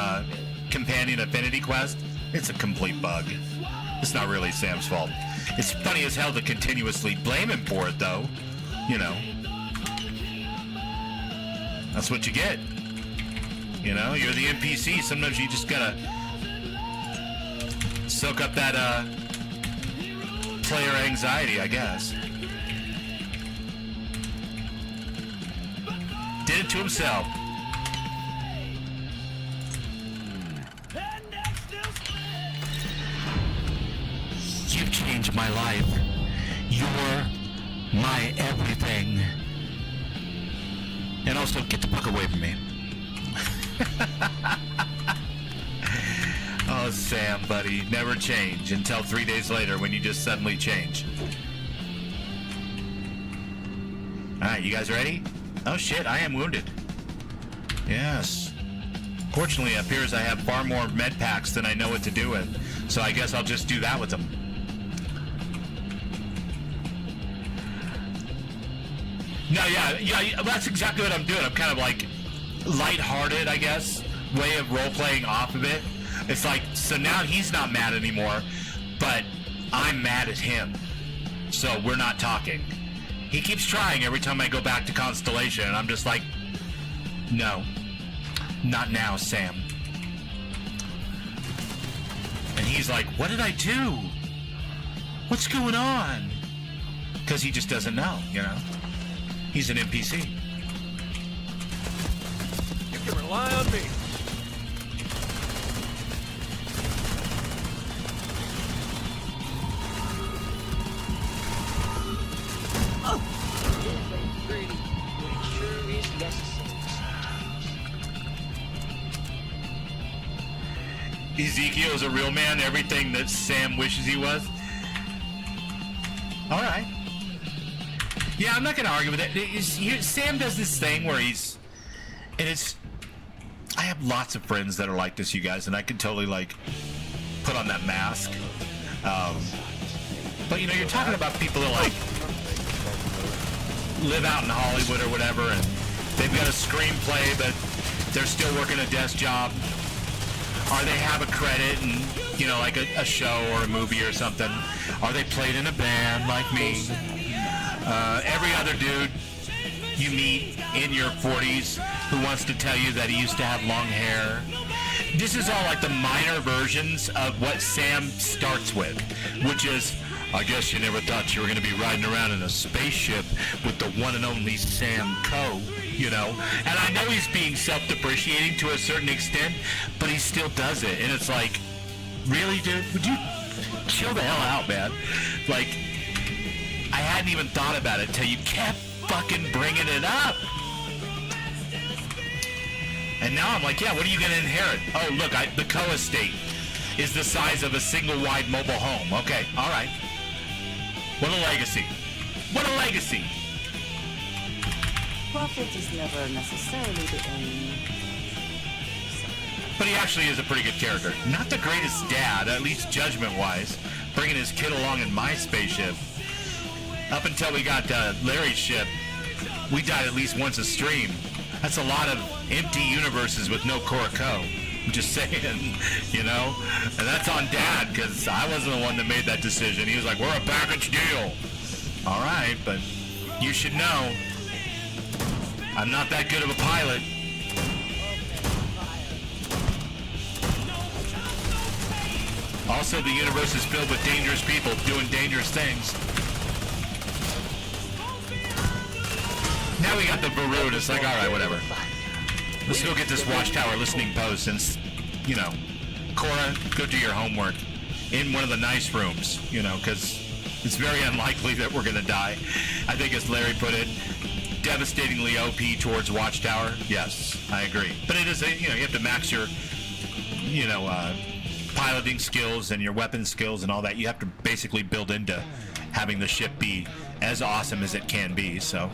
companion affinity quest. It's a complete bug. It's not really Sam's fault. It's funny as hell to continuously blame him for it, though. You know. That's what you get. You know, you're the NPC. Sometimes you just gotta soak up that player anxiety, I guess. Did it to himself. You've changed my life. You're my everything. And also, get the fuck away from me. Oh, Sam, buddy, never change until 3 days later when you just suddenly change. Alright, you guys ready? Oh shit, I am wounded. Yes. Fortunately, it appears I have far more med packs than I know what to do with, so I guess I'll just do that with them. No, yeah, that's exactly what I'm doing. I'm kind of like lighthearted, I guess, way of role-playing off of it. It's like, so now he's not mad anymore, but I'm mad at him. So we're not talking. He keeps trying every time I go back to Constellation, and I'm just like, no, not now, Sam. And he's like, what did I do? What's going on? Because he just doesn't know, you know? He's an NPC. You can rely on me. Ezekiel is a real man, everything that Sam wishes he was. All right. Yeah, I'm not going to argue with it. Sam does this thing where he's... And it's... I have lots of friends that are like this, you guys, and I can totally, like, put on that mask. But, you know, you're talking about people that, like, live out in Hollywood or whatever, and they've got a screenplay, but they're still working a desk job. Or they have a credit and, you know, like a show or a movie or something. Or they played in a band like me. Every other dude you meet in your 40s who wants to tell you that he used to have long hair. This is all like the minor versions of what Sam starts with, which is, I guess you never thought you were going to be riding around in a spaceship with the one and only Sam Coe, you know? And I know he's being self-depreciating to a certain extent, but he still does it. And it's like, really, dude? Would you chill the hell out, man? Like, I hadn't even thought about it until you kept fucking bringing it up. And now I'm like, yeah, what are you going to inherit? Oh, look, the Coe estate is the size of a single-wide mobile home. Okay, all right. What a legacy. What a legacy. Profit is never necessarily the aim. But he actually is a pretty good character. Not the greatest dad, at least judgment-wise, bringing his kid along in my spaceship. Up until we got Larry's ship, we died at least once a stream. That's a lot of empty universes with no core Coe. I'm just saying, you know? And that's on Dad, because I wasn't the one that made that decision. He was like, we're a package deal. All right, but you should know, I'm not that good of a pilot. Also, the universe is filled with dangerous people doing dangerous things. Now we got the Varun. It's like, all right, whatever. Let's go get this Watchtower listening post and, you know, Cora, go do your homework in one of the nice rooms, you know, because it's very unlikely that we're going to die. I think, as Larry put it, devastatingly OP towards Watchtower. Yes, I agree. But it is, you know, you have to max your, you know, piloting skills and your weapon skills and all that. You have to basically build into having the ship be as awesome as it can be, so.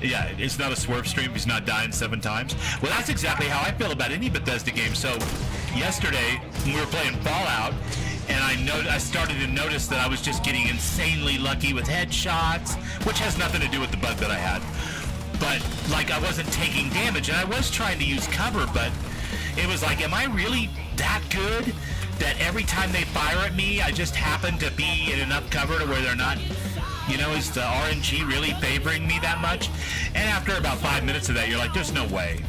Yeah, it's not a swerve stream. He's not dying 7 times. Well, that's exactly how I feel about any Bethesda game. So, yesterday, when we were playing Fallout, and I started to notice that I was just getting insanely lucky with headshots, which has nothing to do with the bug that I had. But, like, I wasn't taking damage, and I was trying to use cover, but it was like, am I really that good that every time they fire at me, I just happen to be in enough cover to where they're not... You know, is the RNG really favoring me that much? And after about 5 minutes of that, you're like, there's no way,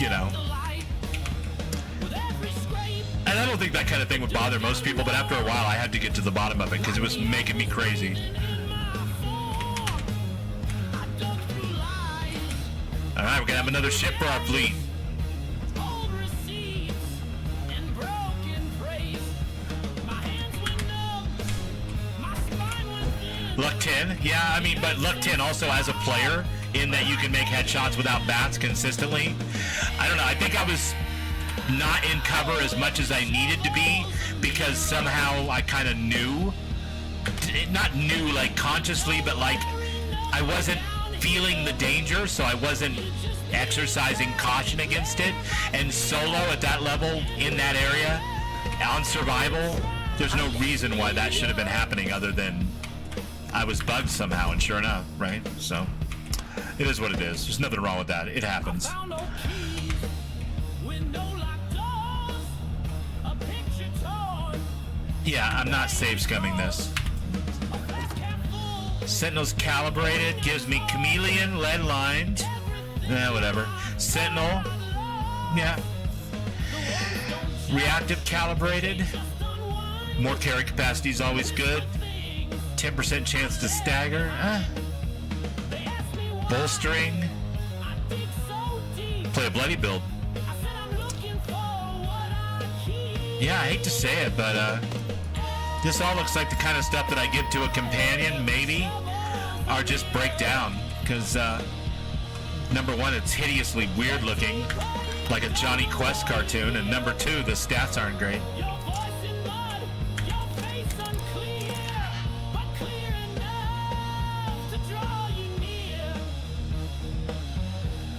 you know. And I don't think that kind of thing would bother most people, but after a while, I had to get to the bottom of it because it was making me crazy. All right, we're gonna have another ship for our fleet. Luck 10, yeah, I mean, but Luck 10 also as a player, in that you can make headshots without bats consistently. I don't know, I think I was not in cover as much as I needed to be, because somehow I kind of knew, not knew like consciously, but like I wasn't feeling the danger, so I wasn't exercising caution against it. And solo at that level, in that area, on survival, there's no reason why that should have been happening other than I was bugged somehow, and sure enough, right? So, it is what it is. There's nothing wrong with that. It happens. Yeah, I'm not save scumming this. Sentinel's calibrated, gives me chameleon, lead lined. Whatever. Sentinel, yeah. Reactive calibrated. More carry capacity is always good. 10% chance to stagger. Bolstering. Play a bloody build. Yeah, I hate to say it, but this all looks like the kind of stuff that I give to a companion, maybe, or just break down. Because, number one, it's hideously weird looking, like a Johnny Quest cartoon, and number two, the stats aren't great.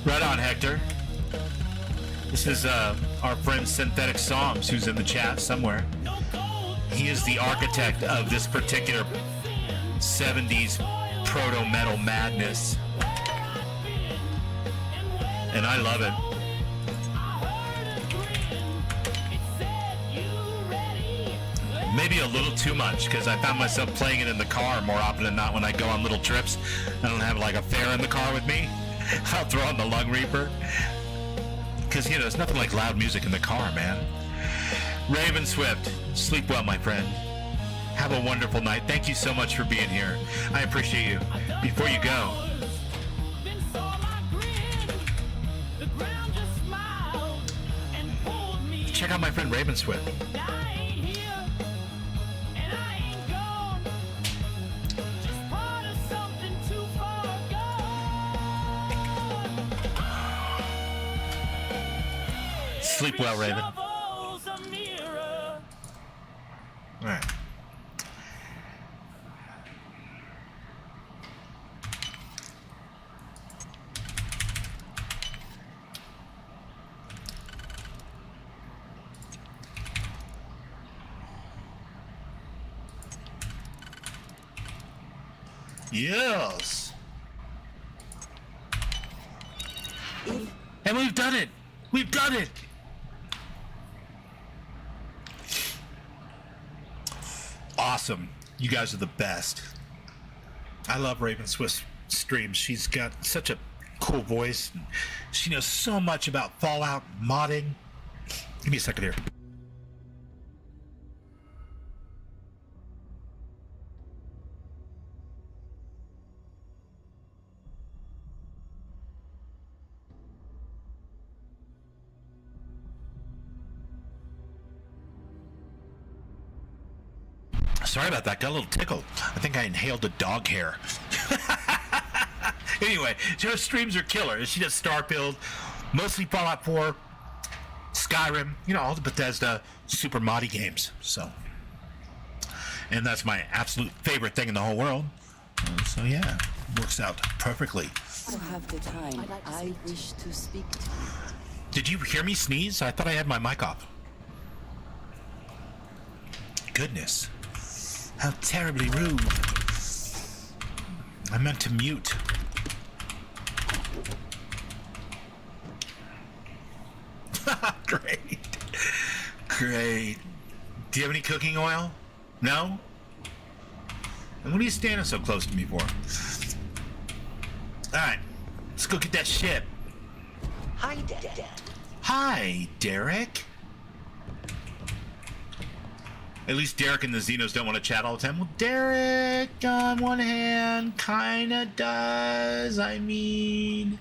Right on, Hector. This is our friend Synthetic Psalms, who's in the chat somewhere. He is the architect of this particular 70s proto-metal madness. And I love it. Maybe a little too much, because I found myself playing it in the car more often than not when I go on little trips. I don't have like a fare in the car with me. I'll throw on the Lung Reaper. Because, you know, there's nothing like loud music in the car, man. Raven Swift, sleep well, my friend. Have a wonderful night. Thank you so much for being here. I appreciate you. Before you go, check out my friend Raven Swift. Sleep well, Raven. All right. Yes. And we've done it. We've done it. Awesome. You guys are the best. I love Raven Swiss streams. She's got such a cool voice. She knows so much about Fallout modding. Give me a second here. Sorry about that. Got a little tickle. I think I inhaled a dog hair. Anyway, her streams are killer. She does Starfield, mostly Fallout 4, Skyrim, you know, all the Bethesda super moddy games. So, and that's my absolute favorite thing in the whole world. So yeah, works out perfectly. You have the time. I wish to speak to you. Did you hear me sneeze? I thought I had my mic off. Goodness. How terribly rude. I meant to mute. Great. Great. Do you have any cooking oil? No? And what are you standing so close to me for? Alright. Let's go get that ship. Hi, Dad. Hi, Derek. At least Derek and the Xenos don't want to chat all the time. Well, Derek, on one hand, kinda does. I mean,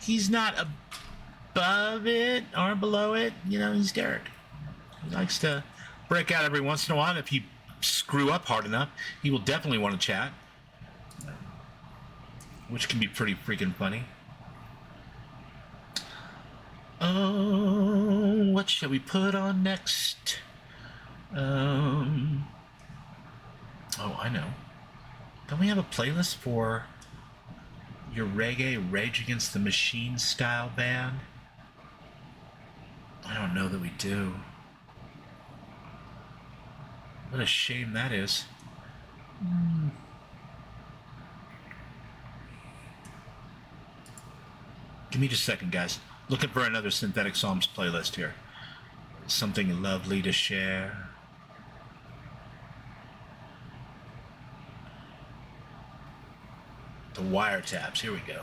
he's not above it or below it. You know, he's Derek. He likes to break out every once in a while. If you screw up hard enough, he will definitely want to chat. Which can be pretty freaking funny. Oh, what shall we put on next? Oh, I know. Don't we have a playlist for your reggae Rage Against the Machine style band? I don't know that we do. What a shame that is. Give me just a second, guys. Looking for another Synthetic Psalms playlist here. Something lovely to share. The wiretaps, here we go.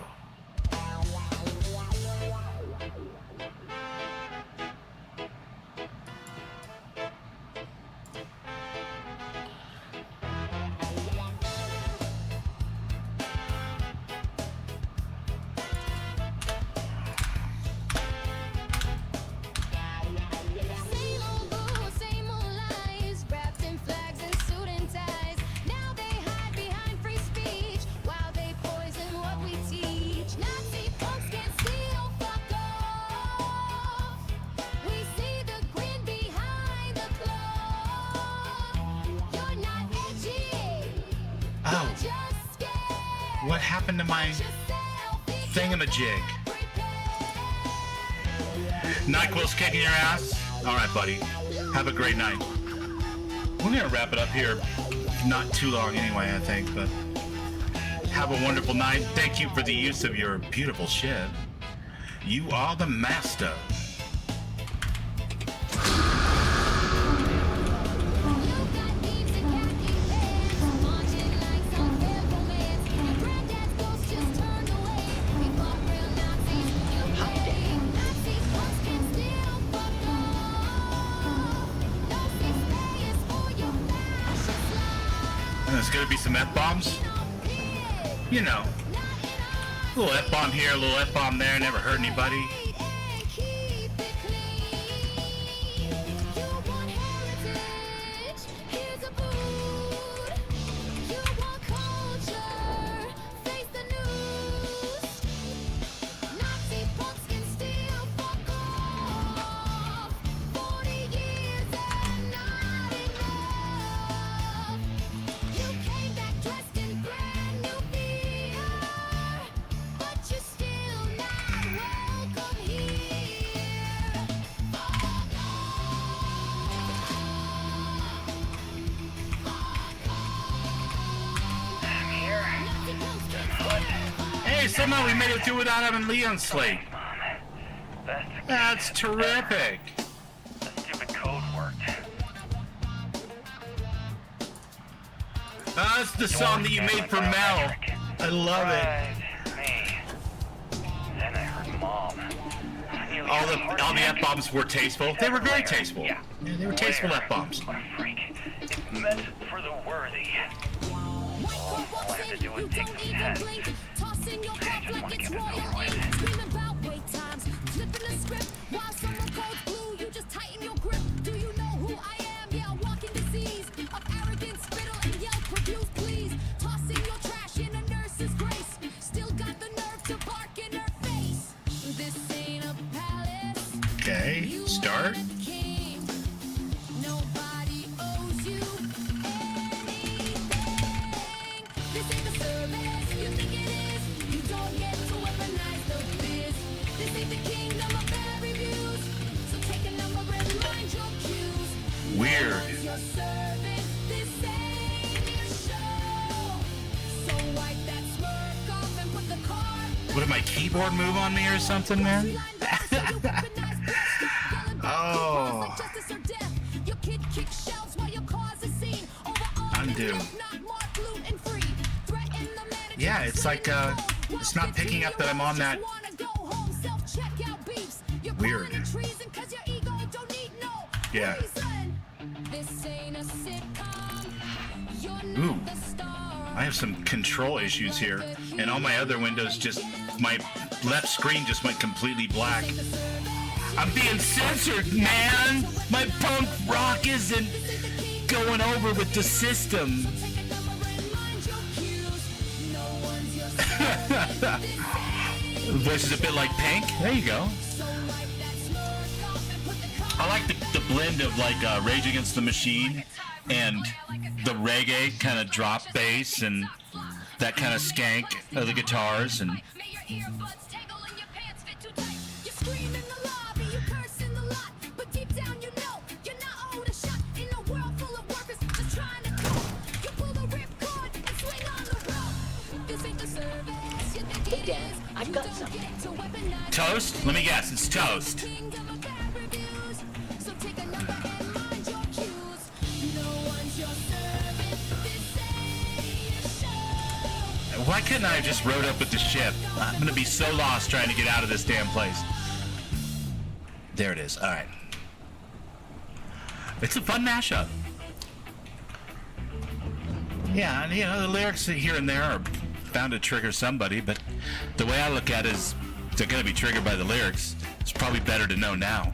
What happened to my thingamajig? NyQuil's kicking your ass? Alright, buddy. Have a great night. We're gonna wrap it up here. Not too long anyway, I think, but have a wonderful night. Thank you for the use of your beautiful ship. You are the master. There's gonna be some F-bombs. You know. A little F-bomb here, a little F-bomb there, never hurt anybody. Somehow we made it through without having Leon slate. That's terrific. The stupid code worked. That's the song that you made for Mel. I love it. Then I heard Mom. All the F-bombs were tasteful. They were very tasteful. Yeah, they were tasteful F-bombs. What a freak. It's meant for the worthy. All I have to do is take some tests. I just want to get this over with. Okay, start. Weird. What did my keyboard move on me or something, man? Oh. Undo. Yeah, it's like it's not picking up that I'm on that. Weird. Yeah. Ooh. I have some control issues here, and all my other windows just, my left screen just went completely black. I'm being censored, man! My punk rock isn't going over with the system. The voice is a bit like Pink. There you go. I like the blend of like Rage Against the Machine and the reggae kind of drop bass and that kind of skank of the guitars and. Hey, Dad, I've got something. Toast? Let me guess, it's toast. Why couldn't I have just rode up with the ship? I'm gonna be so lost trying to get out of this damn place. There it is, alright. It's a fun mashup. Yeah, and you know, the lyrics here and there are bound to trigger somebody, but the way I look at it is they're gonna be triggered by the lyrics. It's probably better to know now.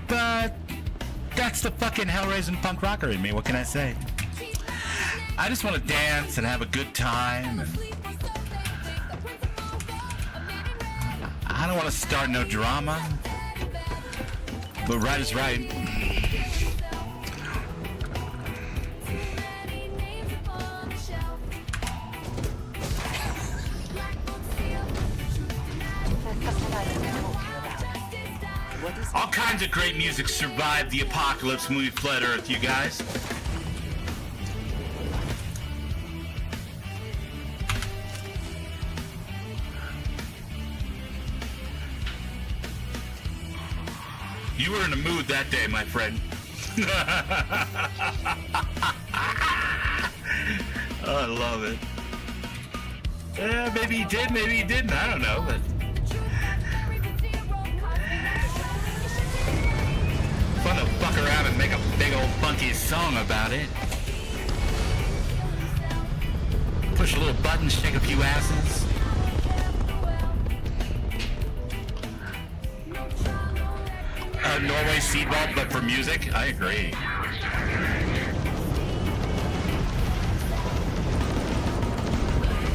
But that's the fucking hell-raising punk rocker in me, what can I say? I just want to dance and have a good time. And I don't want to start no drama, but right is right. All kinds of great music survived the apocalypse when we fled Earth, you guys. You were in a mood that day, my friend. Oh, I love it. Yeah, maybe he did, maybe he didn't. I don't know, but fun to fuck around and make a big old funky song about it. Push a little button, shake a few asses. Norway seed vault, but for music, I agree.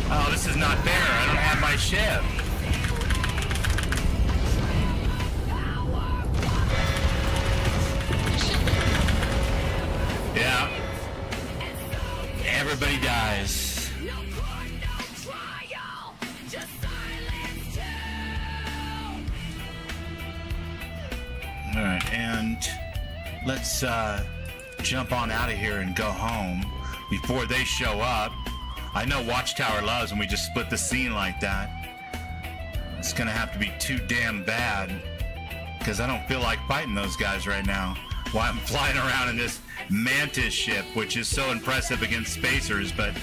Oh, this is not fair. I don't have my ship. Yeah. Everybody dies. Alright, and let's jump on out of here and go home before they show up. I know Watchtower loves when we just split the scene like that. It's gonna have to be too damn bad, because I don't feel like fighting those guys right now. while I'm flying around in this Mantis ship, which is so impressive against spacers, but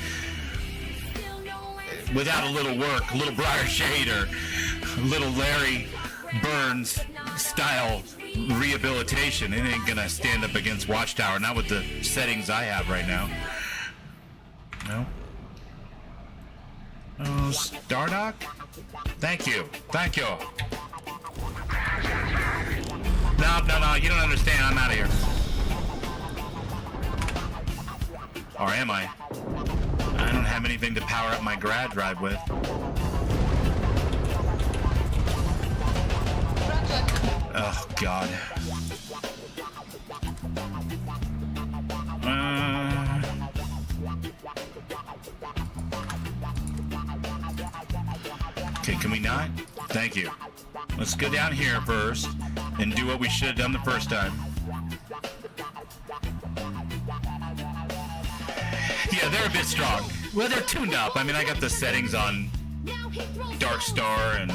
without a little work, a little Briar Shade or a little Larry Burns style rehabilitation, it ain't gonna stand up against Watchtower, not with the settings I have right now. No. Oh, Stardock? Thank you. Thank you. No, you don't understand. I'm out of here. Or am I? I don't have anything to power up my grad drive with. Oh, God. Okay, can we not? Thank you. Let's go down here first and do what we should have done the first time. Yeah, they're a bit strong. Well, they're tuned up. I mean, I got the settings on Darkstar and...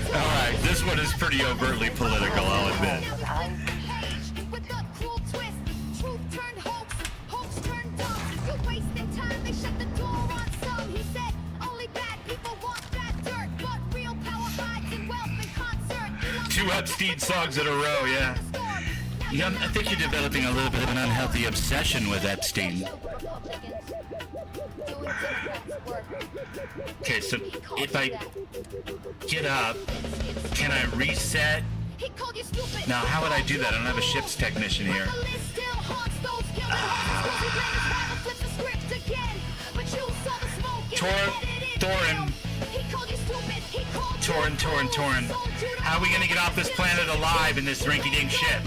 Alright, this one is pretty overtly political, I'll admit. Two Epstein songs in a row, yeah. Yeah, I think you're developing a little bit of an unhealthy obsession with Epstein. Okay, so if I get up, can I reset? Now, how would I do that? I don't have a ship's technician here. Torin. How are we gonna get off this planet alive in this rinky-dink ship?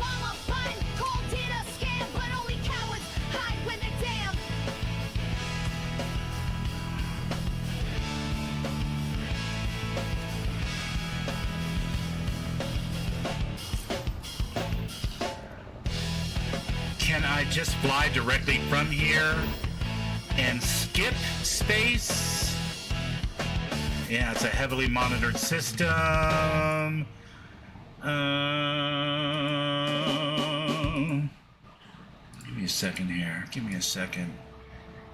Can I just fly directly from here and skip space? Yeah, it's a heavily monitored system. Give me a second here. Give me a second.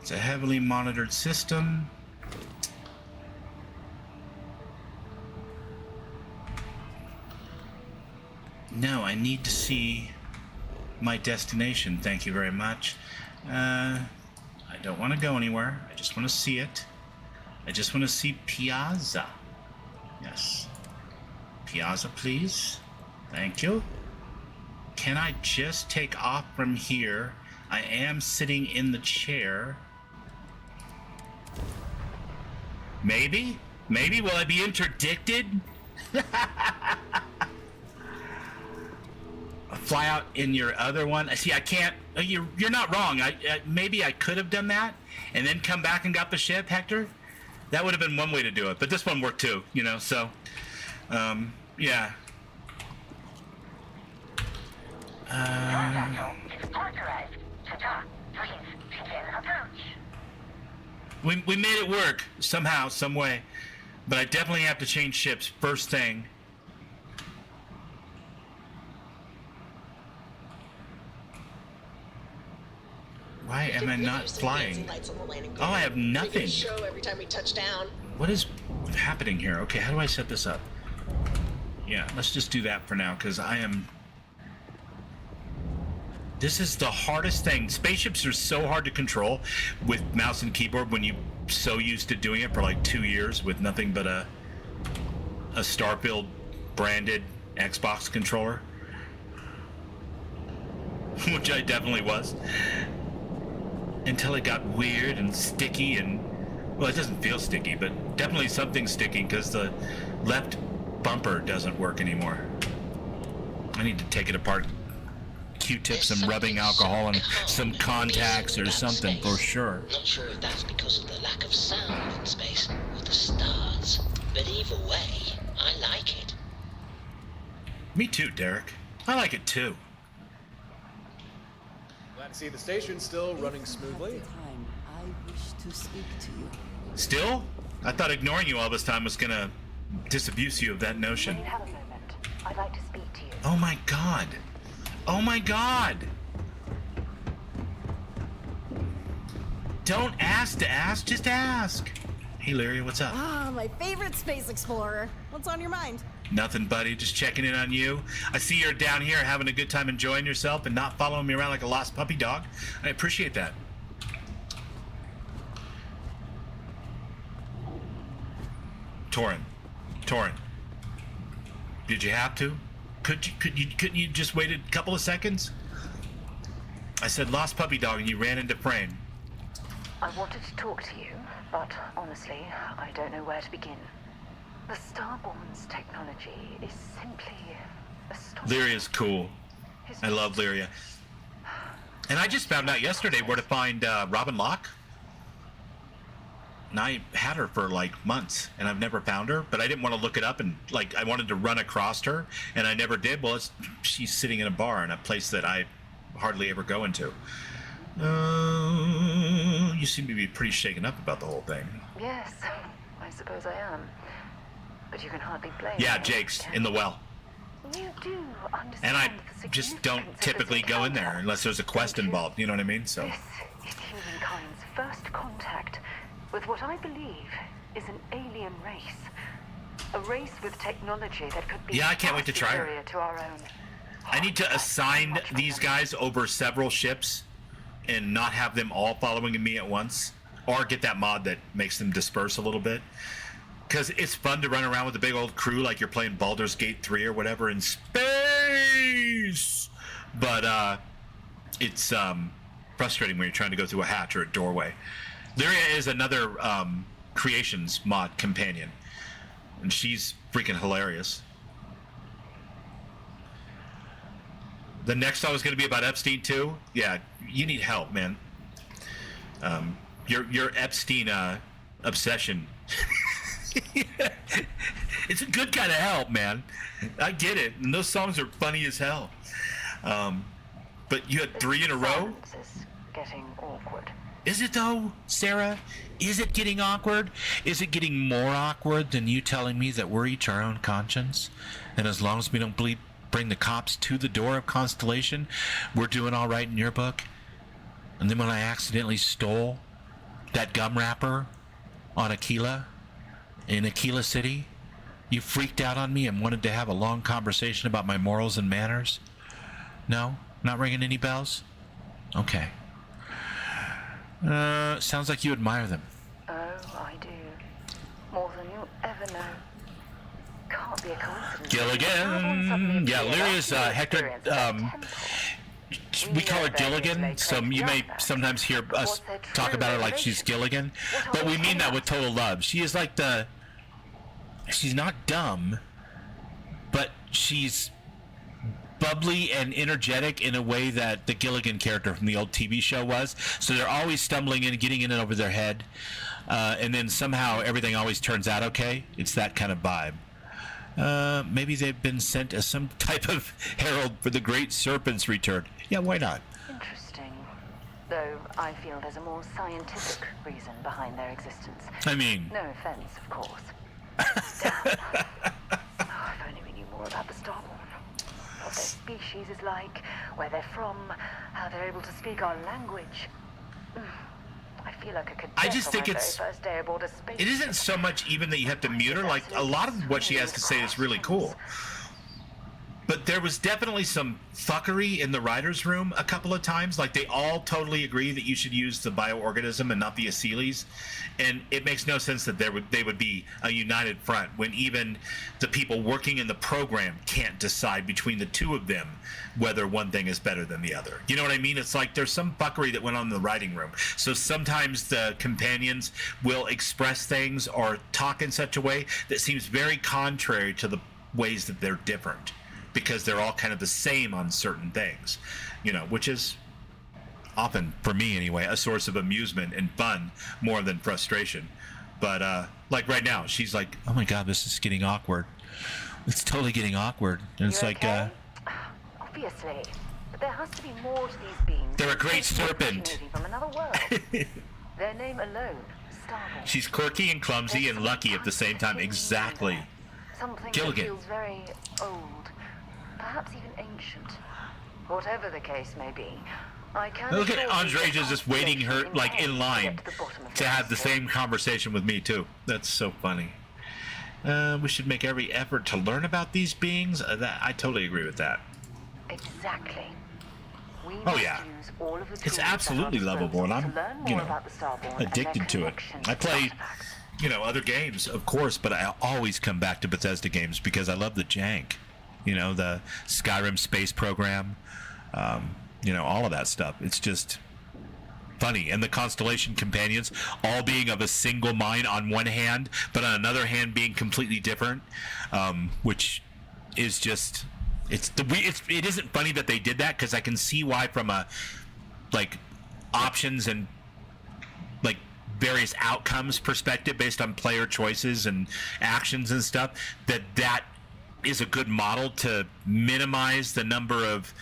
It's a heavily monitored system. No, I need to see my destination. Thank you very much. I don't want to go anywhere. I just want to see it. I just want to see Piazza. Yes. Piazza, please. Thank you. Can I just take off from here? I am sitting in the chair. Maybe? Maybe? Will I be interdicted? Fly out in your other one. See, I can't. You're not wrong. Maybe I could have done that and then come back and got the ship, Hector. That would have been one way to do it, but this one worked too, you know. So, yeah. We made it work somehow, some way, but I definitely have to change ships first thing. Why am I not flying? Oh, I have nothing. Show every time we touch down. What is happening here? Okay, how do I set this up? Yeah, let's just do that for now, because I am... This is the hardest thing. Spaceships are so hard to control with mouse and keyboard when you're so used to doing it for like 2 years with nothing but a Starfield branded Xbox controller. Which I definitely was. Until it got weird and sticky and Well, it doesn't feel sticky, but definitely something's sticking because the left bumper doesn't work anymore. I need to take it apart. Q-tips and rubbing alcohol and some contacts or something for sure. Not sure if that's because of the lack of sound in space or the stars, but either way, I like it. Me too, Derek. I like it too. Glad to see the station still running smoothly. I wish to speak to you. Still? I thought ignoring you all this time was gonna disabuse you of that notion. When you have a moment, I'd like to speak to you. Oh my god. Oh my god. Don't ask to ask, just ask. Hey, Lyria, what's up? Ah, my favorite space explorer. What's on your mind? Nothing, buddy. Just checking in on you. I see you're down here having a good time enjoying yourself and not following me around like a lost puppy dog. I appreciate that. Torin. Did you have to? Couldn't you just wait a couple of seconds? I said lost puppy dog and you ran into frame. I wanted to talk to you, but honestly, I don't know where to begin. The Starborn's technology is simply astonishing. Lyria's cool. I love Lyria. And I just found out yesterday where to find Robin Locke. And I had her for like months, and I've never found her. But I didn't want to look it up, and like I wanted to run across her, and I never did. Well, she's sitting in a bar in a place that I hardly ever go into. You seem to be pretty shaken up about the whole thing. Yes, I suppose I am. But you can hardly blame Yeah, me. Jake's in the well. You do understand And I the just don't significance of typically this go in there encounter. unless there's a quest involved, you know what I mean? So This is humankind's first contact with what I believe is an alien race. A race with technology that could be yeah, I can't wait to far try her. superior to our own. I need to assign these guys over several ships and not have them all following me at once, or get that mod that makes them disperse a little bit. Because it's fun to run around with a big old crew like you're playing Baldur's Gate 3 or whatever in space. But it's frustrating when you're trying to go through a hatch or a doorway. Lyria is another Creations mod companion, and she's freaking hilarious. The next song is going to be about Epstein too. Yeah, you need help, man. Your Epstein obsession. It's a good kind of help, man. I get it, and those songs are funny as hell. But you had 3 in a row. Silence is getting awkward. Is it though, Sarah? Is it getting awkward? Is it getting more awkward than you telling me that we're each our own conscience, and as long as we don't bring the cops to the door of Constellation, we're doing all right in your book? And then when I accidentally stole that gum wrapper on Aquila, in Aquila City, you freaked out on me and wanted to have a long conversation about my morals and manners? No? Not ringing any bells? Okay. Sounds like you admire them. Oh, I do. More than you'll ever know. Can't be a coincidence. Gilligan! Yeah, Lyria's Hector. We call her Gilligan, so you may sometimes hear us talk about her like she's Gilligan, but we mean that with total love. She is like she's not dumb, but she's bubbly and energetic in a way that the Gilligan character from the old TV show was. So they're always stumbling in, getting in and over their head, and then somehow everything always turns out okay. It's that kind of vibe. Maybe they've been sent as some type of herald for the great serpent's return. Yeah, why not? Interesting. Though I feel there's a more scientific reason behind their existence. I mean... No offense, of course. Damn. Oh, if only we knew more about the Starborn. What their species is like, where they're from, how they're able to speak our language. I feel like I could I just think my it's... very first day aboard a space It isn't so much even that you have to mute her. Like, a lot of what she has to say is really cool. But there was definitely some fuckery in the writer's room a couple of times. Like, they all totally agree that you should use the bioorganism and not the Aseles. And it makes no sense that they would be a united front when even the people working in the program can't decide between the two of them whether one thing is better than the other. You know what I mean? It's like there's some fuckery that went on in the writing room. So sometimes the companions will express things or talk in such a way that seems very contrary to the ways that they're different, because they're all kind of the same on certain things, you know, which is often, for me anyway, a source of amusement and fun more than frustration. But like right now, she's like, oh my God, this is getting awkward. It's totally getting awkward. And it's like, obviously, but there has to be more to these beings. They're a great serpent. From another world. Their name alone, Starfield. She's quirky and clumsy and lucky at the same time. Exactly. Something Gilligan. that feels very old, perhaps even ancient. Whatever the case may be, I can. Look at Andre just waiting her like in line to have the same conversation with me too. That's so funny. We should make every effort to learn about these beings. I totally agree with that. Exactly. We Oh yeah, use all of the it's tools absolutely at our lovable, and I'm, disposal to learn you more know, about the Starborn and addicted their to it. connections I to play, artifacts. you know, other games, of course, but I always come back to Bethesda games because I love the jank. You know, the Skyrim space program, you know, all of that stuff. It's just funny. And the Constellation companions all being of a single mind on one hand, but on another hand being completely different, which is just... It isn't funny that they did that, because I can see why from a, like, options and, like, various outcomes perspective based on player choices and actions and stuff, that is a good model to minimize the number of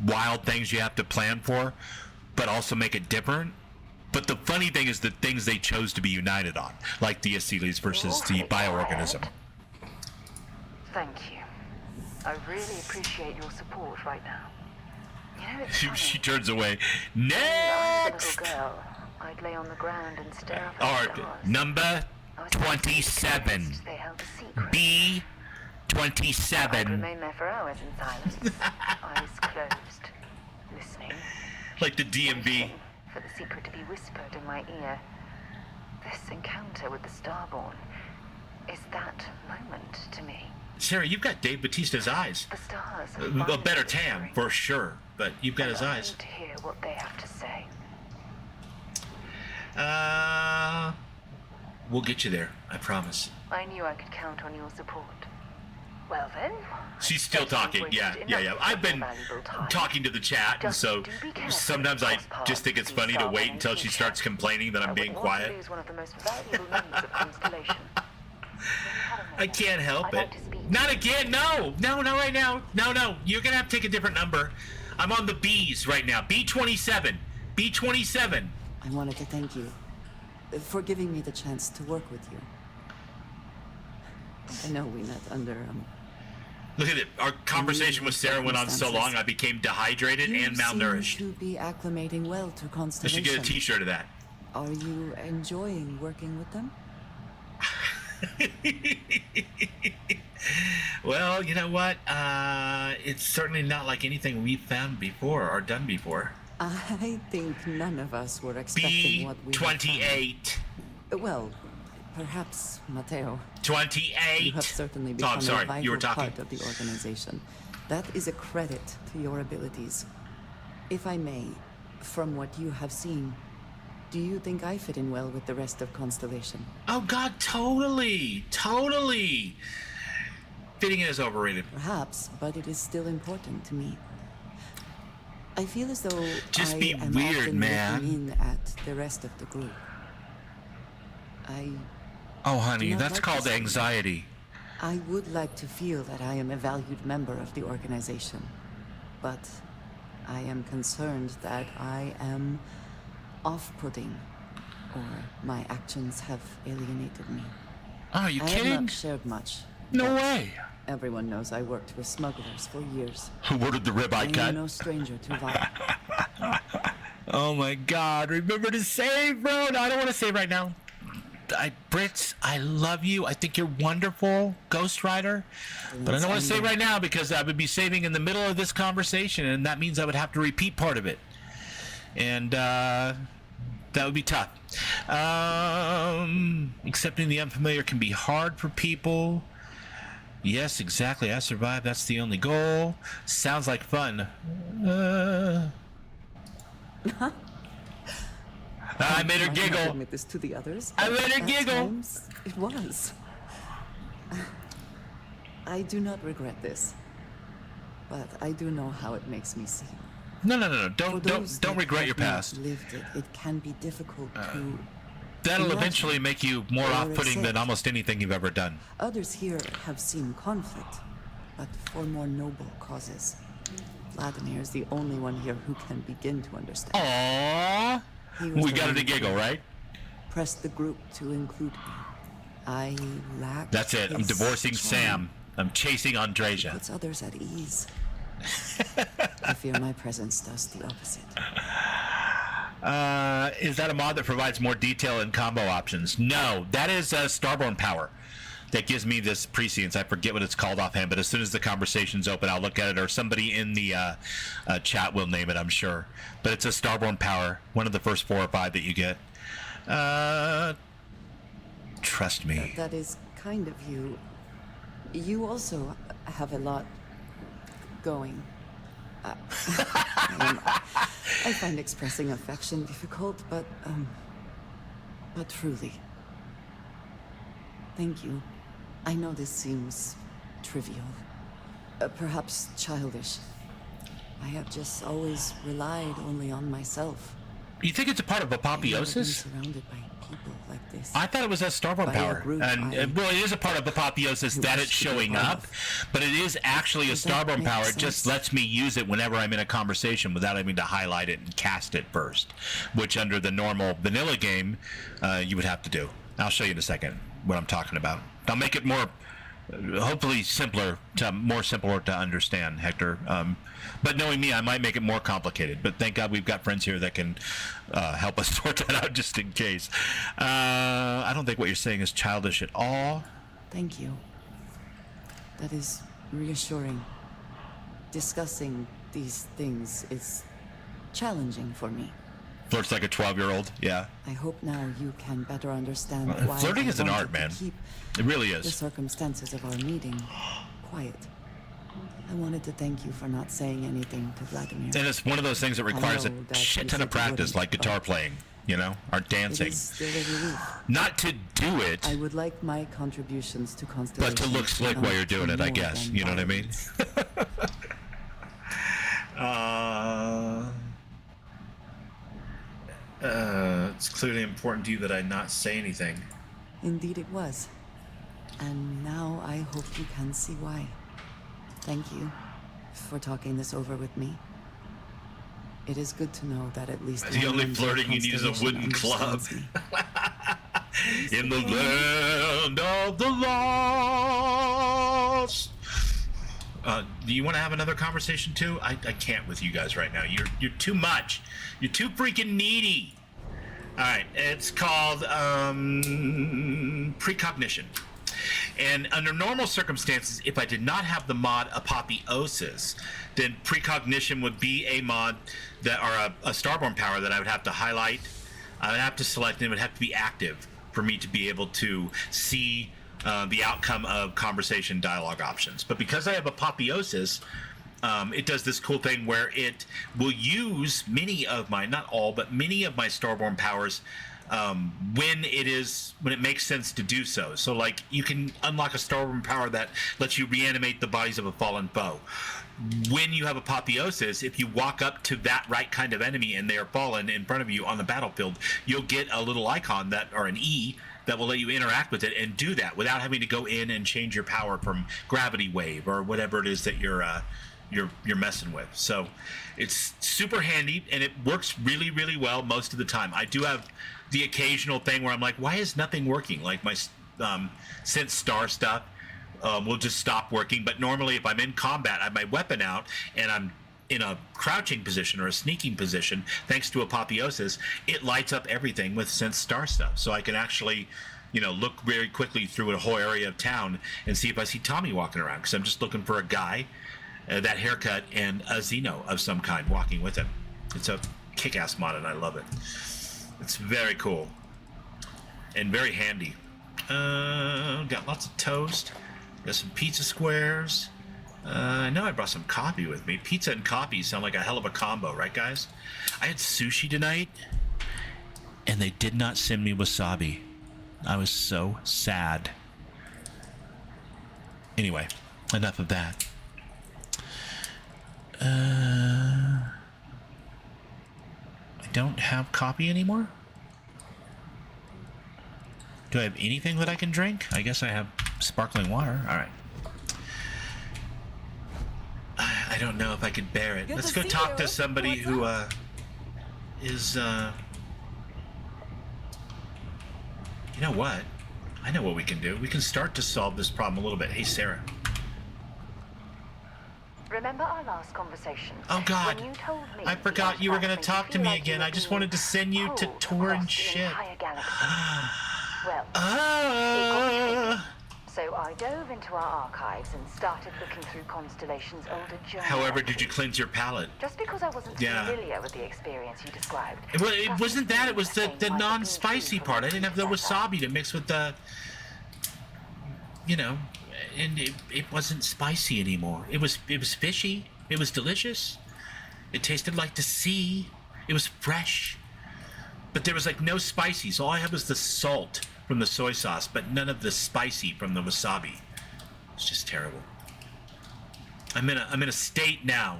wild things you have to plan for, but also make it different. But the funny thing is the things they chose to be united on, like the Aseles versus the bioorganism. Thank you. I really appreciate your support right now. You know, it's funny. She turns away. When I was Next! a little girl, I'd lay on the ground and stare up at the Or stars. number I was 27. They held a secret. B I'd 27. remain there for hours in silence, eyes closed, listening. Like the DMV. waiting for the secret to be whispered in my ear. This encounter with the Starborn is that moment to me. Sarah, you've got Dave Bautista's eyes. The stars. A better tan, for sure, but you've got his I eyes. need to hear what they have to say. We'll get you there, I promise. I knew I could count on your support. Well then. She's still talking, yeah. I've been talking to the chat, and so sometimes I just think it's funny to wait until she starts complaining that I'm being quiet. Lose one of the most valuable members of Constellation. I can't help it. Not again, no, not right now. No, you're gonna have to take a different number. I'm on the B's right now, B27. B27. I wanted to thank you for giving me the chance to work with you. I know we met under Look at it. Our conversation with Sarah went on so long, I became dehydrated and malnourished. You seem to be acclimating well to I Constellation. should get a T-shirt of that. Are you enjoying working with them? Well, you know what? It's certainly not like anything we've found before or done before. I think none of us were expecting what we had B28. found. Well, perhaps Matteo. 28. You have certainly Oh, become I'm sorry. a vital You were talking. part of the organization. That is a credit to your abilities. If I may, from what you have seen, do you think I fit in well with the rest of Constellation? Oh God, totally. Fitting in is overrated. Perhaps, but it is still important to me. I feel as though Just I be am weird, often man. looking in at the rest of the group. Oh, honey, do not that's like called this. anxiety. I would like to feel that I am a valued member of the organization, but I am concerned that I am off-putting, or my actions have alienated me. Oh, are you I kidding? have not shared much. No but way. Everyone knows I worked with smugglers for years. Who ordered the I ribeye am cut? no stranger to violence. Oh my God! Remember to save, bro. No, I don't want to save right now. Brits, I love you. I think you're wonderful, Ghost Rider. But I don't want to say right now because I would be saving in the middle of this conversation, and that means I would have to repeat part of it. And that would be tough. Accepting the unfamiliar can be hard for people. Yes, exactly. I survived. That's the only goal. Sounds like fun. I made her giggle. Admit this to the others. I made her giggle. It was. I do not regret this, but I do know how it makes me seem. No. Don't regret your past. Lived it. It can be difficult to. That'll eventually make you more off-putting than almost anything you've ever done. Others here have seen conflict, but for more noble causes. Vladimir is the only one here who can begin to understand. Aww. We got it a giggle, right? Pressed the group to include me. I lack. That's it. I'm divorcing Sam. I'm chasing Andreja. Puts others at ease. I fear my presence does the opposite. Is that a mod that provides more detail and combo options? No, that is Starborn power. That gives me this prescience. I forget what it's called offhand, but as soon as the conversation's open, I'll look at it, or somebody in the chat will name it, I'm sure. But it's a Starborn power, one of the first 4 or 5 that you get. Trust me. That is kind of you. You also have a lot going. I find expressing affection difficult, but truly. Thank you. I know this seems trivial, perhaps childish. I have just always relied only on myself. You think it's a part of Apotheosis? Surrounded by people like this. I thought it was a Starborn power, well, it is a part of Apotheosis that it's showing up, but it is actually a Starborn power. It just lets me use it whenever I'm in a conversation without having to highlight it and cast it first, which under the normal vanilla game you would have to do. I'll show you in a second what I'm talking about. I'll make it more, hopefully more simpler to understand, Hector. But knowing me, I might make it more complicated. But thank God we've got friends here that can help us sort that out just in case. I don't think what you're saying is childish at all. Thank you. That is reassuring. Discussing these things is challenging for me. Flirts like a 12-year-old, yeah. I hope now you can better understand why flirting I is an wanted art, man. to keep It really is. The circumstances of our meeting quiet. I wanted to thank you for not saying anything to Vladimir. And it's one of those things that requires a shit ton of practice, like guitar playing, you know, or dancing. It is still a relief. Not to do it. I would like my contributions to Constellation. But to look slick while you're doing it, I guess. You know what I mean? It's clearly important to you that I not say anything. Indeed it was. And now I hope you can see why. Thank you for talking this over with me. It is good to know that at least the only flirting you need is a wooden club. In the land of the lost. Do you want to have another conversation too? I can't with you guys right now. You're too much. You're too freaking needy. All right, it's called precognition. And under normal circumstances, if I did not have the mod Apotheosis, then precognition would be a mod that, or a Starborn power that I would have to highlight. I would have to select, and it would have to be active for me to be able to see the outcome of conversation dialogue options. But because I have Apotheosis, it does this cool thing where it will use many of my, not all, but many of my Starborn powers when it makes sense to do so. So like you can unlock a Starborn power that lets you reanimate the bodies of a fallen foe. When you have Apotheosis, if you walk up to that right kind of enemy and they are fallen in front of you on the battlefield, you'll get a little icon that, or an E, that will let you interact with it and do that without having to go in and change your power from gravity wave or whatever it is that you're messing with. So it's super handy and it works really, really well most of the time. I do have the occasional thing where I'm like, why is nothing working? Like my Sense Star stuff will just stop working. But normally if I'm in combat, I have my weapon out and I'm in a crouching position or a sneaking position, thanks to Apotheosis, it lights up everything with Sense Star stuff. So I can actually look very quickly through a whole area of town and see if I see Tommy walking around, because I'm just looking for a guy, that haircut, and a Xeno of some kind walking with him. It's a kick-ass mod, and I love it. It's very cool and very handy. Got lots of toast. Got some pizza squares. I know I brought some coffee with me. Pizza and coffee sound like a hell of a combo, right, guys? I had sushi tonight, and they did not send me wasabi. I was so sad. Anyway, enough of that. I don't have coffee anymore? Do I have anything that I can drink? I guess I have sparkling water. All right. I don't know if I could bear it. Let's go talk to somebody who is you know what? I know what we can do. We can start to solve this problem a little bit. Hey, Sarah. Remember our last conversation? Oh, God. When you told me I forgot you were going to talk to me again. I just wanted to send you to tour and shit. Well, so I dove into our archives and started looking through Constellation's older journals. However, did you cleanse your palate? Just because I wasn't familiar with the experience you described. Well, it wasn't that. It was the non-spicy part. I didn't have the wasabi to mix with the, and it wasn't spicy anymore. It was fishy. It was delicious. It tasted like the sea. It was fresh. But there was like no spices. All I had was the salt from the soy sauce, but none of the spicy from the wasabi. It's just terrible. I'm in a state now.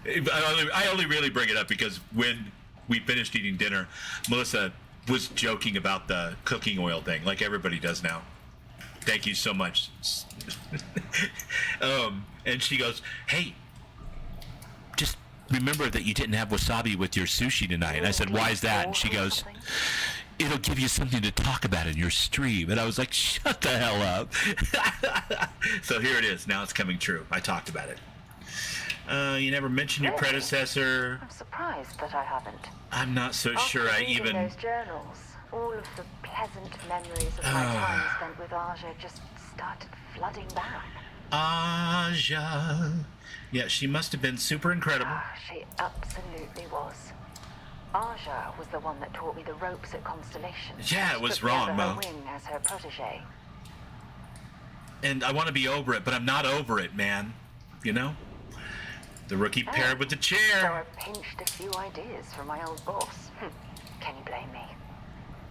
I only really bring it up because when we finished eating dinner, Melissa was joking about the cooking oil thing, like everybody does now. Thank you so much. And she goes, "Hey, just remember that you didn't have wasabi with your sushi tonight." And I said, "Why is that?" And she goes, "It'll give you something to talk about in your stream." And I was like, shut the hell up. So here it is. Now it's coming true. I talked about it. You never mentioned your predecessor. I'm surprised that I haven't. I'm not so sure I even... those journals, all of the pleasant memories of my time spent with Aja just started flooding back. Aja. Yeah, she must have been super incredible. She absolutely was. Aja was the one that taught me the ropes at Constellation. Yeah, it was wrong, Mo. Wing as her protege. And I want to be over it, but I'm not over it, man. You know? The rookie paired with the chair. So I pinched a few ideas from my old boss. Can you blame me?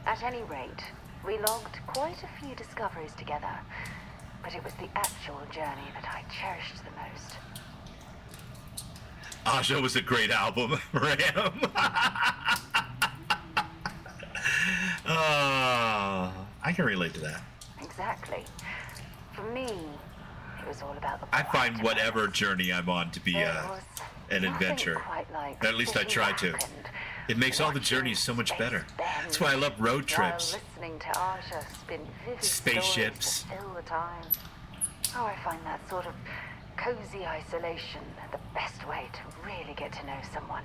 At any rate, we logged quite a few discoveries together, but it was the actual journey that I cherished the most. Aja was a great album, Ram. I can relate to that. Exactly. For me, it was all about the I find whatever journey I'm on to be an adventure. Like at least I try to. It makes all the journeys so much better. That's why I love road trips. Listening to Aja spin vivid Spaceships. stories to fill the time. Oh, I find that sort of cozy isolation the best way to really get to know someone.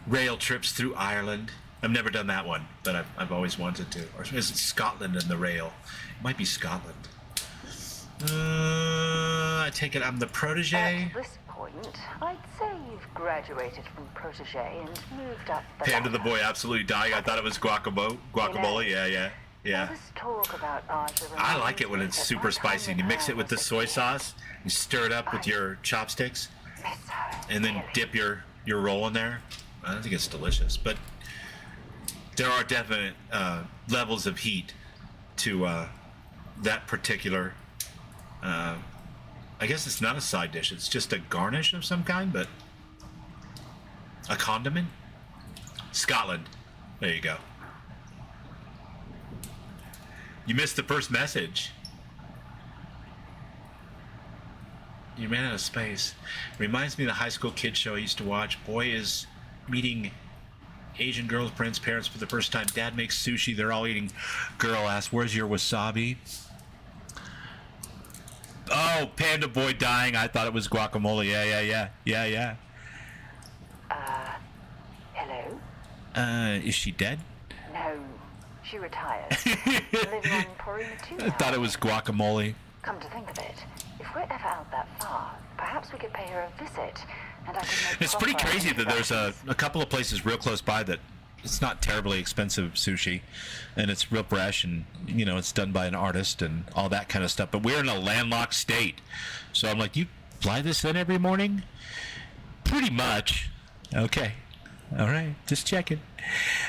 Rail trips through Ireland. I've never done that one, but I've always wanted to. Or is it Scotland and the rail? It might be Scotland. I take it I'm the protege. At this point, I'd say you've graduated from protege and moved up the Panda the boy absolutely dying. I thought it was guacamole. Yeah. Let's talk about Aja. I like it when it's super spicy and you mix it with the soy sauce, you stir it up with your chopsticks, and then dip your roll in there. I think it's delicious, but there are definite levels of heat to that particular I guess it's not a side dish, it's just a garnish of some kind, but a condiment. Scotland. There you go. You missed the first message. You ran out of space. Reminds me of the high school kid show I used to watch. Boy is meeting Asian girl's parents for the first time. Dad makes sushi. They're all eating. Girl asks, "Where's your wasabi?" Oh, Panda Boy dying. I thought it was guacamole. Yeah. Hello? Is she dead? No, she retired. Living on Porina 2 now. I thought it was guacamole. Come to think of it, if we're ever out that far, perhaps we could pay her a visit, and I could make It's pretty proper crazy that there's a introductions. couple of places real close by that it's not terribly expensive sushi, and it's real fresh, and you know it's done by an artist and all that kind of stuff. But we're in a landlocked state, so I'm like, you fly this in every morning? Pretty much. Okay. All right. Just checking.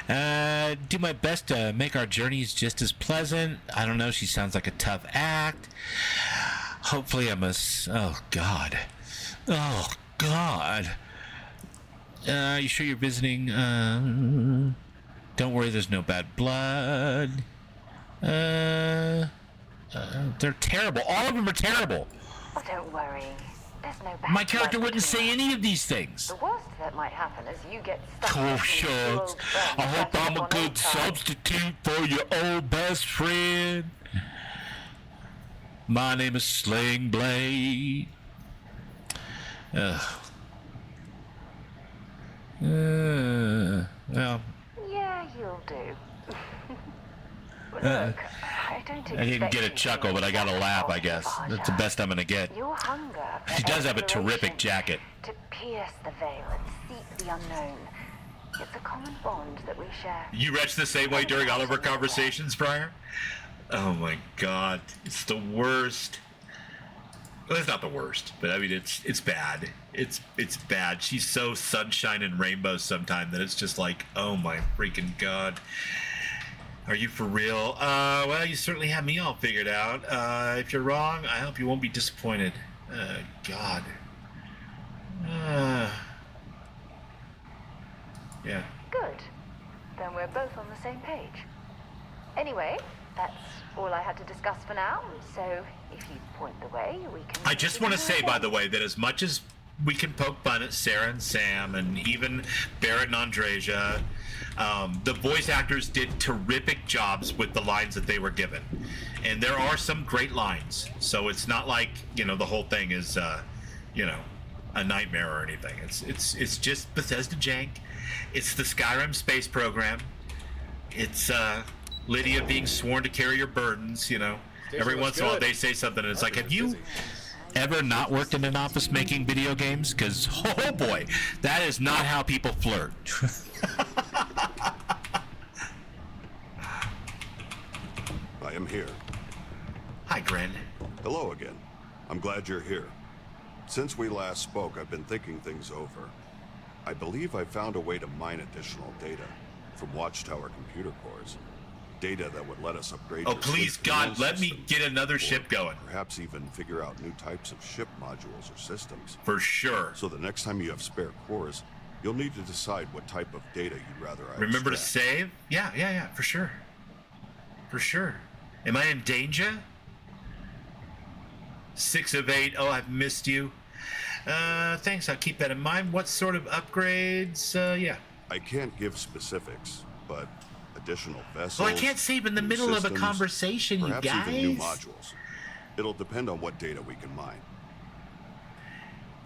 Do my best to make our journeys just as pleasant. I don't know. She sounds like a tough act. Hopefully I'm oh God. Oh God. You sure you're visiting? Don't worry, there's no bad blood. They're terrible. All of them are terrible. Oh, don't worry. There's no bad My character blood wouldn't between say us. any of these things. The worst that might happen is you get stuck. Oh, in shucks. I hope I'm a good substitute for your old best friend. My name is Sling Blade. Well, Yeah, you'll do. Look, I don't I didn't expect get a you to chuckle, but I got a laugh, I guess. That's the best I'm going to get. Your hunger for She does have a terrific exploration, jacket. to pierce the veil and seek the unknown. It's a common bond that we share. You retch the same way during all of our conversations, Briar? Oh my God, it's the worst. Well, it's not the worst, but I mean, it's bad. It's bad. She's so sunshine and rainbows sometimes that it's just like, oh my freaking God. Are you for real? Well, you certainly have me all figured out. If you're wrong, I hope you won't be disappointed. God. Yeah. Good. Then we're both on the same page. Anyway, that's all I had to discuss for now. So if you point the way, we can... I just want to say, by the way, that as much as we can poke fun at Sarah and Sam and even Barrett and Andreja, the voice actors did terrific jobs with the lines that they were given. And there are some great lines. So it's not like, you know, the whole thing is, you know, a nightmare or anything. It's just Bethesda jank. It's the Skyrim space program. It's Lydia being sworn to carry your burdens, you know. Every once in a while they say something and it's like, have you ever not worked in an office making video games? Because, oh boy, that is not how people flirt. I am here. Hi, Gren. Hello again. I'm glad you're here. Since we last spoke, I've been thinking things over. I believe I found a way to mine additional data from Watchtower computer cores. Data that would let us upgrade. Oh, your please, ship's God, command let me systems, get another or ship going. Perhaps even figure out new types of ship modules or systems. For sure. So the next time you have spare cores, you'll need to decide what type of data you'd rather I Remember to extract. save? Yeah, for sure. For sure. Am I in danger? 6 of 8. Oh, I've missed you. Thanks, I'll keep that in mind. What sort of upgrades? Yeah. I can't give specifics, but additional vessels. Well, I can't save in the new middle of a systems, conversation, you perhaps even new guys. modules. It'll depend on what data we can mine.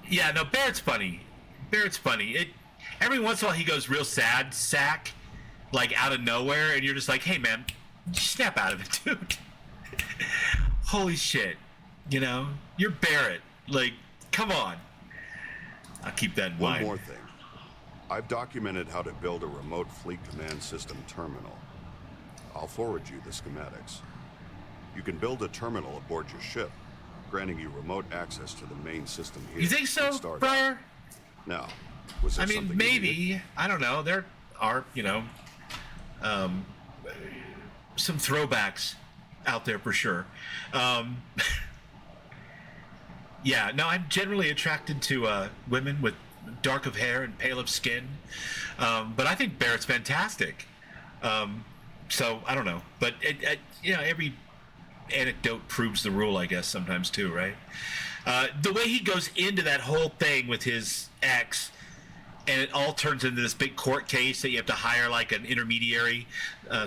Yeah, no, Barrett's funny. Barrett's funny. Every once in a while he goes real sad sack, like out of nowhere, and you're just like, hey man, snap out of it, dude. Holy shit. You know? You're Barrett. Like, come on. I'll keep that in One mind. more thing. I've documented how to build a remote fleet command system terminal. I'll forward you the schematics. You can build a terminal aboard your ship, granting you remote access to the main system here. You think so, at Starfield. Briar? Now, was there I mean, something you maybe. needed? I don't know. There are, you know, some throwbacks out there for sure. Yeah, no, I'm generally attracted to women with dark of hair and pale of skin. But I think Barrett's fantastic. So, I don't know. But, you know, every anecdote proves the rule, I guess, sometimes too, right? The way he goes into that whole thing with his ex, and it all turns into this big court case that you have to hire like an intermediary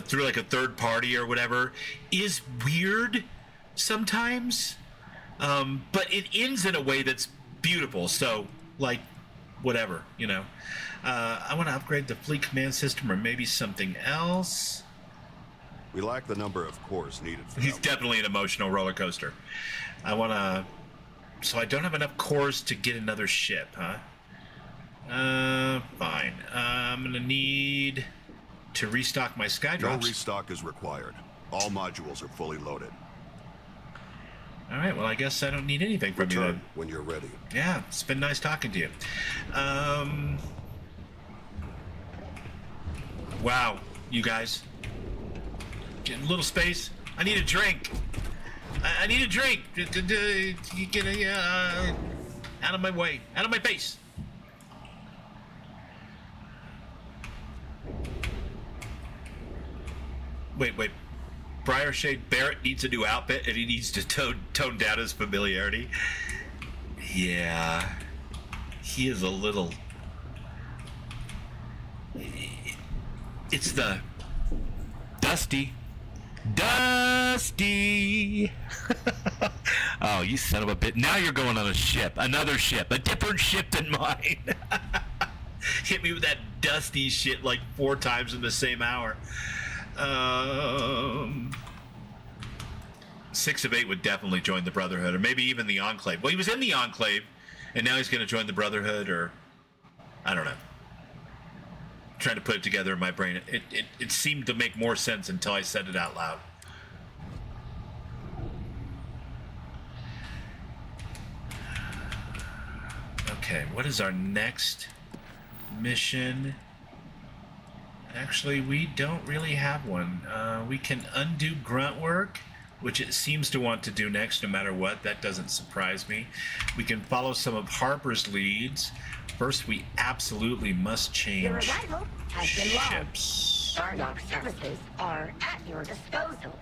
through like a third party or whatever, is weird sometimes. But it ends in a way that's beautiful. So, like, whatever, you know. I want to upgrade the fleet command system or maybe something else. We lack the number of cores needed for He's that. definitely an emotional roller coaster. I want to... So I don't have enough cores to get another ship, huh? Fine. I'm going to need to restock my skydrops. No restock is required. All modules are fully loaded. All right, well, I guess I don't need anything from you then. When you're ready. Yeah, it's been nice talking to you. Wow, you guys. Get a little space. I need a drink. I need a drink. You get out of my way. Out of my face. Wait. Briarshade Barrett needs a new outfit and he needs to tone down his familiarity. Yeah. He is a little... It's the... Dusty. Oh, you son of a bitch. Now you're going on a ship. Another ship. A different ship than mine. Hit me with that Dusty shit like 4 times in the same hour. 6 of 8 would definitely join the Brotherhood, or maybe even the Enclave. Well, he was in the Enclave, and now he's going to join the Brotherhood, or... I don't know. I'm trying to put it together in my brain. It seemed to make more sense until I said it out loud. Okay, what is our next mission? Actually, we don't really have one. We can undo grunt work, which it seems to want to do next no matter what. That doesn't surprise me. We can follow some of Harper's leads. First, we absolutely must change Your arrival has been logged. ships. Stardock services are at your disposal.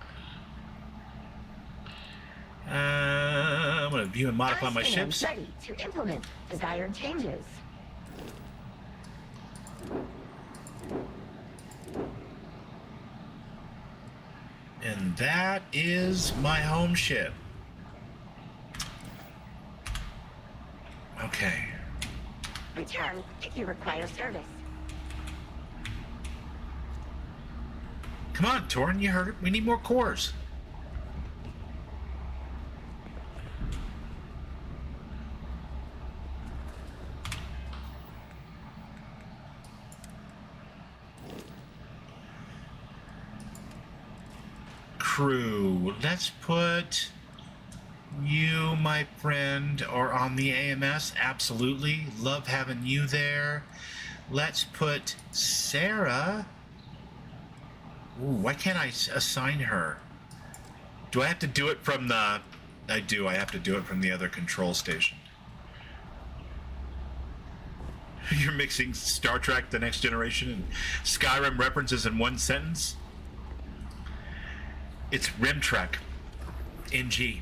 I'm going to view and modify my ships. Ready to implement desired changes. And that is my home ship. Okay. Return if you require service. Come on, Torin, you heard it. We need more cores. Crew. Let's put you, my friend, are on the AMS. Absolutely. Love having you there. Let's put Sarah. Ooh, why can't I assign her? Do I have to do it from the... I do. I have to do it from the other control station. You're mixing Star Trek The Next Generation and Skyrim references in one sentence? It's Rimtrek. NG.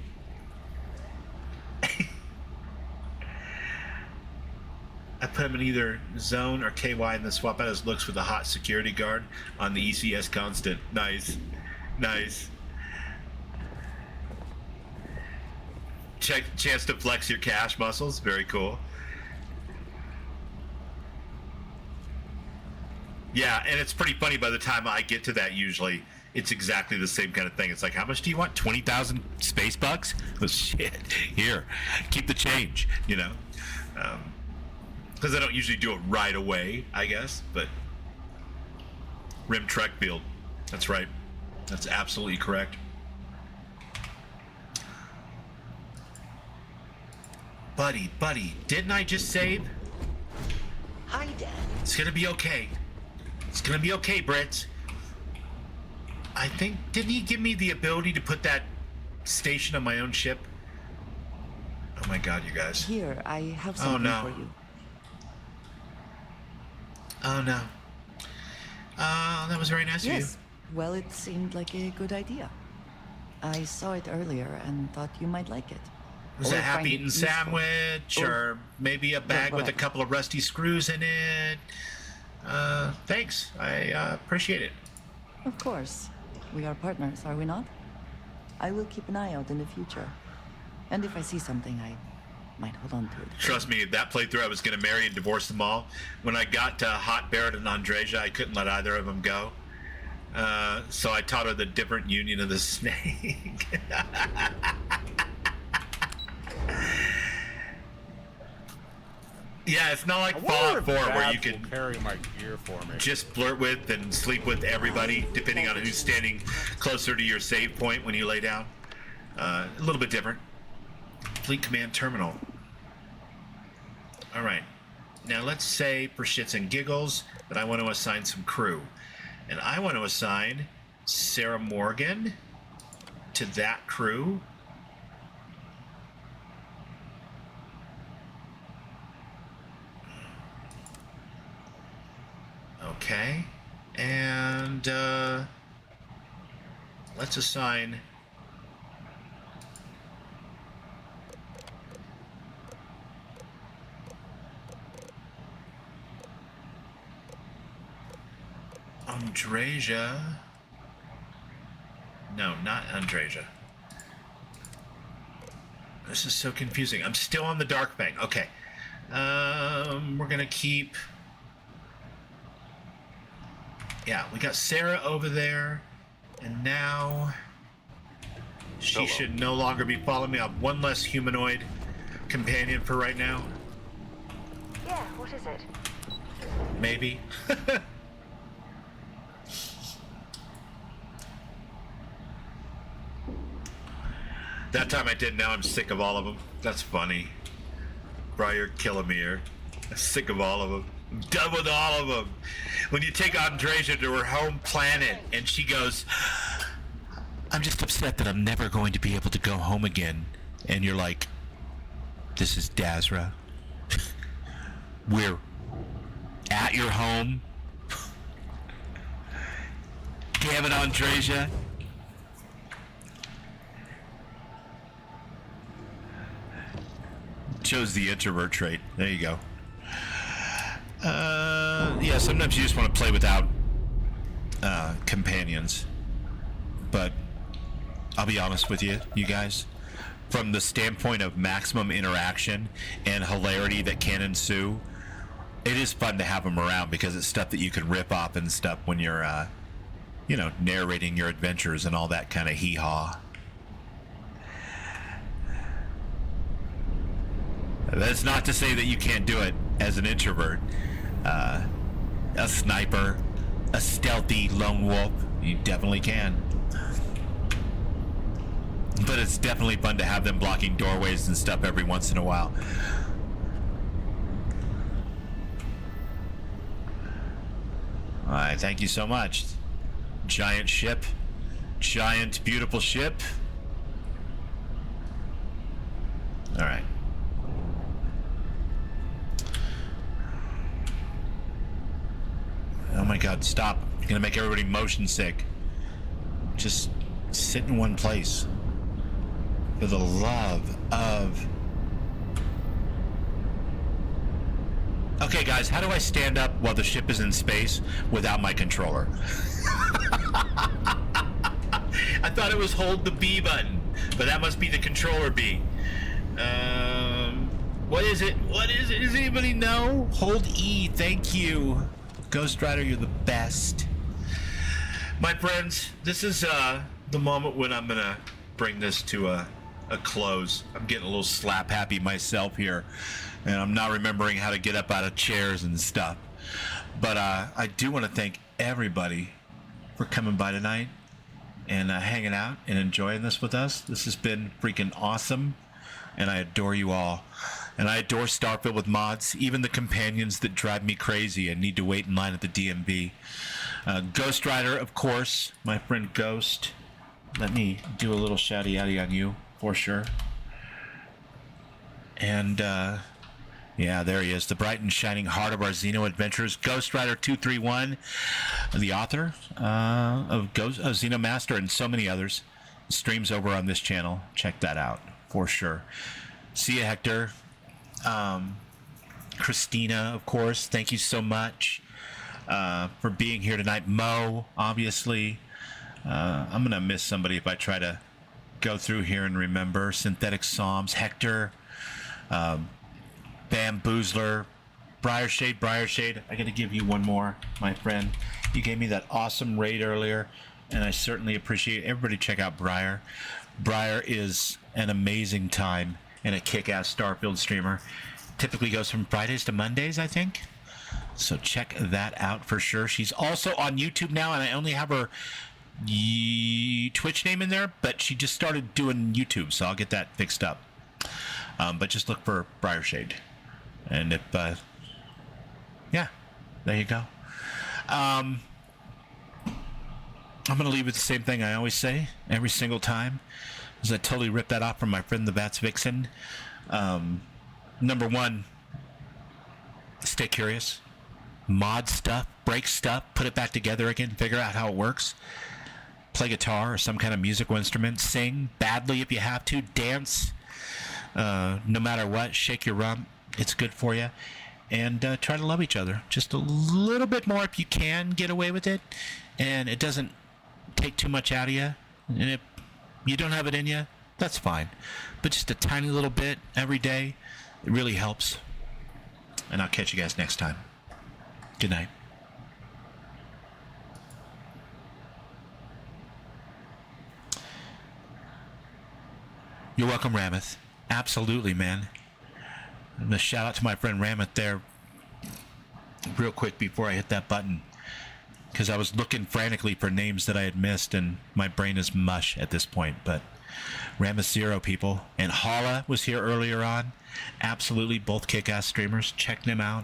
I put him in either Zone or KY and then swap out his looks with a hot security guard on the ECS constant. Nice. Nice. Chance to flex your cash muscles. Very cool. Yeah, and it's pretty funny by the time I get to that usually. It's exactly the same kind of thing. It's like, how much do you want? 20,000 space bucks? Oh, shit. Here, keep the change, you know? Because I don't usually do it right away, I guess, but... Rim Trek Field. That's right. That's absolutely correct. Buddy, didn't I just save? Hi, Dad. It's gonna be okay. It's gonna be okay, Brits. I think, didn't he give me the ability to put that station on my own ship? Oh my god, you guys. Here, I have something for you. Oh no. That was very nice of you. Yes. Well, it seemed like a good idea. I saw it earlier and thought you might like it. Was it a half-eaten sandwich, or maybe a bag with a couple of rusty screws in it? Thanks. I appreciate it. Of course. We are partners, are we not? I will keep an eye out in the future. And if I see something I might hold on to it. Trust me, that playthrough I was going to marry and divorce them all. When I got to Hot Barrett and Andreja, I couldn't let either of them go. So I taught her the different union of the snake. Yeah, it's not like Fallout 4 where you can carry my gear for me. just flirt with and sleep with everybody, depending on who's standing closer to your save point when you lay down. A little bit different. Fleet Command Terminal. All right. Now let's say, for shits and giggles, that I want to assign some crew. And I want to assign Sarah Morgan to that crew. Okay, and let's assign Andreja. No, not Andreja. This is so confusing. I'm still on the Dark Bank. Okay, we're gonna keep. Yeah, we got Sarah over there, and now she should no longer be following me. I have one less humanoid companion for right now. Yeah, what is it? Maybe. That time I did, now I'm sick of all of them. That's funny. Briar Killamere. I'm sick of all of them. I'm done with all of them. When you take Andreja to her home planet and she goes, I'm just upset that I'm never going to be able to go home again. And you're like, this is Dazra. We're at your home. Damn it, Andreja. Chose the introvert trait. There you go. Yeah, sometimes you just want to play without companions. But I'll be honest with you, you guys. From the standpoint of maximum interaction and hilarity that can ensue, it is fun to have them around because it's stuff that you can rip off and stuff when you're, narrating your adventures and all that kind of hee-haw. That's not to say that you can't do it as an introvert. A sniper, a stealthy lone wolf, you definitely can. But it's definitely fun to have them blocking doorways and stuff every once in a while. Alright, thank you so much. Giant ship. Giant, beautiful ship. Alright. Oh my god, stop. You're gonna make everybody motion sick. Just sit in one place. For the love of... Okay guys, how do I stand up while the ship is in space without my controller? I thought it was hold the B button, but that must be the controller B. What is it? What is it? Does anybody know? Hold E, thank you. Ghost Rider, you're the best. My friends, this is the moment when I'm gonna bring this to a close. I'm getting a little slap happy myself here, and I'm not remembering how to get up out of chairs and stuff. But I do want to thank everybody for coming by tonight and hanging out and enjoying this with us. This has been freaking awesome, and I adore you all. And I adore Starfield with mods, even the companions that drive me crazy and need to wait in line at the DMV. Ghost Rider, of course, my friend Ghost. Let me do a little shouty-outy on you, for sure. And, yeah, there he is, the bright and shining heart of our Xeno adventures, Ghost Rider 231, the author of Xeno Master and so many others. Streams over on this channel. Check that out, for sure. See ya, Hector. Christina, of course, thank you so much for being here tonight. Mo, obviously. I'm gonna miss somebody if I try to go through here and remember. Synthetic Psalms, Hector, Bamboozler, Briarshade, I got to give you one more, my friend. You gave me that awesome raid earlier, and I certainly appreciate it. Everybody check out Briar. Briar is an amazing time and a kick-ass Starfield streamer. Typically goes from Fridays to Mondays, I think. So check that out for sure. She's also on YouTube now, and I only have her Twitch name in there, but she just started doing YouTube, so I'll get that fixed up. But just look for Briarshade. And if, yeah, there you go. I'm going to leave with the same thing I always say every single time, as I totally ripped that off from my friend the Vats Vixen. Number one, stay curious. Mod stuff, break stuff, put it back together again, figure out how it works. Play guitar or some kind of musical instrument. Sing badly if you have to. Dance. No matter what. Shake your rump. It's good for you. And try to love each other. Just a little bit more if you can get away with it. And it doesn't take too much out of you. And if you don't have it in you, that's fine. But just a tiny little bit every day, it really helps. And I'll catch you guys next time. Good night. You're welcome, Rameth. Absolutely, man. And a shout out to my friend Rameth there real quick before I hit that button, because I was looking frantically for names that I had missed, and my brain is mush at this point. But Rameth Zero, people. And Hala was here earlier on. Absolutely, both kick-ass streamers. Check them out.